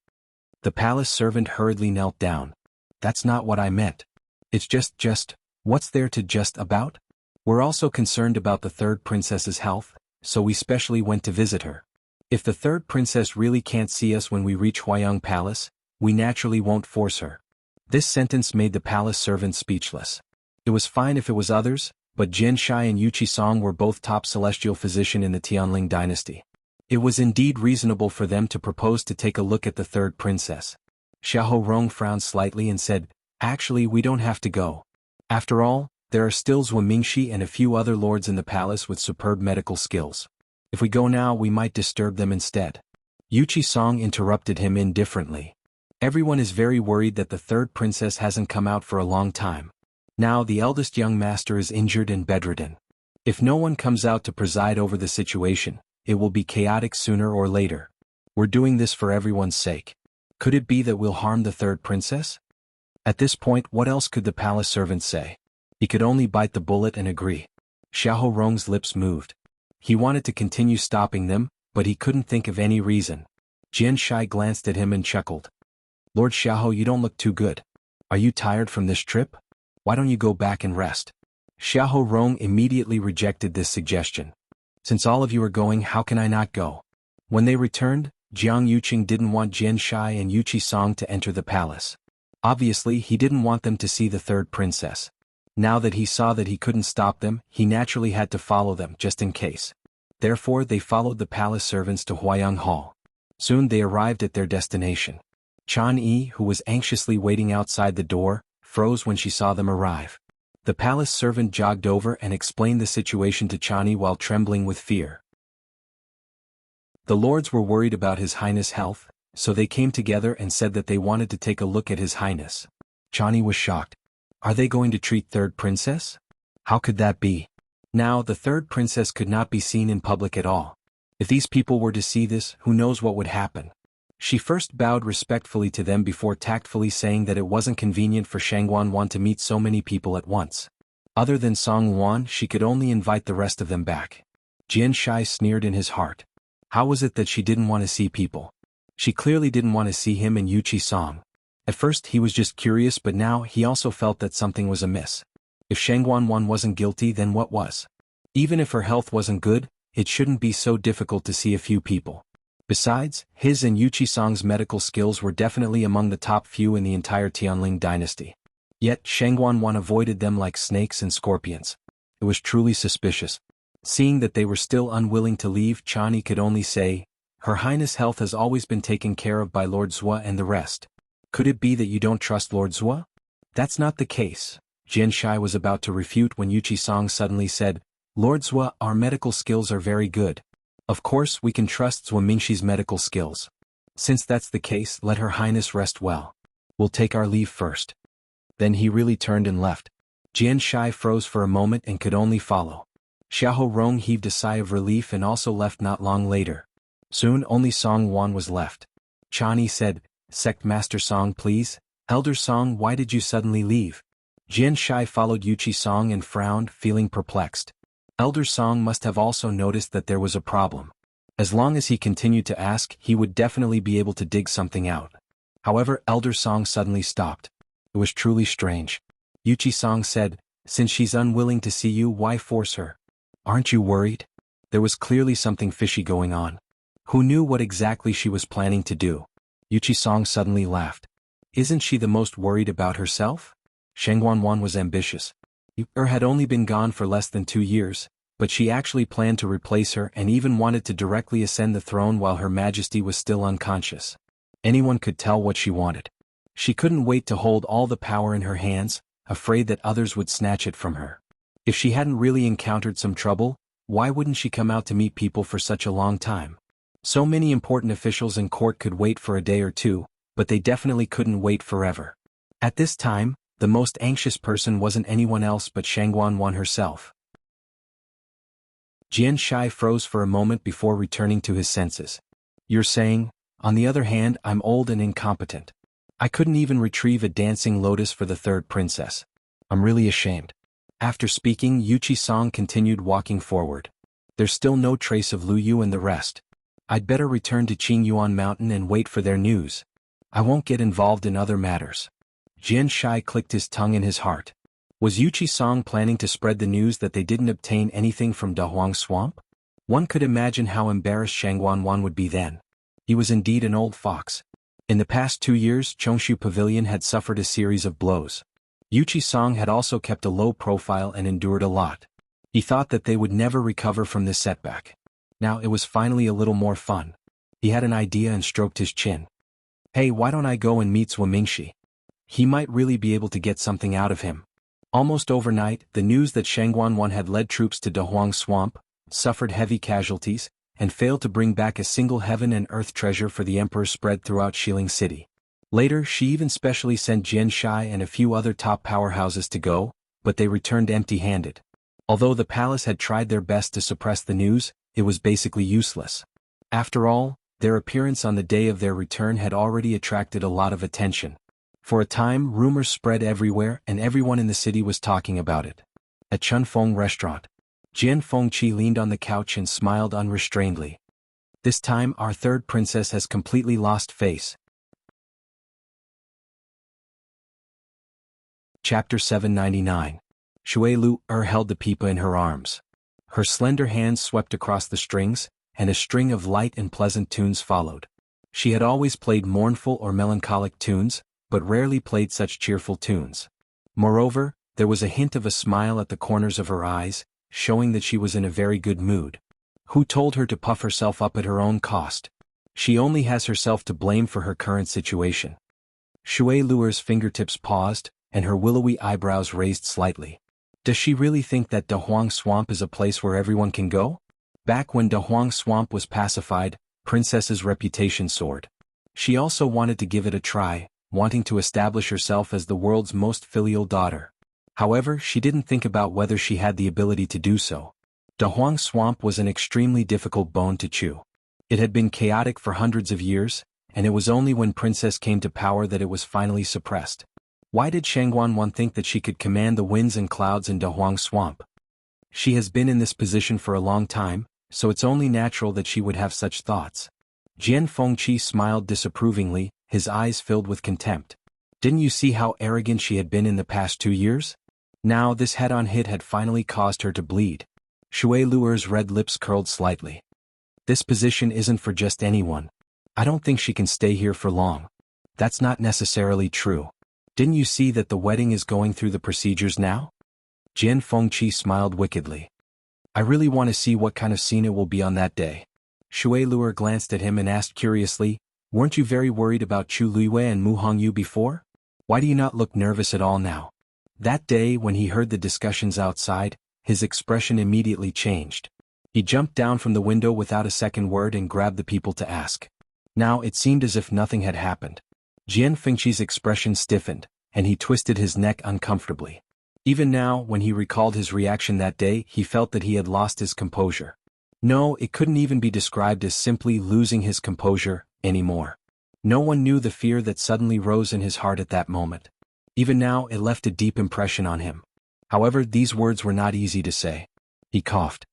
The palace servant hurriedly knelt down. That's not what I meant. It's just, what's there to just about? We're also concerned about the Third Princess's health, so we specially went to visit her. If the Third Princess really can't see us when we reach Huayang Palace, we naturally won't force her. This sentence made the palace servant speechless. It was fine if it was others, but Jian Shai and Yuchi Song were both top celestial physician in the Tianling dynasty. It was indeed reasonable for them to propose to take a look at the Third Princess. Xiahou Rong frowned slightly and said, "Actually, we don't have to go. After all, there are still Zhou Mingxi and a few other lords in the palace with superb medical skills. If we go now, we might disturb them instead." Yuchi Song interrupted him indifferently. Everyone is very worried that the Third Princess hasn't come out for a long time. Now the eldest young master is injured and bedridden. If no one comes out to preside over the situation, it will be chaotic sooner or later. We're doing this for everyone's sake. Could it be that we'll harm the Third Princess? At this point, what else could the palace servant say? He could only bite the bullet and agree. Xiahou Rong's lips moved. He wanted to continue stopping them, but he couldn't think of any reason. Jian Shai glanced at him and chuckled. "Lord Xiahou, you don't look too good. Are you tired from this trip? Why don't you go back and rest?" Xiahou Rong immediately rejected this suggestion. "Since all of you are going, how can I not go?" When they returned, Jiang Yuqing didn't want Jian Shai and Yuchi Song to enter the palace. Obviously, he didn't want them to see the Third Princess. Now that he saw that he couldn't stop them, he naturally had to follow them just in case. Therefore, they followed the palace servants to Huayang Hall. Soon they arrived at their destination. Chan Yi, who was anxiously waiting outside the door, froze when she saw them arrive. The palace servant jogged over and explained the situation to Chan Yi while trembling with fear. The lords were worried about His Highness' health, so they came together and said that they wanted to take a look at His Highness. Chan Yi was shocked. Are they going to treat third princess? How could that be? Now, the third princess could not be seen in public at all. If these people were to see this, who knows what would happen? She first bowed respectfully to them before tactfully saying that it wasn't convenient for Shangguan to meet so many people at once. Other than Song Wan, she could only invite the rest of them back. Jian Shai sneered in his heart. How was it that she didn't want to see people? She clearly didn't want to see him and Yuqi Song. At first he was just curious, but now he also felt that something was amiss. If Shangguan wasn't guilty, then what was? Even if her health wasn't good, it shouldn't be so difficult to see a few people. Besides, his and Yuqi Song's medical skills were definitely among the top few in the entire Tianling dynasty. Yet Shangguan avoided them like snakes and scorpions. It was truly suspicious. Seeing that they were still unwilling to leave, Chani could only say, "Her Highness' health has always been taken care of by Lord Zhua and the rest. Could it be that you don't trust Lord Zhua?" "That's not the case." Jian Shai was about to refute when Yuqi Song suddenly said, "Lord Zhua, our medical skills are very good. Of course we can trust Zhua Mingxi's medical skills. Since that's the case, let Her Highness rest well. We'll take our leave first." Then he really turned and left. Jian Shai froze for a moment and could only follow. Xiahou Rong heaved a sigh of relief and also left not long later. Soon only Song Wan was left. Chani said, "Sect Master Song, please." "Elder Song, why did you suddenly leave?" Jian Shai followed Yuqi Song and frowned, feeling perplexed. Elder Song must have also noticed that there was a problem. As long as he continued to ask, he would definitely be able to dig something out. However, Elder Song suddenly stopped. It was truly strange. Yuqi Song said, "Since she's unwilling to see you, why force her? Aren't you worried?" There was clearly something fishy going on. Who knew what exactly she was planning to do? Yuqi Song suddenly laughed. "Isn't she the most worried about herself?" Shangguan was ambitious. Her had only been gone for less than 2 years, but she actually planned to replace her and even wanted to directly ascend the throne while Her Majesty was still unconscious. Anyone could tell what she wanted. She couldn't wait to hold all the power in her hands, afraid that others would snatch it from her. If she hadn't really encountered some trouble, why wouldn't she come out to meet people for such a long time? So many important officials in court could wait for a day or two, but they definitely couldn't wait forever. At this time, the most anxious person wasn't anyone else but Shangguan herself. Jian Shai froze for a moment before returning to his senses. "You're saying, on the other hand, I'm old and incompetent. I couldn't even retrieve a dancing lotus for the third princess. I'm really ashamed." After speaking, Yuqi Song continued walking forward. "There's still no trace of Lu Yu and the rest. I'd better return to Qingyuan Mountain and wait for their news. I won't get involved in other matters." Jian Shai clicked his tongue in his heart. Was Yuqi Song planning to spread the news that they didn't obtain anything from Dahuang Swamp? One could imagine how embarrassed Shangguan would be then. He was indeed an old fox. In the past 2 years, Chongshu Pavilion had suffered a series of blows. Yuqi Song had also kept a low profile and endured a lot. He thought that they would never recover from this setback. Now it was finally a little more fun. He had an idea and stroked his chin. "Hey, why don't I go and meet Zhua Mingxi? He might really be able to get something out of him." Almost overnight, the news that Shangguan had led troops to Dahuang Swamp, suffered heavy casualties, and failed to bring back a single heaven and earth treasure for the emperor spread throughout Xiling City. Later, she even specially sent Jian Shai and a few other top powerhouses to go, but they returned empty-handed. Although the palace had tried their best to suppress the news, it was basically useless. After all, their appearance on the day of their return had already attracted a lot of attention. For a time, rumors spread everywhere and everyone in the city was talking about it. At Chunfeng restaurant, Jian Fengqi leaned on the couch and smiled unrestrainedly. "This time our third princess has completely lost face." Chapter 799. Shui Lu held the pipa in her arms. Her slender hands swept across the strings, and a string of light and pleasant tunes followed. She had always played mournful or melancholic tunes, but rarely played such cheerful tunes. Moreover, there was a hint of a smile at the corners of her eyes, showing that she was in a very good mood. Who told her to puff herself up at her own cost? She only has herself to blame for her current situation. Shui Luer's fingertips paused, and her willowy eyebrows raised slightly. Does she really think that Dahuang Swamp is a place where everyone can go? Back when Dahuang Swamp was pacified, Princess's reputation soared. She also wanted to give it a try, wanting to establish herself as the world's most filial daughter. However, she didn't think about whether she had the ability to do so. Dahuang Swamp was an extremely difficult bone to chew. It had been chaotic for hundreds of years, and it was only when Princess came to power that it was finally suppressed. Why did Shangguan think that she could command the winds and clouds in Dahuang Swamp? She has been in this position for a long time, so it's only natural that she would have such thoughts. Jian Fengqi smiled disapprovingly, his eyes filled with contempt. Didn't you see how arrogant she had been in the past 2 years? Now this head-on hit had finally caused her to bleed. Shui Luer's red lips curled slightly. This position isn't for just anyone. I don't think she can stay here for long. That's not necessarily true. Didn't you see that the wedding is going through the procedures now? Jian Fengqi smiled wickedly. I really want to see what kind of scene it will be on that day. Shui Luer glanced at him and asked curiously, weren't you very worried about Chu Luiwei and Mu Hongyu before? Why do you not look nervous at all now? That day when he heard the discussions outside, his expression immediately changed. He jumped down from the window without a second word and grabbed the people to ask. Now it seemed as if nothing had happened. Jian Fengqi's expression stiffened, and he twisted his neck uncomfortably. Even now, when he recalled his reaction that day, he felt that he had lost his composure. No, it couldn't even be described as simply losing his composure anymore. No one knew the fear that suddenly rose in his heart at that moment. Even now, it left a deep impression on him. However, these words were not easy to say. He coughed.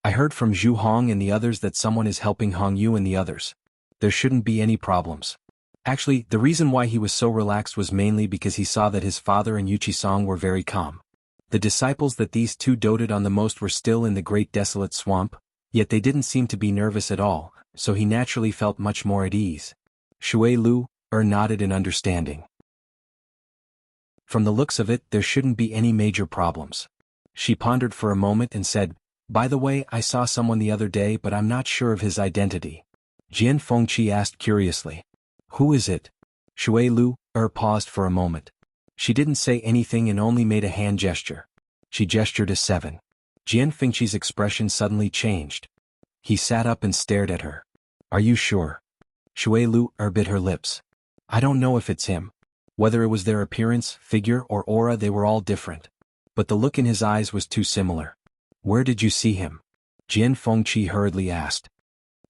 I heard from Zhu Hong and the others that someone is helping Hong Yu and the others. There shouldn't be any problems. Actually, the reason why he was so relaxed was mainly because he saw that his father and Yuchi-song were very calm. The disciples that these two doted on the most were still in the great desolate swamp, yet they didn't seem to be nervous at all, so he naturally felt much more at ease. Shui Luer nodded in understanding. From the looks of it, there shouldn't be any major problems. She pondered for a moment and said, by the way, I saw someone the other day but I'm not sure of his identity. Jian Fengqi asked curiously. Who is it? Shui Luer paused for a moment. She didn't say anything and only made a hand gesture. She gestured a 7. Jian Fengqi's expression suddenly changed. He sat up and stared at her. Are you sure? Shui Luer bit her lips. I don't know if it's him. Whether it was their appearance, figure, or aura, they were all different. But the look in his eyes was too similar. Where did you see him? Jian Fengqi hurriedly asked.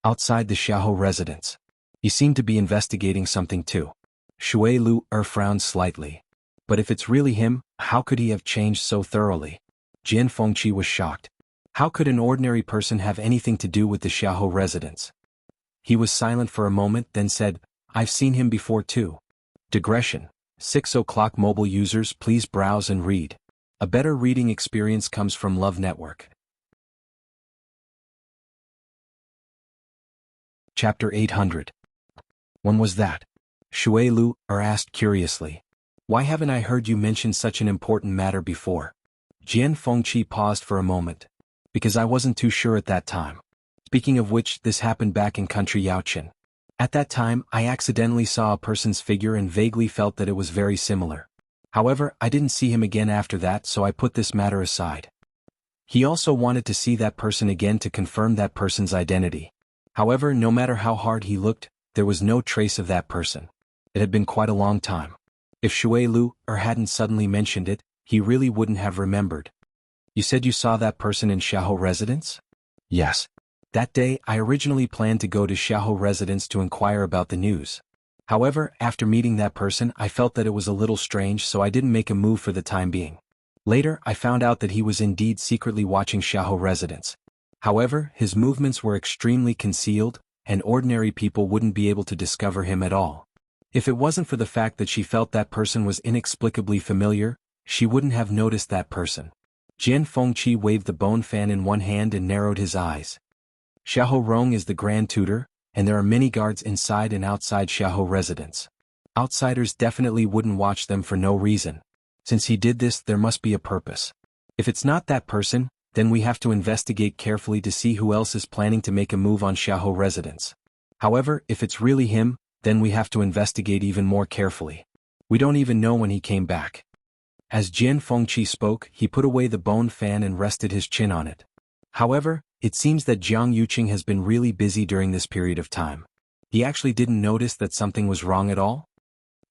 Outside the Xiaohou residence. He seemed to be investigating something too. Shui Luer frowned slightly. But if it's really him, how could he have changed so thoroughly? Jian Fengqi was shocked. How could an ordinary person have anything to do with the Xiaohou residence? He was silent for a moment, then said, I've seen him before too. Digression. 6 o'clock mobile users, please browse and read. A better reading experience comes from Love Network. Chapter 800. When was that? Shui Luer asked curiously. Why haven't I heard you mention such an important matter before? Jian Fengqi paused for a moment. Because I wasn't too sure at that time. Speaking of which, this happened back in country Yaoqian. At that time, I accidentally saw a person's figure and vaguely felt that it was very similar. However, I didn't see him again after that, so I put this matter aside. He also wanted to see that person again to confirm that person's identity. However, no matter how hard he looked, there was no trace of that person. It had been quite a long time. If Shui Luer hadn't suddenly mentioned it, he really wouldn't have remembered. You said you saw that person in Xiaohou residence? Yes. That day, I originally planned to go to Xiaohou residence to inquire about the news. However, after meeting that person, I felt that it was a little strange, so I didn't make a move for the time being. Later, I found out that he was indeed secretly watching Xiaohou residence. However, his movements were extremely concealed, and ordinary people wouldn't be able to discover him at all. If it wasn't for the fact that she felt that person was inexplicably familiar, she wouldn't have noticed that person. Jian Fengqi waved the bone fan in one hand and narrowed his eyes. Xiahou Rong is the Grand Tutor, and there are many guards inside and outside Xiahou residence. Outsiders definitely wouldn't watch them for no reason. Since he did this, there must be a purpose. If it's not that person, then we have to investigate carefully to see who else is planning to make a move on Xiahou residence. However, if it's really him, then we have to investigate even more carefully. We don't even know when he came back. As Jian Fengqi spoke, he put away the bone fan and rested his chin on it. However, it seems that Jiang Yuqing has been really busy during this period of time. He actually didn't notice that something was wrong at all?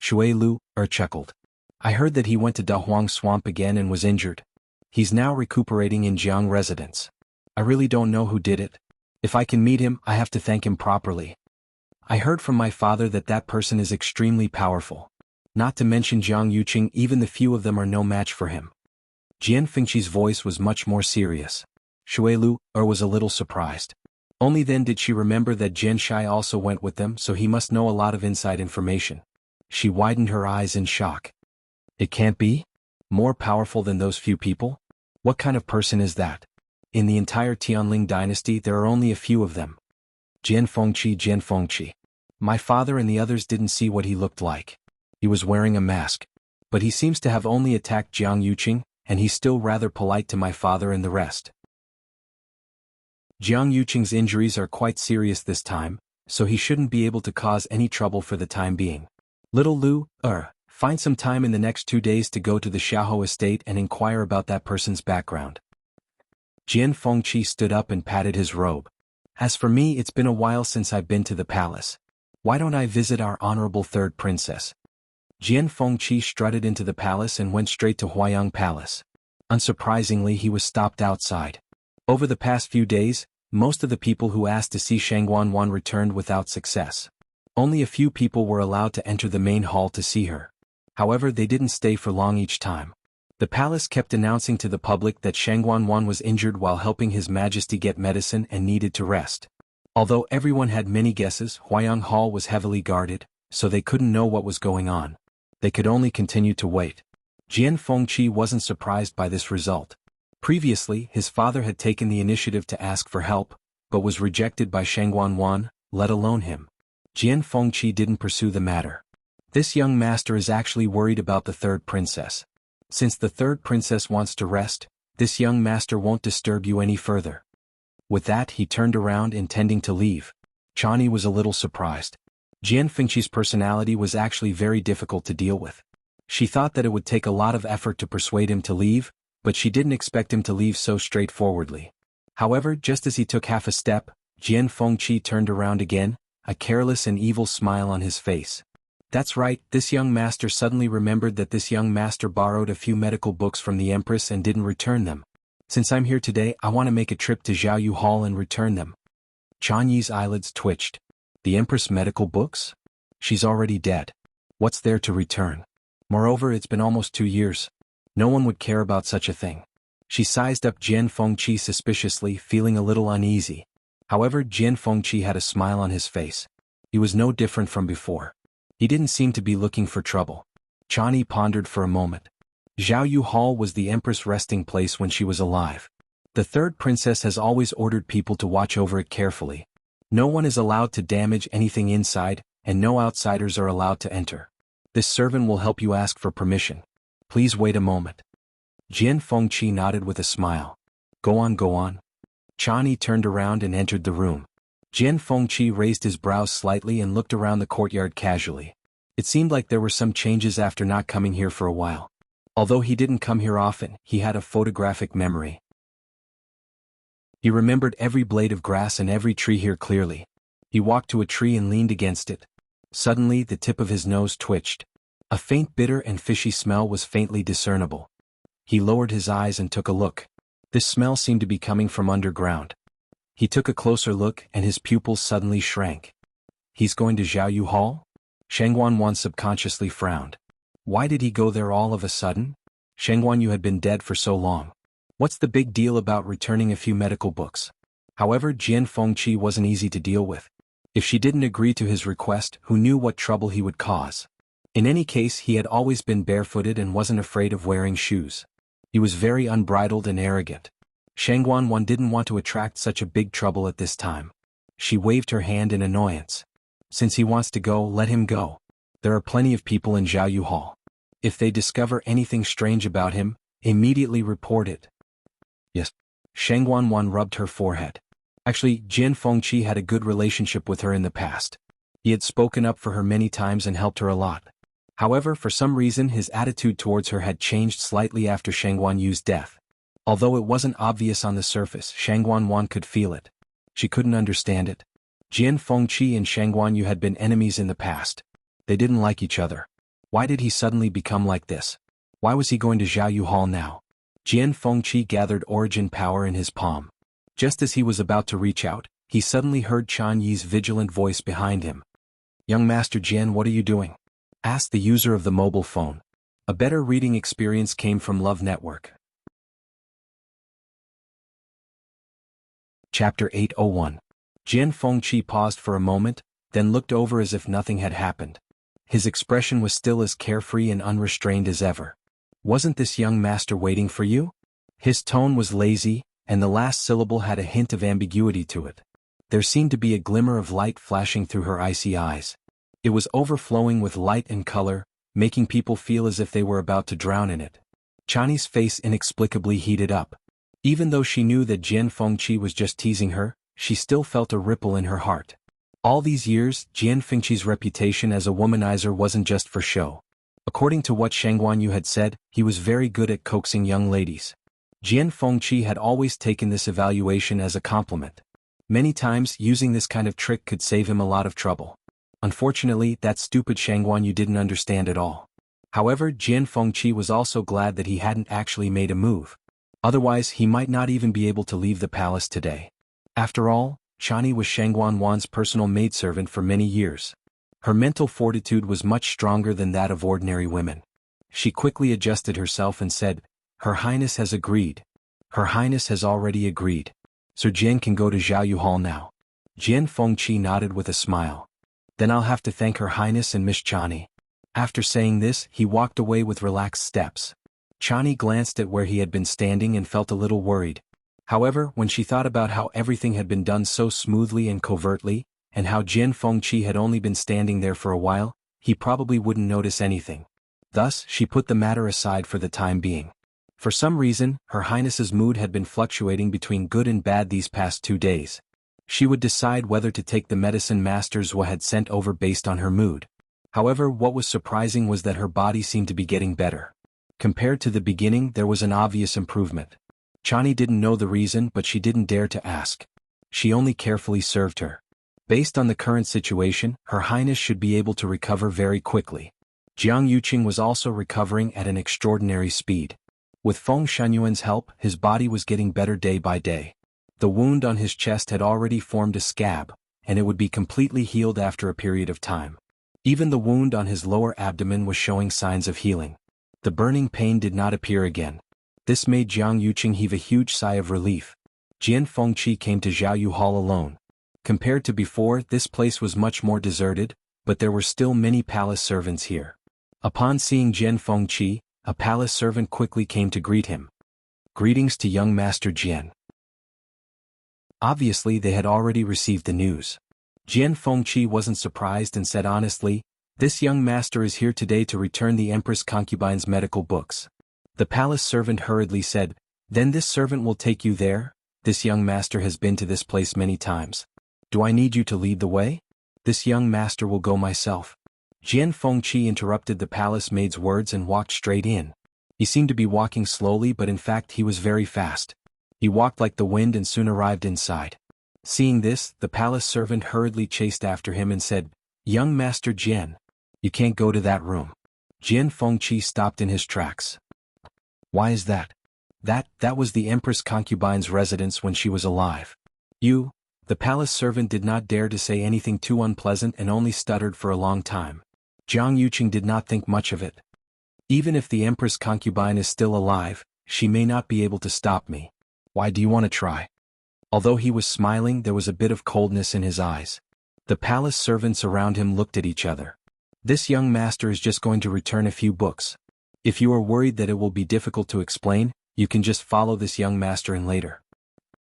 Shui Lu chuckled. I heard that he went to Dahuang Swamp again and was injured. He's now recuperating in Jiang residence. I really don't know who did it. If I can meet him, I have to thank him properly. I heard from my father that that person is extremely powerful. Not to mention Jiang Yuqing, even the few of them are no match for him. Jian Fengqi's voice was much more serious. Shui Lu was a little surprised. Only then did she remember that Jian Shai also went with them, so he must know a lot of inside information. She widened her eyes in shock. It can't be? More powerful than those few people? What kind of person is that? In the entire Tianling dynasty there are only a few of them. Jian Fengqi. My father and the others didn't see what he looked like. He was wearing a mask. But he seems to have only attacked Jiang Yuqing, and he's still rather polite to my father and the rest. Jiang Yuqing's injuries are quite serious this time, so he shouldn't be able to cause any trouble for the time being. Little Lu, find some time in the next 2 days to go to the Xiaohou estate and inquire about that person's background. Jian Fengqi stood up and patted his robe. As for me, it's been a while since I've been to the palace. Why don't I visit our honorable third princess? Jian Fengqi strutted into the palace and went straight to Huayang Palace. Unsurprisingly, he was stopped outside. Over the past few days, most of the people who asked to see Shangguan returned without success. Only a few people were allowed to enter the main hall to see her. However, they didn't stay for long each time. The palace kept announcing to the public that Shangguan was injured while helping His Majesty get medicine and needed to rest. Although everyone had many guesses, Huayang Hall was heavily guarded, so they couldn't know what was going on. They could only continue to wait. Jian Fengqi wasn't surprised by this result. Previously, his father had taken the initiative to ask for help, but was rejected by Shangguan, let alone him. Jian Fengqi didn't pursue the matter. This young master is actually worried about the third princess. Since the third princess wants to rest, this young master won't disturb you any further. With that, he turned around intending to leave. Chani was a little surprised. Jian Fengqi's personality was actually very difficult to deal with. She thought that it would take a lot of effort to persuade him to leave, but she didn't expect him to leave so straightforwardly. However, just as he took half a step, Jian Fengqi turned around again, a careless and evil smile on his face. That's right, this young master suddenly remembered that this young master borrowed a few medical books from the Empress and didn't return them. Since I'm here today, I want to make a trip to Xiaoyu Hall and return them. Chan Yi's eyelids twitched. The Empress medical books? She's already dead. What's there to return? Moreover, it's been almost 2 years. No one would care about such a thing. She sized up Jian Fengqi suspiciously, feeling a little uneasy. However, Jian Fengqi had a smile on his face. He was no different from before. He didn't seem to be looking for trouble. Chani pondered for a moment. Xiaoyu Hall was the Empress' resting place when she was alive. The third princess has always ordered people to watch over it carefully. No one is allowed to damage anything inside, and no outsiders are allowed to enter. This servant will help you ask for permission. Please wait a moment. Jian Fengqi nodded with a smile. Go on. Chani turned around and entered the room. Jian Fengqi raised his brows slightly and looked around the courtyard casually. It seemed like there were some changes after not coming here for a while. Although he didn't come here often, he had a photographic memory. He remembered every blade of grass and every tree here clearly. He walked to a tree and leaned against it. Suddenly, the tip of his nose twitched. A faint bitter and fishy smell was faintly discernible. He lowered his eyes and took a look. This smell seemed to be coming from underground. He took a closer look and his pupils suddenly shrank. He's going to Xiaoyu Hall? Shangguan subconsciously frowned. Why did he go there all of a sudden? Shangguan had been dead for so long. What's the big deal about returning a few medical books? However, Jian Fengqi wasn't easy to deal with. If she didn't agree to his request, who knew what trouble he would cause? In any case, he had always been barefooted and wasn't afraid of wearing shoes. He was very unbridled and arrogant. Shangguan didn't want to attract such a big trouble at this time. She waved her hand in annoyance. Since he wants to go, let him go. There are plenty of people in Xiaoyu Hall. If they discover anything strange about him, immediately report it. Yes. Shangguan rubbed her forehead. Actually, Jian Fengqi had a good relationship with her in the past. He had spoken up for her many times and helped her a lot. However, for some reason his attitude towards her had changed slightly after Shangguan Yu's death. Although it wasn't obvious on the surface, Shangguan could feel it. She couldn't understand it. Jian Fengqi and Shangguan Yu had been enemies in the past. They didn't like each other. Why did he suddenly become like this? Why was he going to Xiaoyu Hall now? Jian Fengqi gathered origin power in his palm. Just as he was about to reach out, he suddenly heard Chan Yi's vigilant voice behind him. Young Master Jian, what are you doing? Asked the user of the mobile phone. A better reading experience came from Love Network. Chapter 801. Jian Fengqi paused for a moment, then looked over as if nothing had happened. His expression was still as carefree and unrestrained as ever. Wasn't this young master waiting for you? His tone was lazy, and the last syllable had a hint of ambiguity to it. There seemed to be a glimmer of light flashing through her icy eyes. It was overflowing with light and color, making people feel as if they were about to drown in it. Chani's face inexplicably heated up. Even though she knew that Jian Fengqi was just teasing her, she still felt a ripple in her heart. All these years, Jian Fengqi's reputation as a womanizer wasn't just for show. According to what Shang Guanyu had said, he was very good at coaxing young ladies. Jian Fengqi had always taken this evaluation as a compliment. Many times, using this kind of trick could save him a lot of trouble. Unfortunately, that stupid Shang Guanyu didn't understand at all. However, Jian Fengqi was also glad that he hadn't actually made a move. Otherwise, he might not even be able to leave the palace today. After all, Chani was Shang Guanwan's personal maidservant for many years. Her mental fortitude was much stronger than that of ordinary women. She quickly adjusted herself and said, "Her Highness has agreed. Her Highness has already agreed. Sir Jian can go to Xiaoyu Hall now." Jian Fengqi nodded with a smile. "Then I'll have to thank Her Highness and Miss Chani." After saying this, he walked away with relaxed steps. Chani glanced at where he had been standing and felt a little worried. However, when she thought about how everything had been done so smoothly and covertly, and how Jian Fengqi had only been standing there for a while, he probably wouldn't notice anything. Thus, she put the matter aside for the time being. For some reason, Her Highness's mood had been fluctuating between good and bad these past 2 days. She would decide whether to take the medicine Master Zhou had sent over based on her mood. However, what was surprising was that her body seemed to be getting better. Compared to the beginning, there was an obvious improvement. Chani didn't know the reason, but she didn't dare to ask. She only carefully served her. Based on the current situation, Her Highness should be able to recover very quickly. Jiang Yuqing was also recovering at an extraordinary speed. With Feng Shunyuan's help, his body was getting better day by day. The wound on his chest had already formed a scab, and it would be completely healed after a period of time. Even the wound on his lower abdomen was showing signs of healing. The burning pain did not appear again. This made Jiang Yuqing heave a huge sigh of relief. Jian Fengqi came to Xiaoyu Hall alone. Compared to before, this place was much more deserted, but there were still many palace servants here. Upon seeing Jian Fengqi, a palace servant quickly came to greet him. "Greetings to young Master Jian." Obviously, they had already received the news. Jian Fengqi wasn't surprised and said honestly, "This young master is here today to return the Empress Concubine's medical books." The palace servant hurriedly said, "Then this servant will take you there? This young master has been to this place many times. Do I need you to lead the way? This young master will go myself." Jian Fengqi interrupted the palace maid's words and walked straight in. He seemed to be walking slowly, but in fact he was very fast. He walked like the wind and soon arrived inside. Seeing this, the palace servant hurriedly chased after him and said, "Young Master Jian, you can't go to that room." Jian Fengqi stopped in his tracks. "Why is that?" That was the Empress Concubine's residence when she was alive. The palace servant did not dare to say anything too unpleasant and only stuttered for a long time. Jiang Yuqing did not think much of it. "Even if the Empress Concubine is still alive, she may not be able to stop me. Why do you want to try?" Although he was smiling, there was a bit of coldness in his eyes. The palace servants around him looked at each other. "This young master is just going to return a few books. If you are worried that it will be difficult to explain, you can just follow this young master in later."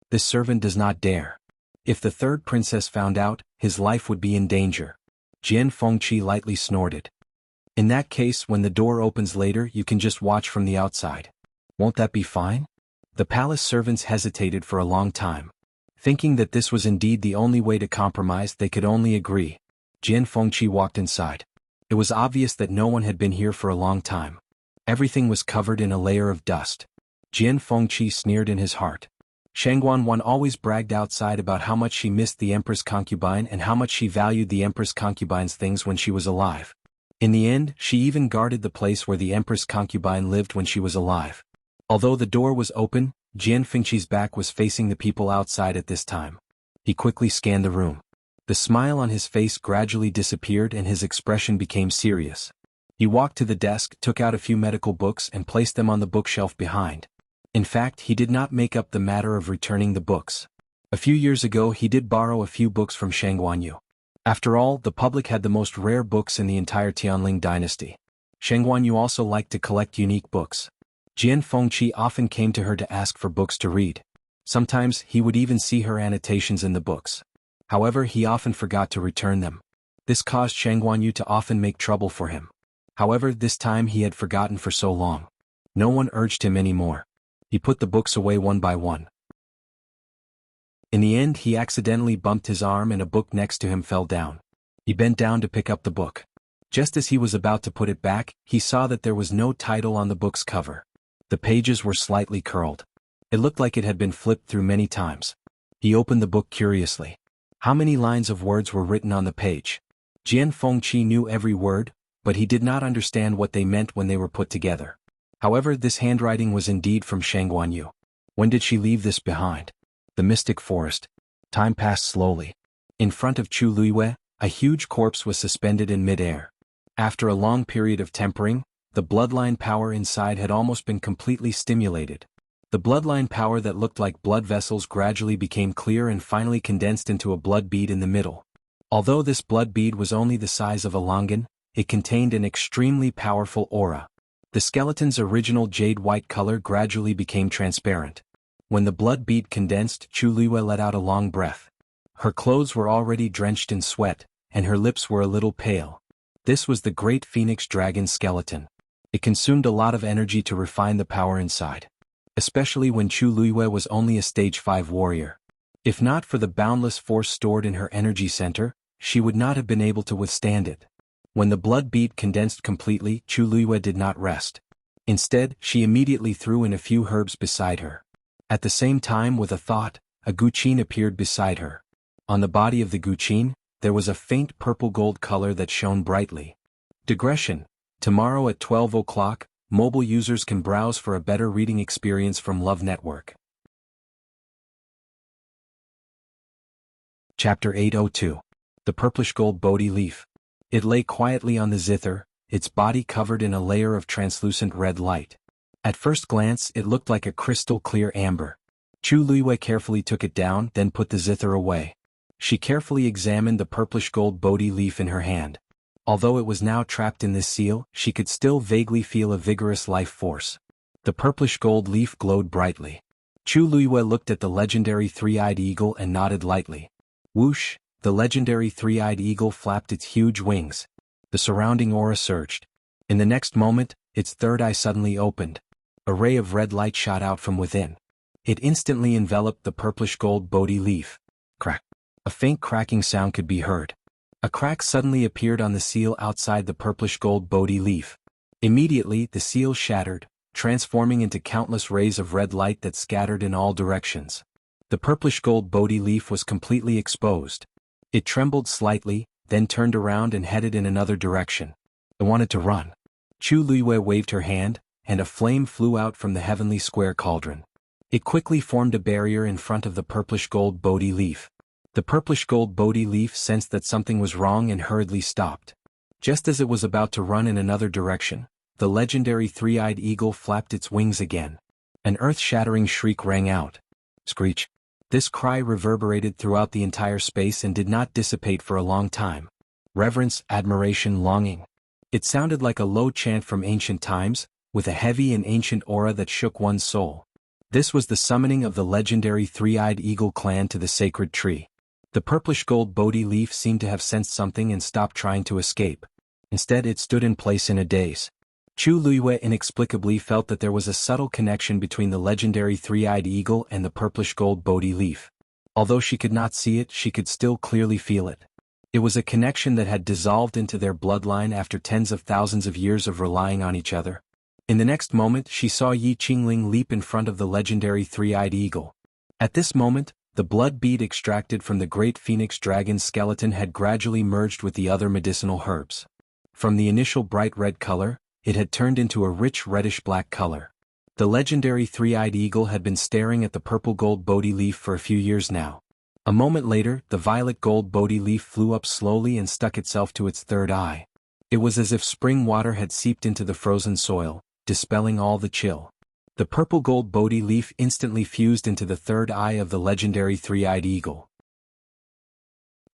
This servant does not dare. If the third princess found out, his life would be in danger. Jian Fengqi lightly snorted. "In that case, when the door opens later, you can just watch from the outside. Won't that be fine?" The palace servants hesitated for a long time. Thinking that this was indeed the only way to compromise, they could only agree. Jian Fengqi walked inside. It was obvious that no one had been here for a long time. Everything was covered in a layer of dust. Jian Fengqi sneered in his heart. Shang Guanwan always bragged outside about how much she missed the Empress Concubine and how much she valued the Empress Concubine's things when she was alive. In the end, she even guarded the place where the empress concubine lived when she was alive. Although the door was open, Jian Fengqi's back was facing the people outside at this time. He quickly scanned the room. The smile on his face gradually disappeared and his expression became serious. He walked to the desk, took out a few medical books and placed them on the bookshelf behind. In fact, he did not make up the matter of returning the books. A few years ago he did borrow a few books from Shang Guanyu. After all, the public had the most rare books in the entire Tianling dynasty. Shang Guanyu also liked to collect unique books. Jian Fengqi often came to her to ask for books to read. Sometimes he would even see her annotations in the books. However, he often forgot to return them. This caused Shang Guanyu to often make trouble for him. However, this time he had forgotten for so long. No one urged him anymore. He put the books away one by one. In the end, he accidentally bumped his arm and a book next to him fell down. He bent down to pick up the book. Just as he was about to put it back, he saw that there was no title on the book's cover. The pages were slightly curled. It looked like it had been flipped through many times. He opened the book curiously. How many lines of words were written on the page? Jian Fengqi knew every word, but he did not understand what they meant when they were put together. However, this handwriting was indeed from Shang Guanyu. When did she leave this behind? The mystic forest. Time passed slowly. In front of Chu Luiyue, a huge corpse was suspended in mid-air. After a long period of tempering, the bloodline power inside had almost been completely stimulated. The bloodline power that looked like blood vessels gradually became clear and finally condensed into a blood bead in the middle. Although this blood bead was only the size of a longan, it contained an extremely powerful aura. The skeleton's original jade-white color gradually became transparent. When the blood bead condensed, Chu Luiyue let out a long breath. Her clothes were already drenched in sweat, and her lips were a little pale. This was the great phoenix dragon skeleton. It consumed a lot of energy to refine the power inside. Especially when Chu Luiyue was only a stage 5 warrior. If not for the boundless force stored in her energy center, she would not have been able to withstand it. When the blood bead condensed completely, Chu Luiyue did not rest. Instead, she immediately threw in a few herbs beside her. At the same time, with a thought, a guqin appeared beside her. On the body of the guqin, there was a faint purple-gold color that shone brightly. Digression. Tomorrow at 12 o'clock, mobile users can browse for a better reading experience from Love Network. Chapter 802. The Purplish Gold Bodhi Leaf. It lay quietly on the zither, its body covered in a layer of translucent red light. At first glance, it looked like a crystal-clear amber. Chu Luiyue carefully took it down, then put the zither away. She carefully examined the purplish gold Bodhi leaf in her hand. Although it was now trapped in this seal, she could still vaguely feel a vigorous life force. The purplish gold leaf glowed brightly. Chu Luiyue looked at the legendary three-eyed eagle and nodded lightly. Whoosh, the legendary three-eyed eagle flapped its huge wings. The surrounding aura surged. In the next moment, its third eye suddenly opened. A ray of red light shot out from within. It instantly enveloped the purplish gold Bodhi leaf. Crack. A faint cracking sound could be heard. A crack suddenly appeared on the seal outside the purplish gold Bodhi leaf. Immediately, the seal shattered, transforming into countless rays of red light that scattered in all directions. The purplish gold Bodhi leaf was completely exposed. It trembled slightly, then turned around and headed in another direction. It wanted to run. Chu Luiyue waved her hand, and a flame flew out from the heavenly square cauldron. It quickly formed a barrier in front of the purplish gold Bodhi leaf. The purplish gold Bodhi leaf sensed that something was wrong and hurriedly stopped. Just as it was about to run in another direction, the legendary three-eyed eagle flapped its wings again. An earth-shattering shriek rang out. Screech. This cry reverberated throughout the entire space and did not dissipate for a long time. Reverence, admiration, longing. It sounded like a low chant from ancient times, with a heavy and ancient aura that shook one's soul. This was the summoning of the legendary three-eyed eagle clan to the sacred tree. The purplish gold Bodhi leaf seemed to have sensed something and stopped trying to escape. Instead, it stood in place in a daze. Chu Luiyue inexplicably felt that there was a subtle connection between the legendary three-eyed eagle and the purplish gold Bodhi leaf. Although she could not see it, she could still clearly feel it. It was a connection that had dissolved into their bloodline after tens of thousands of years of relying on each other. In the next moment, she saw Yi Qingling leap in front of the legendary three-eyed eagle. At this moment, the blood bead extracted from the great phoenix dragon skeleton had gradually merged with the other medicinal herbs. From the initial bright red color, it had turned into a rich reddish-black color. The legendary three-eyed eagle had been staring at the purple gold Bodhi leaf for a few years now. A moment later, the violet gold Bodhi leaf flew up slowly and stuck itself to its third eye. It was as if spring water had seeped into the frozen soil, dispelling all the chill. The purple gold Bodhi leaf instantly fused into the third eye of the legendary three-eyed eagle.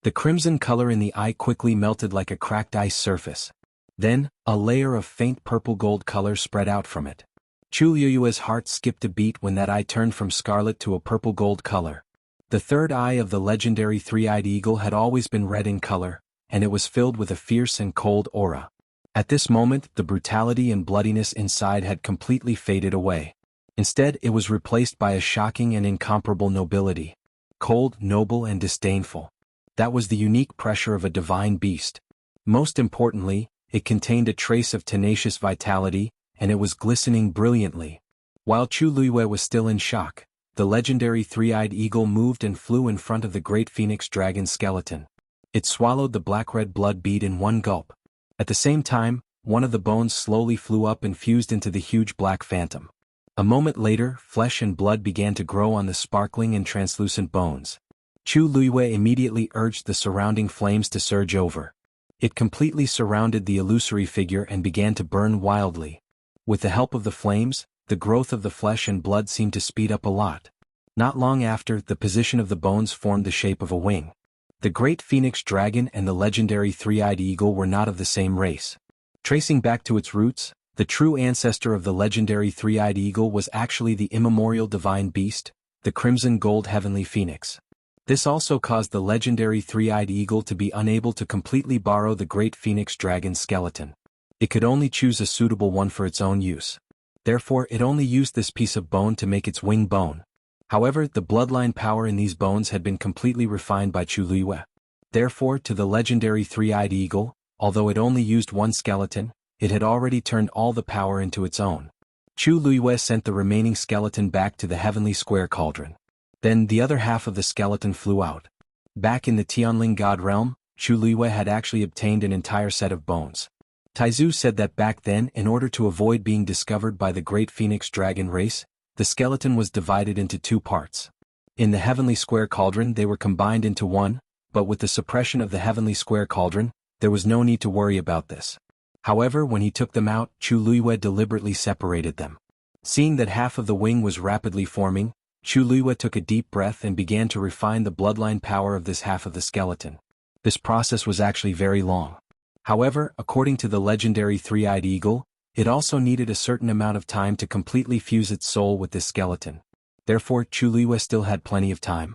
The crimson color in the eye quickly melted like a cracked ice surface. Then, a layer of faint purple gold color spread out from it. Chu Liyue's heart skipped a beat when that eye turned from scarlet to a purple gold color. The third eye of the legendary three-eyed eagle had always been red in color, and it was filled with a fierce and cold aura. At this moment, the brutality and bloodiness inside had completely faded away. Instead, it was replaced by a shocking and incomparable nobility. Cold, noble, and disdainful. That was the unique pressure of a divine beast. Most importantly, it contained a trace of tenacious vitality, and it was glistening brilliantly. While Chu Liyue was still in shock, the legendary three-eyed eagle moved and flew in front of the great phoenix dragon skeleton. It swallowed the black-red blood bead in one gulp. At the same time, one of the bones slowly flew up and fused into the huge black phantom. A moment later, flesh and blood began to grow on the sparkling and translucent bones. Chu Liyue immediately urged the surrounding flames to surge over. It completely surrounded the illusory figure and began to burn wildly. With the help of the flames, the growth of the flesh and blood seemed to speed up a lot. Not long after, the position of the bones formed the shape of a wing. The great phoenix dragon and the legendary three-eyed eagle were not of the same race. Tracing back to its roots, the true ancestor of the legendary three-eyed eagle was actually the immemorial divine beast, the crimson gold heavenly phoenix. This also caused the legendary three-eyed eagle to be unable to completely borrow the great phoenix dragon's skeleton. It could only choose a suitable one for its own use. Therefore, it only used this piece of bone to make its wing bone. However, the bloodline power in these bones had been completely refined by Chu Liyue. Therefore, to the legendary three-eyed eagle, although it only used one skeleton, it had already turned all the power into its own. Chu Liyue sent the remaining skeleton back to the heavenly square cauldron. Then the other half of the skeleton flew out. Back in the Tianling God realm, Chu Liyue had actually obtained an entire set of bones. Taizu said that back then, in order to avoid being discovered by the great phoenix dragon race, the skeleton was divided into two parts. In the heavenly square cauldron they were combined into one, but with the suppression of the heavenly square cauldron, there was no need to worry about this. However, when he took them out, Chu Liyue deliberately separated them. Seeing that half of the wing was rapidly forming, Chu Liyue took a deep breath and began to refine the bloodline power of this half of the skeleton. This process was actually very long. However, according to the legendary three-eyed eagle, it also needed a certain amount of time to completely fuse its soul with this skeleton. Therefore, Chu Liyue still had plenty of time.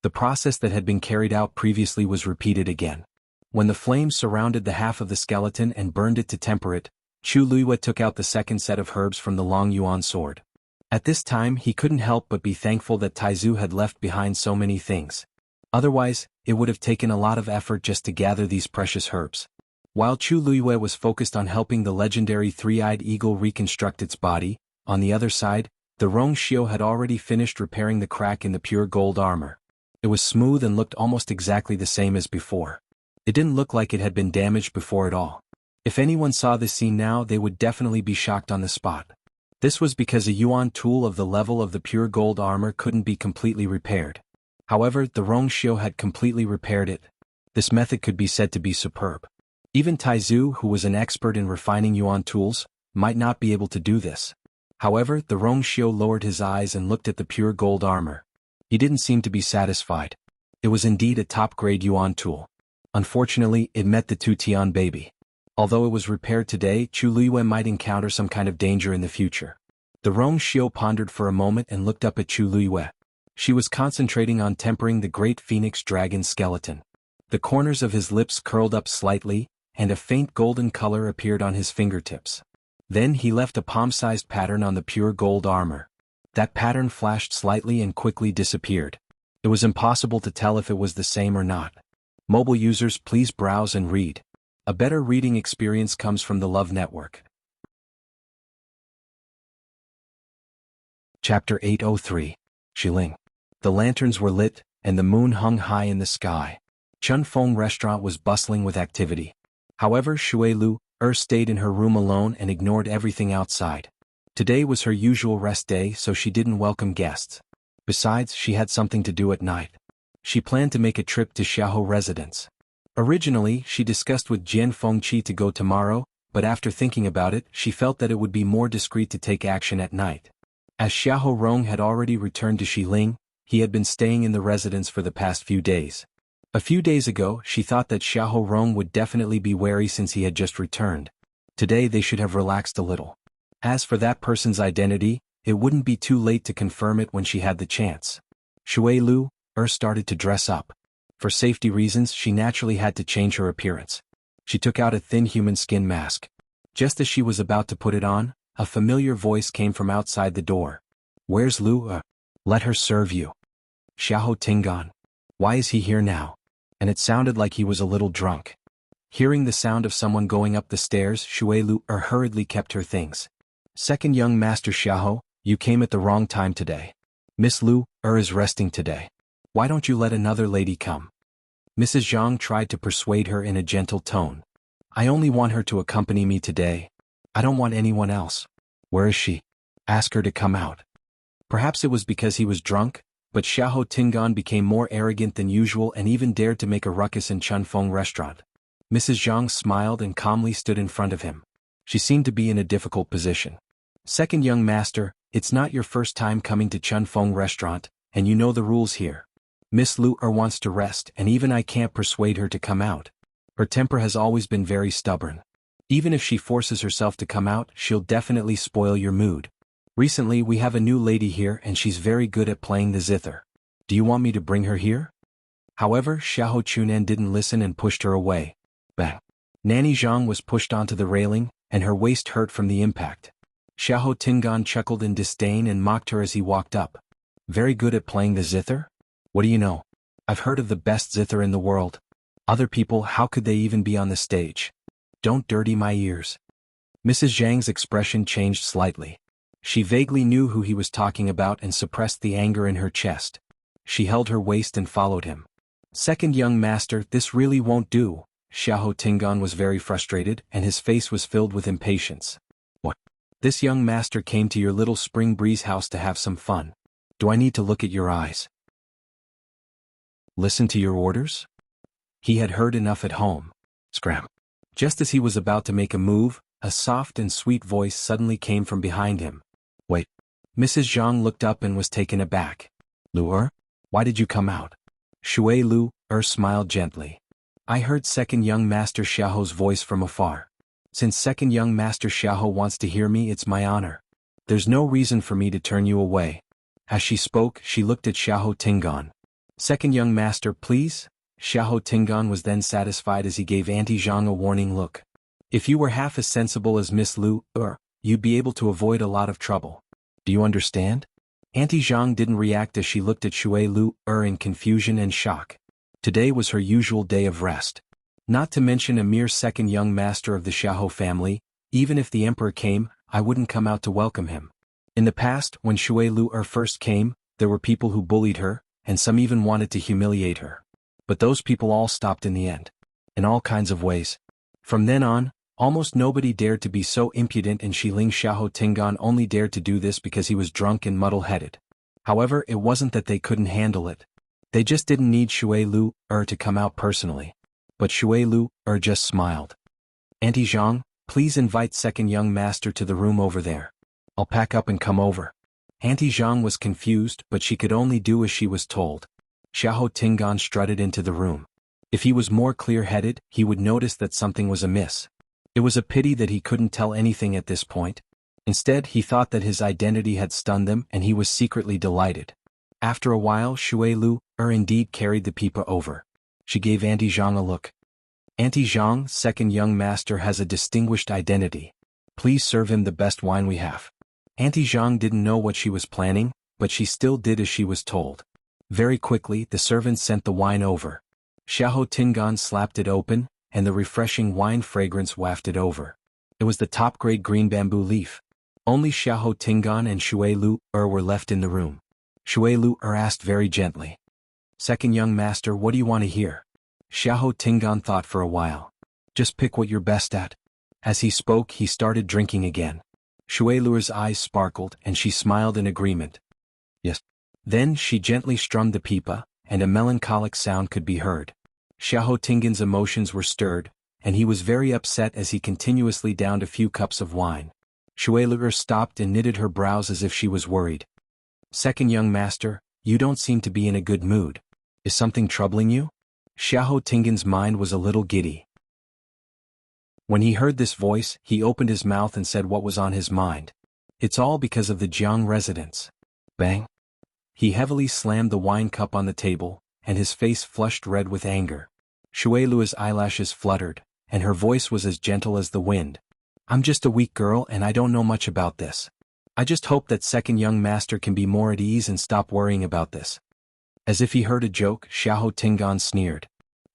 The process that had been carried out previously was repeated again. When the flames surrounded the half of the skeleton and burned it to temper it, Chu Liyue took out the second set of herbs from the Long Yuan sword. At this time he couldn't help but be thankful that Taizu had left behind so many things. Otherwise, it would have taken a lot of effort just to gather these precious herbs. While Chu Liyue was focused on helping the legendary three-eyed eagle reconstruct its body, on the other side, the Rong Xiu had already finished repairing the crack in the pure gold armor. It was smooth and looked almost exactly the same as before. It didn't look like it had been damaged before at all. If anyone saw this scene now, they would definitely be shocked on the spot. This was because a yuan tool of the level of the pure gold armor couldn't be completely repaired. However, the Rong Xiu had completely repaired it. This method could be said to be superb. Even Taizu, who was an expert in refining yuan tools, might not be able to do this. However, the Rong Xiu lowered his eyes and looked at the pure gold armor. He didn't seem to be satisfied. It was indeed a top-grade yuan tool. Unfortunately, it met the two Tian baby. Although it was repaired today, Chu Liyue might encounter some kind of danger in the future. The Rong Xiu pondered for a moment and looked up at Chu Liyue. She was concentrating on tempering the great phoenix dragon skeleton. The corners of his lips curled up slightly, and a faint golden color appeared on his fingertips. Then he left a palm-sized pattern on the pure gold armor. That pattern flashed slightly and quickly disappeared. It was impossible to tell if it was the same or not. Mobile users, please browse and read. A better reading experience comes from the Love Network. Chapter 803. Xiling. The lanterns were lit, and the moon hung high in the sky. Chun Fong restaurant was bustling with activity. However, Shui Lu stayed in her room alone and ignored everything outside. Today was her usual rest day, so she didn't welcome guests. Besides, she had something to do at night. She planned to make a trip to Xiaohou residence. Originally, she discussed with Jian Fengqi to go tomorrow, but after thinking about it, she felt that it would be more discreet to take action at night. As Xiahou Rong had already returned to Xiling, he had been staying in the residence for the past few days. A few days ago, she thought that Xiahou Rong would definitely be wary since he had just returned. Today they should have relaxed a little. As for that person's identity, it wouldn't be too late to confirm it when she had the chance. Shui Lu started to dress up. For safety reasons, she naturally had to change her appearance. She took out a thin human skin mask. Just as she was about to put it on, a familiar voice came from outside the door. "Where's Lu? Let her serve you." "Xiahou Tingan. Why is he here now?" And it sounded like he was a little drunk. Hearing the sound of someone going up the stairs, Shui Lu hurriedly kept her things. "Second young master Xiahou, you came at the wrong time today. Miss Lu is resting today. Why don't you let another lady come?" Mrs. Zhang tried to persuade her in a gentle tone. "I only want her to accompany me today. I don't want anyone else. Where is she? Ask her to come out." Perhaps it was because he was drunk, but Xiahou Tingan became more arrogant than usual and even dared to make a ruckus in Chunfeng restaurant. Mrs. Zhang smiled and calmly stood in front of him. She seemed to be in a difficult position. "Second young master, it's not your first time coming to Chunfeng restaurant, and you know the rules here. Miss Lu wants to rest, and even I can't persuade her to come out. Her temper has always been very stubborn. Even if she forces herself to come out, she'll definitely spoil your mood. Recently we have a new lady here and she's very good at playing the zither. Do you want me to bring her here?" However, Xiahou Chunan didn't listen and pushed her away. Bang! Nanny Zhang was pushed onto the railing, and her waist hurt from the impact. Xiahou Tingan chuckled in disdain and mocked her as he walked up. "Very good at playing the zither? What do you know? I've heard of the best zither in the world. Other people, how could they even be on the stage? Don't dirty my ears." Mrs. Zhang's expression changed slightly. She vaguely knew who he was talking about and suppressed the anger in her chest. She held her waist and followed him. "Second young master, this really won't do." Xiahou Tingan was very frustrated and his face was filled with impatience. "What? This young master came to your little spring breeze house to have some fun. Do I need to look at your eyes? Listen to your orders?" He had heard enough at home. Scram. Just as he was about to make a move, a soft and sweet voice suddenly came from behind him. "Wait." Mrs. Zhang looked up and was taken aback. "Lu why did you come out?" Shui Lu smiled gently. "I heard second young master Xiahou's voice from afar. Since second young master Xiahou wants to hear me, it's my honor. There's no reason for me to turn you away." As she spoke, she looked at Xiahou Tingan. "Second young master, please?" Xiahou Tingan was then satisfied as he gave Auntie Zhang a warning look. "If you were half as sensible as Miss Lu, you'd be able to avoid a lot of trouble. Do you understand?" Auntie Zhang didn't react as she looked at Shui Lu in confusion and shock. Today was her usual day of rest. Not to mention a mere second young master of the Xiahou family. Even if the emperor came, I wouldn't come out to welcome him. In the past, when Shui Lu first came, there were people who bullied her, and some even wanted to humiliate her. But those people all stopped in the end. In all kinds of ways. From then on, almost nobody dared to be so impudent, and Xiling. Xiahou Tingan only dared to do this because he was drunk and muddle-headed. However, it wasn't that they couldn't handle it. They just didn't need Shui Lu to come out personally. But Shui Lu just smiled. "Auntie Zhang, please invite second young master to the room over there. I'll pack up and come over." Auntie Zhang was confused, but she could only do as she was told. Xiahou Tingan strutted into the room. If he was more clear-headed, he would notice that something was amiss. It was a pity that he couldn't tell anything at this point. Instead, he thought that his identity had stunned them, and he was secretly delighted. After a while, Shui Lu indeed carried the pipa over. She gave Auntie Zhang a look. "Auntie Zhang, second young master has a distinguished identity. Please serve him the best wine we have." Auntie Zhang didn't know what she was planning, but she still did as she was told. Very quickly, the servants sent the wine over. Xiahou Tingan slapped it open, and the refreshing wine fragrance wafted over. It was the top-grade green bamboo leaf. Only Xiahou Tingan and Shui Lu were left in the room. Shui Lu asked very gently. "Second young master, what do you want to hear?" Xiahou Tingan thought for a while. Just pick what you're best at. As he spoke, he started drinking again. Shui Luo's eyes sparkled, and she smiled in agreement. Yes. Then she gently strummed the pipa, and a melancholic sound could be heard. Xiahou Tingan's emotions were stirred, and he was very upset as he continuously downed a few cups of wine. Shui Luo stopped and knitted her brows as if she was worried. Second young master, you don't seem to be in a good mood. Is something troubling you? Xiahou Tingan's mind was a little giddy. When he heard this voice, he opened his mouth and said what was on his mind. It's all because of the Jiang residence. Bang! He heavily slammed the wine cup on the table, and his face flushed red with anger. Shui Luo's eyelashes fluttered, and her voice was as gentle as the wind. I'm just a weak girl and I don't know much about this. I just hope that second young master can be more at ease and stop worrying about this. As if he heard a joke, Xiahou Tingan sneered.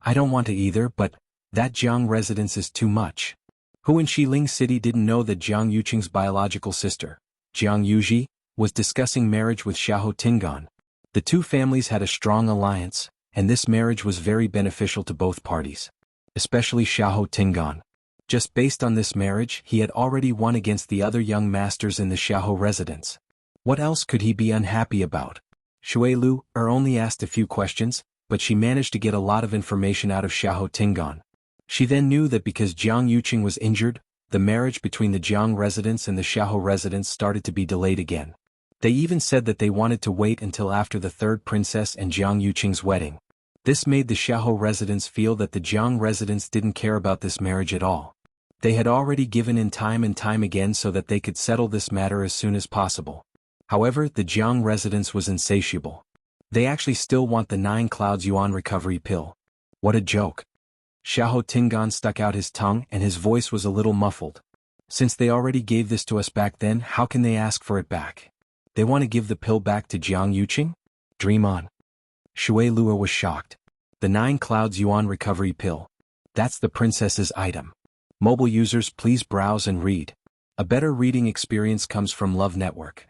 I don't want to either, but that Jiang residence is too much. Who in Xiling City didn't know that Jiang Yuqing's biological sister, Jiang Yuji, was discussing marriage with Xiahou Tingan? The two families had a strong alliance, and this marriage was very beneficial to both parties. Especially Xiahou Tingan. Just based on this marriage, he had already won against the other young masters in the Xiahou residence. What else could he be unhappy about? Shui Luo only asked a few questions, but she managed to get a lot of information out of Xiahou Tingan. She then knew that because Jiang Yuqing was injured, the marriage between the Jiang residence and the Xiahou residence started to be delayed again. They even said that they wanted to wait until after the third princess and Jiang Yuqing's wedding. This made the Xiahou residence feel that the Jiang residence didn't care about this marriage at all. They had already given in time and time again so that they could settle this matter as soon as possible. However, the Jiang residence was insatiable. They actually still want the 9 clouds yuan recovery pill. What a joke. Xiahou Tingan stuck out his tongue and his voice was a little muffled. Since they already gave this to us back then, how can they ask for it back? They want to give the pill back to Jiang Yuqing? Dream on. Shui Luo was shocked. The 9 clouds yuan recovery pill. That's the princess's item. Mobile users, please browse and read. A better reading experience comes from Love Network.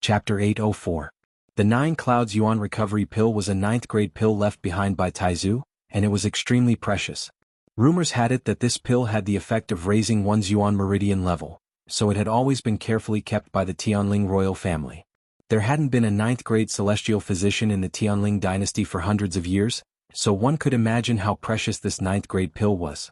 Chapter 804. The 9 clouds yuan recovery pill was a 9th grade pill left behind by Taizu, and it was extremely precious. Rumors had it that this pill had the effect of raising one's yuan meridian level, so it had always been carefully kept by the Tianling royal family. There hadn't been a 9th grade celestial physician in the Tianling dynasty for hundreds of years, so one could imagine how precious this 9th grade pill was.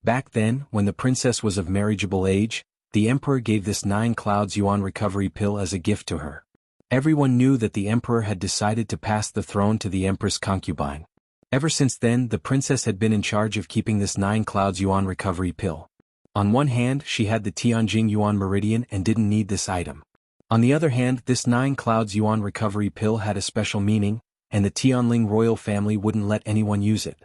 Back then, when the princess was of marriageable age, the emperor gave this 9 clouds yuan recovery pill as a gift to her. Everyone knew that the emperor had decided to pass the throne to the empress concubine. Ever since then, the princess had been in charge of keeping this 9 clouds yuan recovery pill. On one hand, she had the Tianjing yuan meridian and didn't need this item. On the other hand, this 9 clouds yuan recovery pill had a special meaning, and the Tianling royal family wouldn't let anyone use it.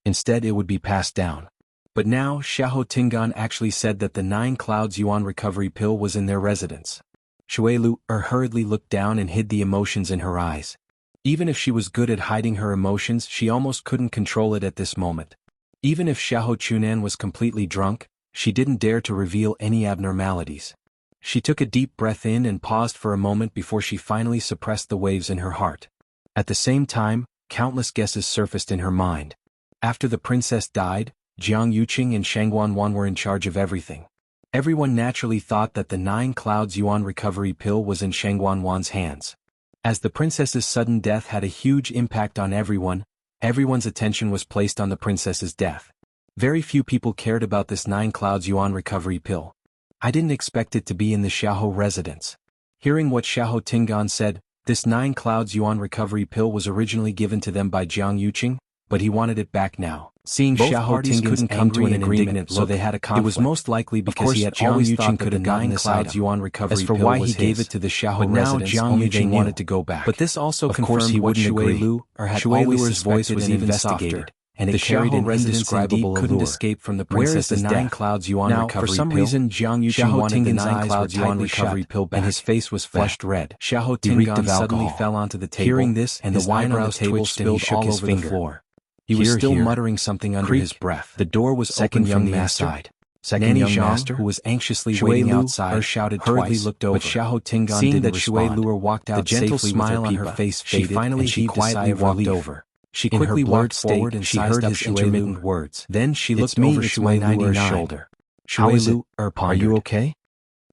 Instead, it would be passed down. But now, Xiahou Tingan actually said that the 9 clouds yuan recovery pill was in their residence. Shui Luo hurriedly looked down and hid the emotions in her eyes. Even if she was good at hiding her emotions, she almost couldn't control it at this moment. Even if Xiahou Chunan was completely drunk, she didn't dare to reveal any abnormalities. She took a deep breath in and paused for a moment before she finally suppressed the waves in her heart. At the same time, countless guesses surfaced in her mind. After the princess died, Jiang Yuqing and Shangguan were in charge of everything. Everyone naturally thought that the 9 clouds yuan recovery pill was in Shangguan's hands. As the princess's sudden death had a huge impact on everyone's attention was placed on the princess's death. Very few people cared about this 9 clouds yuan recovery pill. I didn't expect it to be in the Xiahou residence. Hearing what Xiahou Tingan said, this 9 clouds yuan recovery pill was originally given to them by Jiang Yuqing, but he wanted it back now. Seeing Xiahou Tingan come to an agreement, so they had a conflict. It was most likely because he had always thought that the 9 clouds yuan recovery pill was his. As for why he gave it to the Xiahou residence, only they wanted to go back. But this also confirmed what Shui Luo had always voice was even softer, and it carried an indescribable allure. Couldn't escape from the princess's death. 9 clouds yuan recovery pill. For some reason, Jiang Yuqing wanted the 9 clouds yuan recovery pill back, and his face was flushed red. Xiahou Tingan suddenly fell onto the table. Hearing this, and the wine on the table spilled all over the floor. He was still muttering something under his breath. The door was opened from the inside. Second young master, who was anxiously waiting outside, hurriedly looked over. But Xiahou Tingan seeing that Shui Luo walked out, the gentle smile on her face faded, and she quietly walked over. She quickly walked forward and she heard his intermittent words. Then she looked over Shui Lu's shoulder. Shui Lu, are you okay?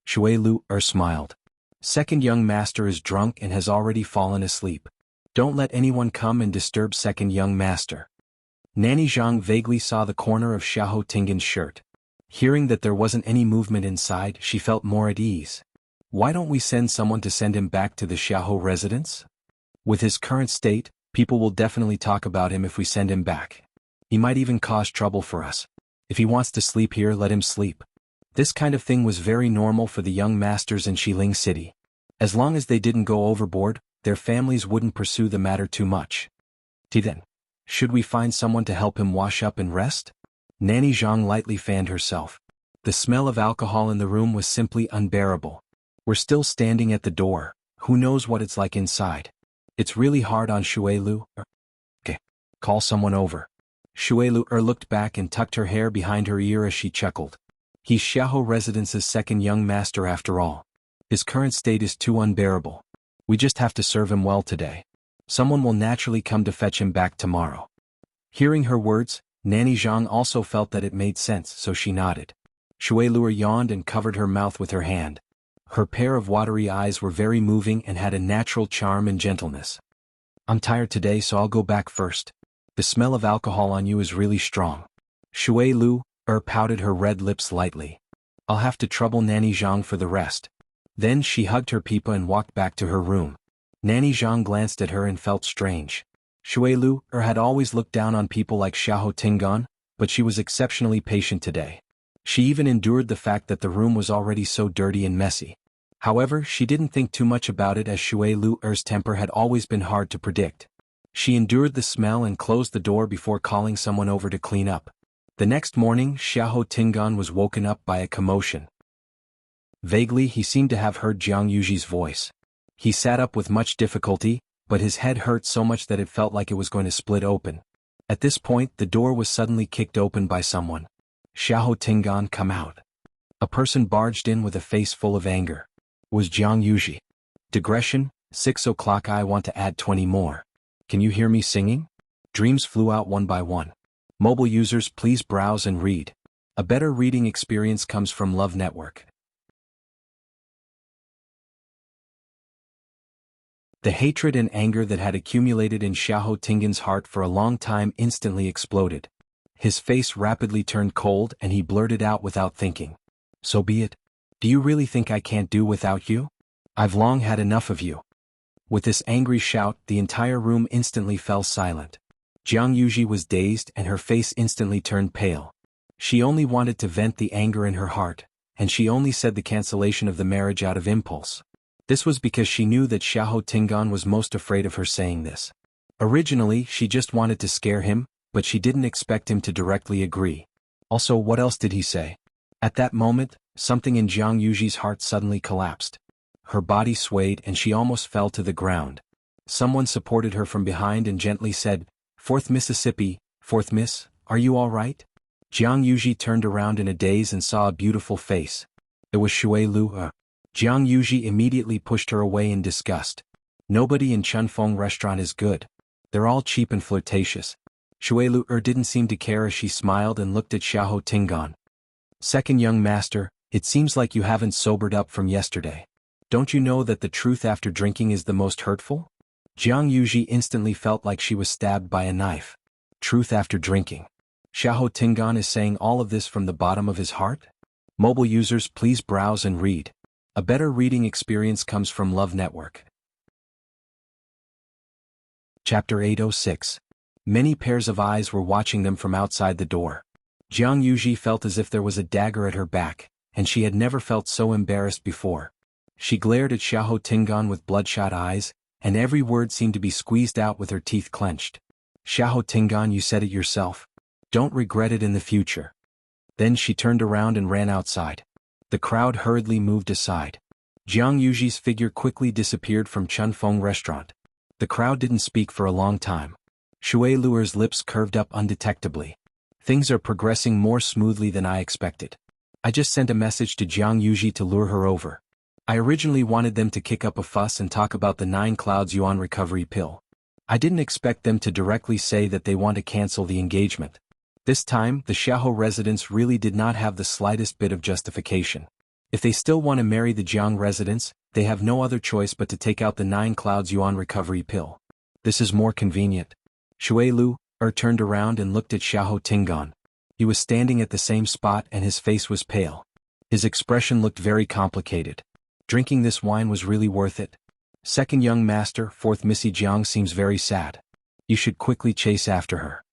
Shui Lu smiled. Second young master is drunk and has already fallen asleep. Don't let anyone come and disturb second young master. Nanny Zhang vaguely saw the corner of Xiahou Tingan's shirt. Hearing that there wasn't any movement inside, she felt more at ease. Why don't we send someone to send him back to the Xiahou residence? With his current state, people will definitely talk about him if we send him back. He might even cause trouble for us. If he wants to sleep here, let him sleep. This kind of thing was very normal for the young masters in Xiling City. As long as they didn't go overboard, their families wouldn't pursue the matter too much. Then, should we find someone to help him wash up and rest? Nanny Zhang lightly fanned herself. The smell of alcohol in the room was simply unbearable. We're still standing at the door. Who knows what it's like inside? It's really hard on Shui Lu. Okay, call someone over. Shui Lu looked back and tucked her hair behind her ear as she chuckled. He's Xiahou Residence's second young master after all. His current state is too unbearable. We just have to serve him well today. Someone will naturally come to fetch him back tomorrow. Hearing her words, Nanny Zhang also felt that it made sense, so she nodded. Shui Lu yawned and covered her mouth with her hand. Her pair of watery eyes were very moving and had a natural charm and gentleness. I'm tired today, so I'll go back first. The smell of alcohol on you is really strong. Shui Lu pouted her red lips lightly. I'll have to trouble Nanny Zhang for the rest. Then she hugged her Pipa and walked back to her room. Nanny Zhang glanced at her and felt strange. Shui Lu had always looked down on people like Xiahou Tingan, but she was exceptionally patient today. She even endured the fact that the room was already so dirty and messy. However, she didn't think too much about it as Shui Lu's temper had always been hard to predict. She endured the smell and closed the door before calling someone over to clean up. The next morning, Xiahou Tingan was woken up by a commotion. Vaguely, he seemed to have heard Jiang Yuji's voice. He sat up with much difficulty, but his head hurt so much that it felt like it was going to split open. At this point, the door was suddenly kicked open by someone. Xiahou Tingan, come out. A person barged in with a face full of anger. It was Jiang Yuji. Digression, 6 o'clock. I want to add 20 more. Can you hear me singing? Dreams flew out one by one. Mobile users, please browse and read. A better reading experience comes from Love Network. The hatred and anger that had accumulated in Xiahou Tingan's heart for a long time instantly exploded. His face rapidly turned cold and he blurted out without thinking. So be it. Do you really think I can't do without you? I've long had enough of you. With this angry shout, the entire room instantly fell silent. Jiang Yuji was dazed and her face instantly turned pale. She only wanted to vent the anger in her heart, and she only said the cancellation of the marriage out of impulse. This was because she knew that Xiahou Tingan was most afraid of her saying this. Originally, she just wanted to scare him, but she didn't expect him to directly agree. Also, what else did he say? At that moment, something in Jiang Yuji's heart suddenly collapsed. Her body swayed and she almost fell to the ground. Someone supported her from behind and gently said, "Fourth Mississippi, Fourth Miss, are you all right?" Jiang Yuji turned around in a daze and saw a beautiful face. It was Shui Lu. Jiang Yuji immediately pushed her away in disgust. Nobody in Chunfeng restaurant is good. They're all cheap and flirtatious. Shui Lu didn't seem to care as she smiled and looked at Xiahou Tingan. Second young master, it seems like you haven't sobered up from yesterday. Don't you know that the truth after drinking is the most hurtful? Jiang Yuji instantly felt like she was stabbed by a knife. Truth after drinking. Xiahou Tingan is saying all of this from the bottom of his heart? Mobile users, please browse and read. A better reading experience comes from Love Network. Chapter 806. Many pairs of eyes were watching them from outside the door. Jiang Yuji felt as if there was a dagger at her back, and she had never felt so embarrassed before. She glared at Xiahou Tingan with bloodshot eyes, and every word seemed to be squeezed out with her teeth clenched. Xiahou Tingan, you said it yourself. Don't regret it in the future. Then she turned around and ran outside. The crowd hurriedly moved aside. Jiang Yuji's figure quickly disappeared from Chunfeng restaurant. The crowd didn't speak for a long time. Shui Lu's lips curved up undetectably. Things are progressing more smoothly than I expected. I just sent a message to Jiang Yuji to lure her over. I originally wanted them to kick up a fuss and talk about the 9 Clouds Yuan recovery pill. I didn't expect them to directly say that they want to cancel the engagement. This time, the Xiaohou residents really did not have the slightest bit of justification. If they still want to marry the Jiang residents, they have no other choice but to take out the 9 clouds yuan recovery pill. This is more convenient. Shui Lu turned around and looked at Xiaohou Tingan. He was standing at the same spot and his face was pale. His expression looked very complicated. Drinking this wine was really worth it. Second young master, fourth Missy Jiang seems very sad. You should quickly chase after her.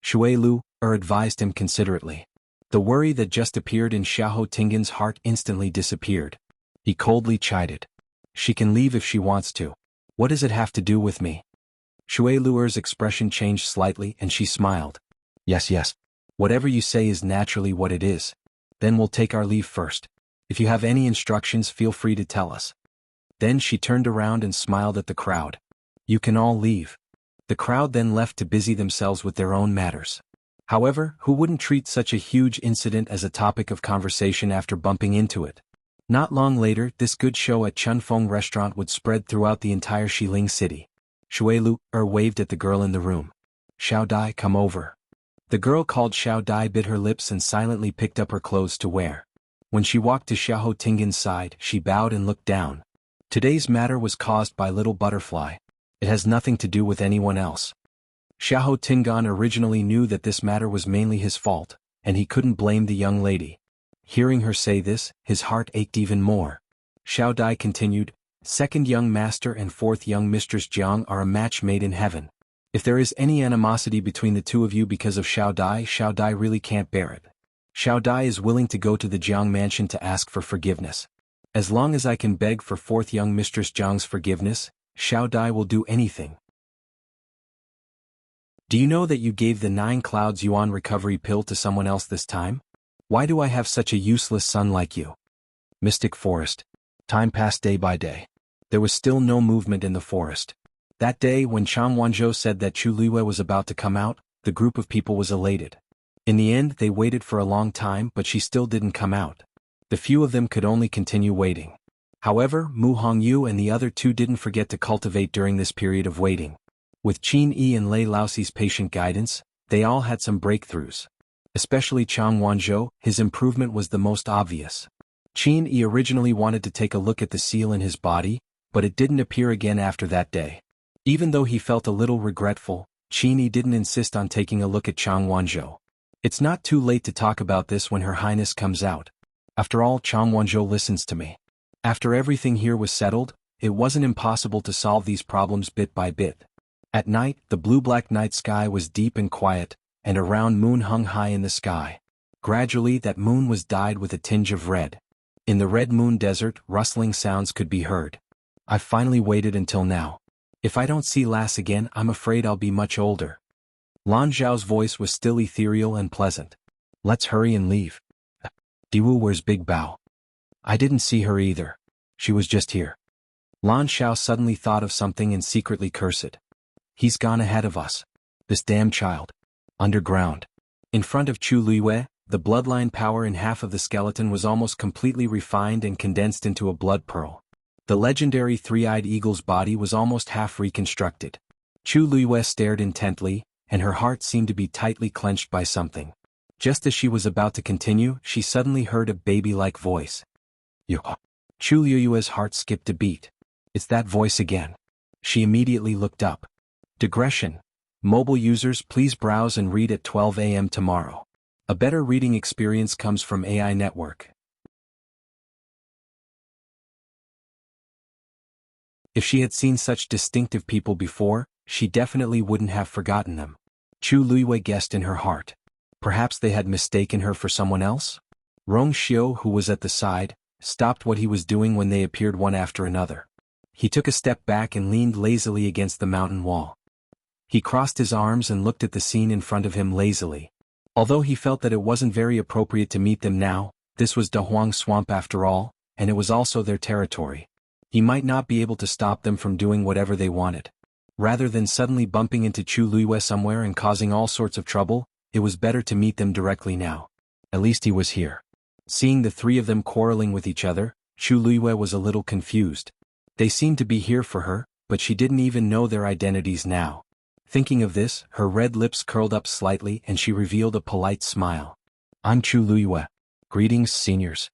Shui Lu advised him considerately. The worry that just appeared in Xiaohou Tingan's heart instantly disappeared. He coldly chided. She can leave if she wants to. What does it have to do with me? Shui Lu's expression changed slightly and she smiled. Yes. Whatever you say is naturally what it is. Then we'll take our leave first. If you have any instructions, feel free to tell us. Then she turned around and smiled at the crowd. You can all leave. The crowd then left to busy themselves with their own matters. However, who wouldn't treat such a huge incident as a topic of conversation after bumping into it? Not long later, this good show at Chunfeng restaurant would spread throughout the entire Xiling city. Shui Lu waved at the girl in the room. Xiao Dai, come over. The girl called Xiao Dai bit her lips and silently picked up her clothes to wear. When she walked to Xiaohou Tingan's side, she bowed and looked down. Today's matter was caused by Little Butterfly. It has nothing to do with anyone else. Xiaohou Tingan originally knew that this matter was mainly his fault, and he couldn't blame the young lady. Hearing her say this, his heart ached even more. Xiao Dai continued, second young master and fourth young mistress Jiang are a match made in heaven. If there is any animosity between the two of you because of Xiao Dai really can't bear it. Xiao Dai is willing to go to the Jiang mansion to ask for forgiveness. As long as I can beg for fourth young mistress Jiang's forgiveness, Xiao Dai will do anything. Do you know that you gave the 9 clouds yuan recovery pill to someone else this time? Why do I have such a useless son like you? Mystic Forest. Time passed day by day. There was still no movement in the forest. That day when Chang Wanzhou said that Chu Liwei was about to come out, the group of people was elated. In the end they waited for a long time but she still didn't come out. The few of them could only continue waiting. However, Mu Hongyu and the other 2 didn't forget to cultivate during this period of waiting. With Qin Yi and Lei Laoxi's patient guidance, they all had some breakthroughs. Especially Chang Wanzhou, his improvement was the most obvious. Qin Yi originally wanted to take a look at the seal in his body, but it didn't appear again after that day. Even though he felt a little regretful, Qin Yi didn't insist on taking a look at Chang Wanzhou. It's not too late to talk about this when Her Highness comes out. After all, Chang Wanzhou listens to me. After everything here was settled, it wasn't impossible to solve these problems bit by bit. At night, the blue-black night sky was deep and quiet, and a round moon hung high in the sky. Gradually that moon was dyed with a tinge of red. In the red moon desert, rustling sounds could be heard. I've finally waited until now. If I don't see Lass again, I'm afraid I'll be much older. Lan Zhao's voice was still ethereal and pleasant. Let's hurry and leave. Diwu, where's Big Bao? I didn't see her either. She was just here. Lan Zhao suddenly thought of something and secretly cursed. He's gone ahead of us. This damn child. Underground. In front of Chu Liwei, the bloodline power in half of the skeleton was almost completely refined and condensed into a blood pearl. The legendary three-eyed eagle's body was almost half reconstructed. Chu Liwei stared intently, and her heart seemed to be tightly clenched by something. Just as she was about to continue, she suddenly heard a baby-like voice. Yo. Chu Liwei's heart skipped a beat. It's that voice again. She immediately looked up. Digression. Mobile users, please browse and read at 12 a.m. tomorrow. A better reading experience comes from AI Network. If she had seen such distinctive people before, she definitely wouldn't have forgotten them. Chu Liwei guessed in her heart. Perhaps they had mistaken her for someone else? Rong Xiu, who was at the side, stopped what he was doing when they appeared one after another. He took a step back and leaned lazily against the mountain wall. He crossed his arms and looked at the scene in front of him lazily. Although he felt that it wasn't very appropriate to meet them now, this was Dahuang Swamp after all, and it was also their territory. He might not be able to stop them from doing whatever they wanted. Rather than suddenly bumping into Chu Liwei somewhere and causing all sorts of trouble, it was better to meet them directly now. At least he was here. Seeing the 3 of them quarreling with each other, Chu Liwei was a little confused. They seemed to be here for her, but she didn't even know their identities now. Thinking of this, her red lips curled up slightly and she revealed a polite smile. I'm Chu Luiyue. Greetings, seniors.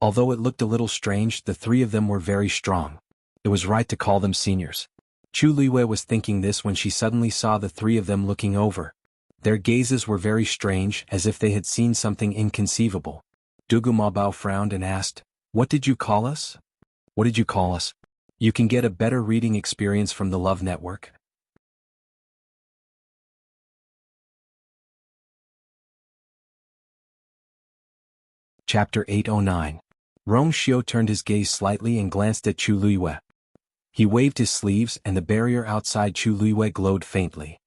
Although it looked a little strange, the three of them were very strong. It was right to call them seniors. Chu Luiyue was thinking this when she suddenly saw the three of them looking over. Their gazes were very strange, as if they had seen something inconceivable. Dugu Mabao frowned and asked, "What did you call us?" "What did you call us?" You can get a better reading experience from the Love Network. Chapter 809. Rong Xiu turned his gaze slightly and glanced at Chu Luiyue. He waved his sleeves and the barrier outside Chu Luiyue glowed faintly.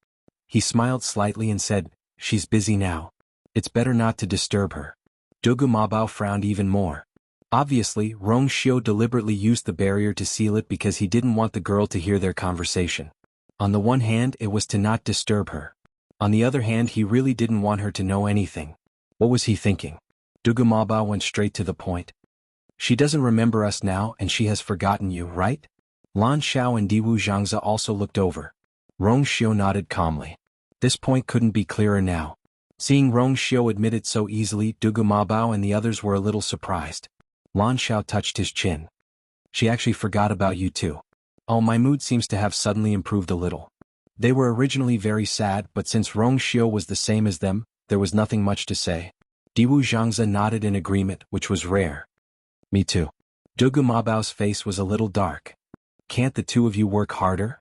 He smiled slightly and said, "She's busy now. It's better not to disturb her." Dugu Mabao frowned even more. Obviously, Rong Xiu deliberately used the barrier to seal it because he didn't want the girl to hear their conversation. On the one hand, it was to not disturb her. On the other hand, he really didn't want her to know anything. What was he thinking? Dugu Mabao went straight to the point. "She doesn't remember us now and she has forgotten you, right?" Lan Xiao and Diwu Zhangze also looked over. Rong Xiu nodded calmly. This point couldn't be clearer now. Seeing Rong Xiu admit it so easily, Dugu Mabao and the others were a little surprised. Lan Xiao touched his chin. "She actually forgot about you too. Oh, my mood seems to have suddenly improved a little." They were originally very sad, but since Rong Xiu was the same as them, there was nothing much to say. Diwu Zhangze nodded in agreement, which was rare. "Me too." Dugu Mabao's face was a little dark. "Can't the two of you work harder?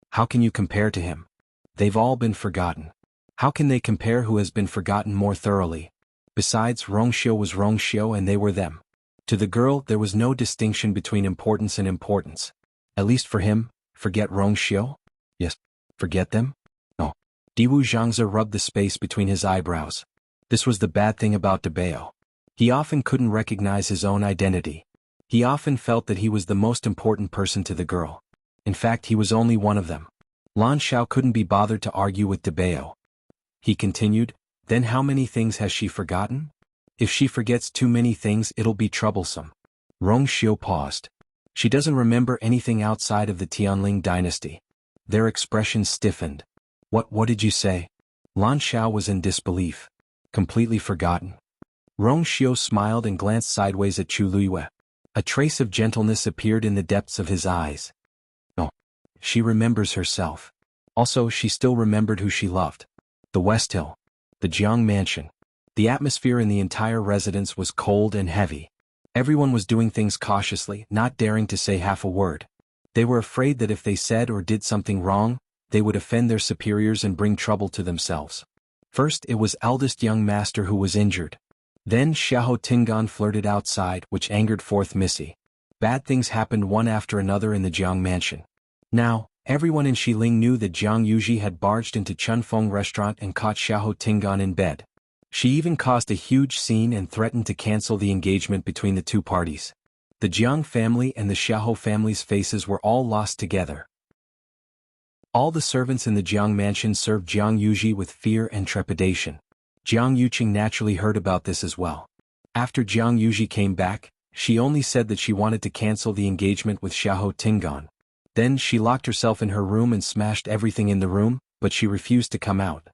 How can you compare to him? They've all been forgotten. How can they compare who has been forgotten more thoroughly? Besides, Rong Xiu was Rong Xiu and they were them." To the girl, there was no distinction between importance and importance. At least for him, forget Rong Xiu? Yes, forget them? No. Diwu Zhangze rubbed the space between his eyebrows. This was the bad thing about Debao. He often couldn't recognize his own identity. He often felt that he was the most important person to the girl. In fact, he was only one of them. Lan Xiao couldn't be bothered to argue with Debao. He continued, "Then how many things has she forgotten? If she forgets too many things, it'll be troublesome." Rong Xiu paused. "She doesn't remember anything outside of the Tianling dynasty." Their expressions stiffened. What did you say?" Lan Xiao was in disbelief. "Completely forgotten?" Rong Xiu smiled and glanced sideways at Chu Luiyue. A trace of gentleness appeared in the depths of his eyes. "No. She remembers herself. Also, she still remembered who she loved. The West Hill. The Jiang Mansion." The atmosphere in the entire residence was cold and heavy. Everyone was doing things cautiously, not daring to say half a word. They were afraid that if they said or did something wrong, they would offend their superiors and bring trouble to themselves. First, it was eldest young master who was injured. Then Xiahou Tingan flirted outside, which angered fourth Missy. Bad things happened one after another in the Jiang Mansion. Now, everyone in Xiling knew that Jiang Yuji had barged into Chunfeng restaurant and caught Xiahou Tingan in bed. She even caused a huge scene and threatened to cancel the engagement between the two parties. The Jiang family and the Xiahou family's faces were all lost together. All the servants in the Jiang mansion served Jiang Yuji with fear and trepidation. Jiang Yuqing naturally heard about this as well. After Jiang Yuji came back, she only said that she wanted to cancel the engagement with Xiahou Tingan. Then she locked herself in her room and smashed everything in the room, but she refused to come out.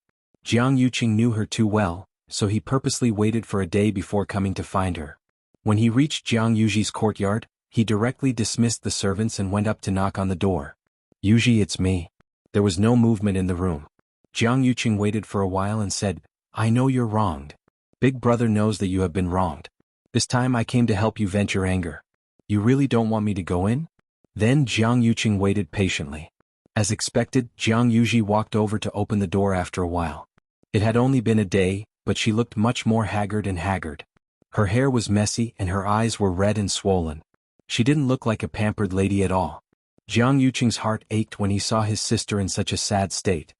Jiang Yuqing knew her too well, so he purposely waited for a day before coming to find her. When he reached Jiang Yuji's courtyard, he directly dismissed the servants and went up to knock on the door. "Yuji, it's me." There was no movement in the room. Jiang Yuqing waited for a while and said, "I know you're wronged. Big brother knows that you have been wronged. This time I came to help you vent your anger. You really don't want me to go in?" Then Jiang Yuqing waited patiently. As expected, Jiang Yuji walked over to open the door after a while. It had only been a day, but she looked much more haggard and haggard. Her hair was messy and her eyes were red and swollen. She didn't look like a pampered lady at all. Jiang Yuqing's heart ached when he saw his sister in such a sad state.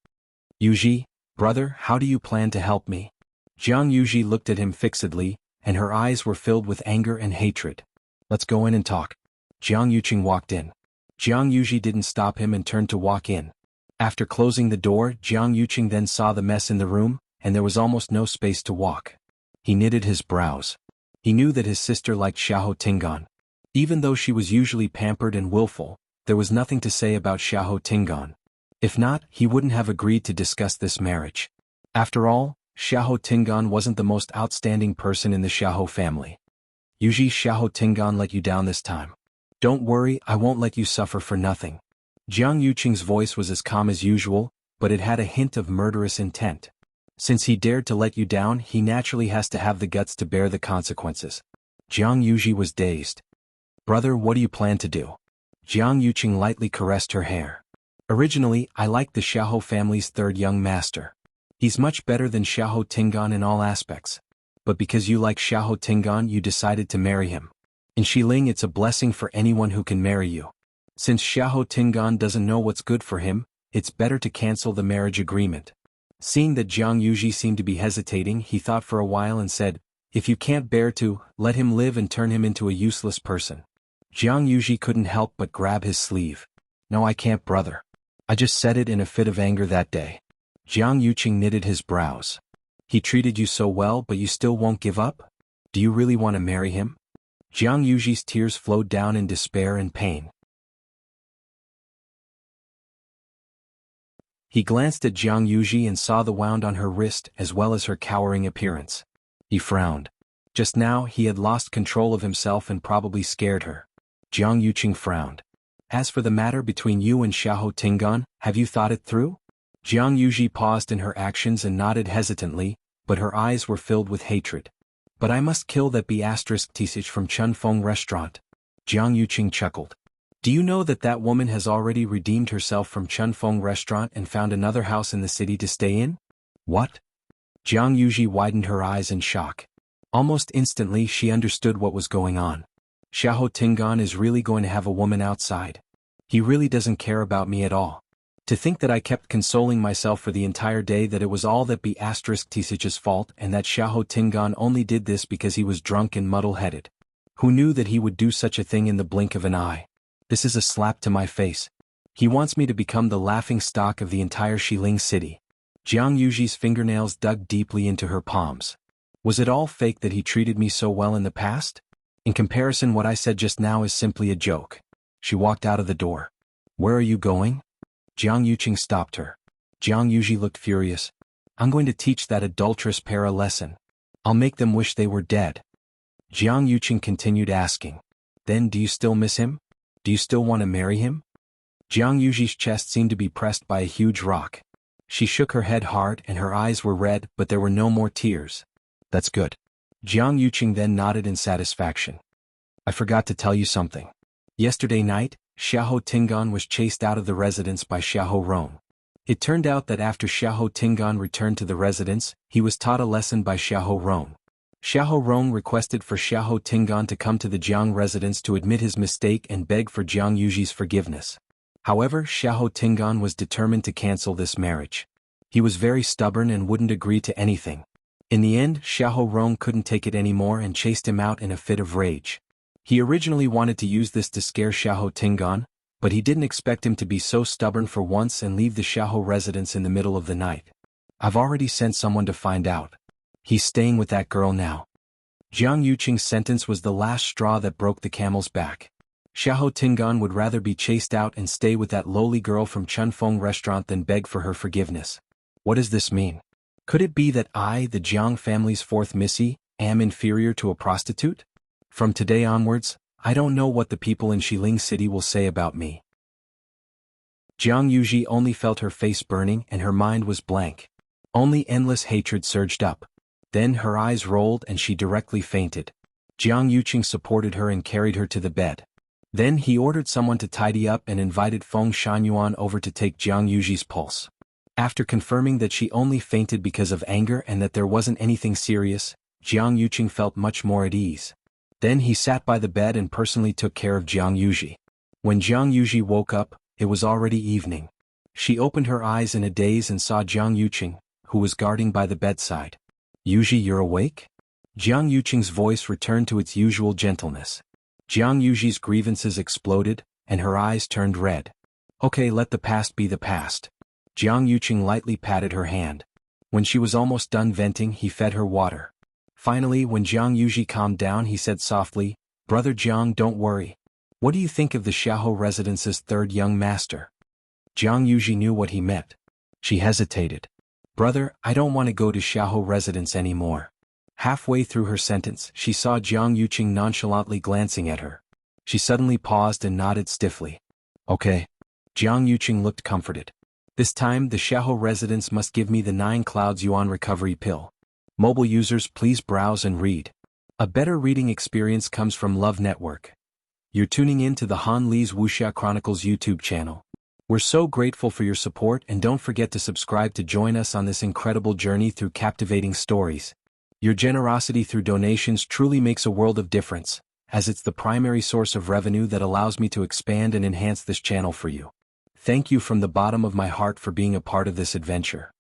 "Yuji, brother, how do you plan to help me?" Jiang Yuji looked at him fixedly, and her eyes were filled with anger and hatred. "Let's go in and talk." Jiang Yuqing walked in. Jiang Yuji didn't stop him and turned to walk in. After closing the door, Jiang Yuqing then saw the mess in the room, and there was almost no space to walk. He knitted his brows. He knew that his sister liked Xiahou Tingan. Even though she was usually pampered and willful, there was nothing to say about Xiahou Tingan. If not, he wouldn't have agreed to discuss this marriage. After all, Xiahou Tingan wasn't the most outstanding person in the Xiahou family. Usually Xiahou Tingan let you down this time. Don't worry, I won't let you suffer for nothing. Jiang Yuqing's voice was as calm as usual, but it had a hint of murderous intent. Since he dared to let you down, he naturally has to have the guts to bear the consequences. Jiang Yuji was dazed. Brother, what do you plan to do? Jiang Yuqing lightly caressed her hair. Originally, I liked the Xiahou family's third young master. He's much better than Xiahou Tingan in all aspects. But because you like Xiahou Tingan, you decided to marry him. In Xiling, it's a blessing for anyone who can marry you. Since Xiahou Tingan doesn't know what's good for him, it's better to cancel the marriage agreement. Seeing that Jiang Yuji seemed to be hesitating, he thought for a while and said, if you can't bear to, let him live and turn him into a useless person. Jiang Yuji couldn't help but grab his sleeve. No, I can't, brother. I just said it in a fit of anger that day. Jiang Yuqing knitted his brows. He treated you so well, but you still won't give up? Do you really want to marry him? Jiang Yuji's tears flowed down in despair and pain. He glanced at Jiang Yuji and saw the wound on her wrist as well as her cowering appearance. He frowned. Just now, he had lost control of himself and probably scared her. Jiang Yuqing frowned. As for the matter between you and Xiahou Tingan, have you thought it through? Jiang Yuji paused in her actions and nodded hesitantly, but her eyes were filled with hatred. But I must kill that B*Tisich from Chunfeng restaurant. Jiang Yuqing chuckled. Do you know that that woman has already redeemed herself from Chunfeng restaurant and found another house in the city to stay in? What? Jiang Yuji widened her eyes in shock. Almost instantly she understood what was going on. Xiahou Tingan is really going to have a woman outside. He really doesn't care about me at all. To think that I kept consoling myself for the entire day that it was all that B*Tisich's fault and that Xiahou Tingan only did this because he was drunk and muddle-headed. Who knew that he would do such a thing in the blink of an eye? This is a slap to my face. He wants me to become the laughing stock of the entire Xiling city. Jiang Yuji's fingernails dug deeply into her palms. Was it all fake that he treated me so well in the past? In comparison, what I said just now is simply a joke. She walked out of the door. Where are you going? Jiang Yuqing stopped her. Jiang Yuji looked furious. I'm going to teach that adulterous pair a lesson. I'll make them wish they were dead. Jiang Yuqing continued asking. Then do you still miss him? Do you still want to marry him? Jiang Yuji's chest seemed to be pressed by a huge rock. She shook her head hard and her eyes were red, but there were no more tears. That's good. Jiang Yuqing then nodded in satisfaction. I forgot to tell you something. Yesterday night, Xiahou Tingan was chased out of the residence by Xiahou Rong. It turned out that after Xiahou Tingan returned to the residence, he was taught a lesson by Xiahou Rong. Xiahou Rong requested for Xiahou Tingan to come to the Jiang residence to admit his mistake and beg for Jiang Yuji's forgiveness. However, Xiahou Tingan was determined to cancel this marriage. He was very stubborn and wouldn't agree to anything. In the end, Xiahou Rong couldn't take it anymore and chased him out in a fit of rage. He originally wanted to use this to scare Xiahou Tingan, but he didn't expect him to be so stubborn for once and leave the Xiahou residence in the middle of the night. I've already sent someone to find out. He's staying with that girl now. Jiang Yuqing's sentence was the last straw that broke the camel's back. Xiahou Tingan would rather be chased out and stay with that lowly girl from Chunfeng restaurant than beg for her forgiveness. What does this mean? Could it be that I, the Jiang family's fourth Missy, am inferior to a prostitute? From today onwards, I don't know what the people in Xiling City will say about me. Jiang Yuji only felt her face burning and her mind was blank. Only endless hatred surged up. Then her eyes rolled and she directly fainted. Jiang Yuqing supported her and carried her to the bed. Then he ordered someone to tidy up and invited Feng Shanyuan over to take Jiang Yuji's pulse. After confirming that she only fainted because of anger and that there wasn't anything serious, Jiang Yuqing felt much more at ease. Then he sat by the bed and personally took care of Jiang Yuji. When Jiang Yuji woke up, it was already evening. She opened her eyes in a daze and saw Jiang Yuqing, who was guarding by the bedside. Yuji, you're awake? Jiang Yuqing's voice returned to its usual gentleness. Jiang Yuji's grievances exploded, and her eyes turned red. Okay, let the past be the past. Jiang Yuqing lightly patted her hand. When she was almost done venting, he fed her water. Finally, when Jiang Yuji calmed down, he said softly, Brother Jiang, don't worry. What do you think of the Xiaohou residence's third young master? Jiang Yuji knew what he meant. She hesitated. Brother, I don't want to go to Xiaohou residence anymore. Halfway through her sentence, she saw Jiang Yuqing nonchalantly glancing at her. She suddenly paused and nodded stiffly. Okay. Jiang Yuqing looked comforted. This time, the Xiaohou residence must give me the 9 clouds yuan recovery pill. Mobile users, please browse and read. A better reading experience comes from Love Network. You're tuning in to the Han Li's Wuxia Chronicles YouTube channel. We're so grateful for your support, and don't forget to subscribe to join us on this incredible journey through captivating stories. Your generosity through donations truly makes a world of difference, as it's the primary source of revenue that allows me to expand and enhance this channel for you. Thank you from the bottom of my heart for being a part of this adventure.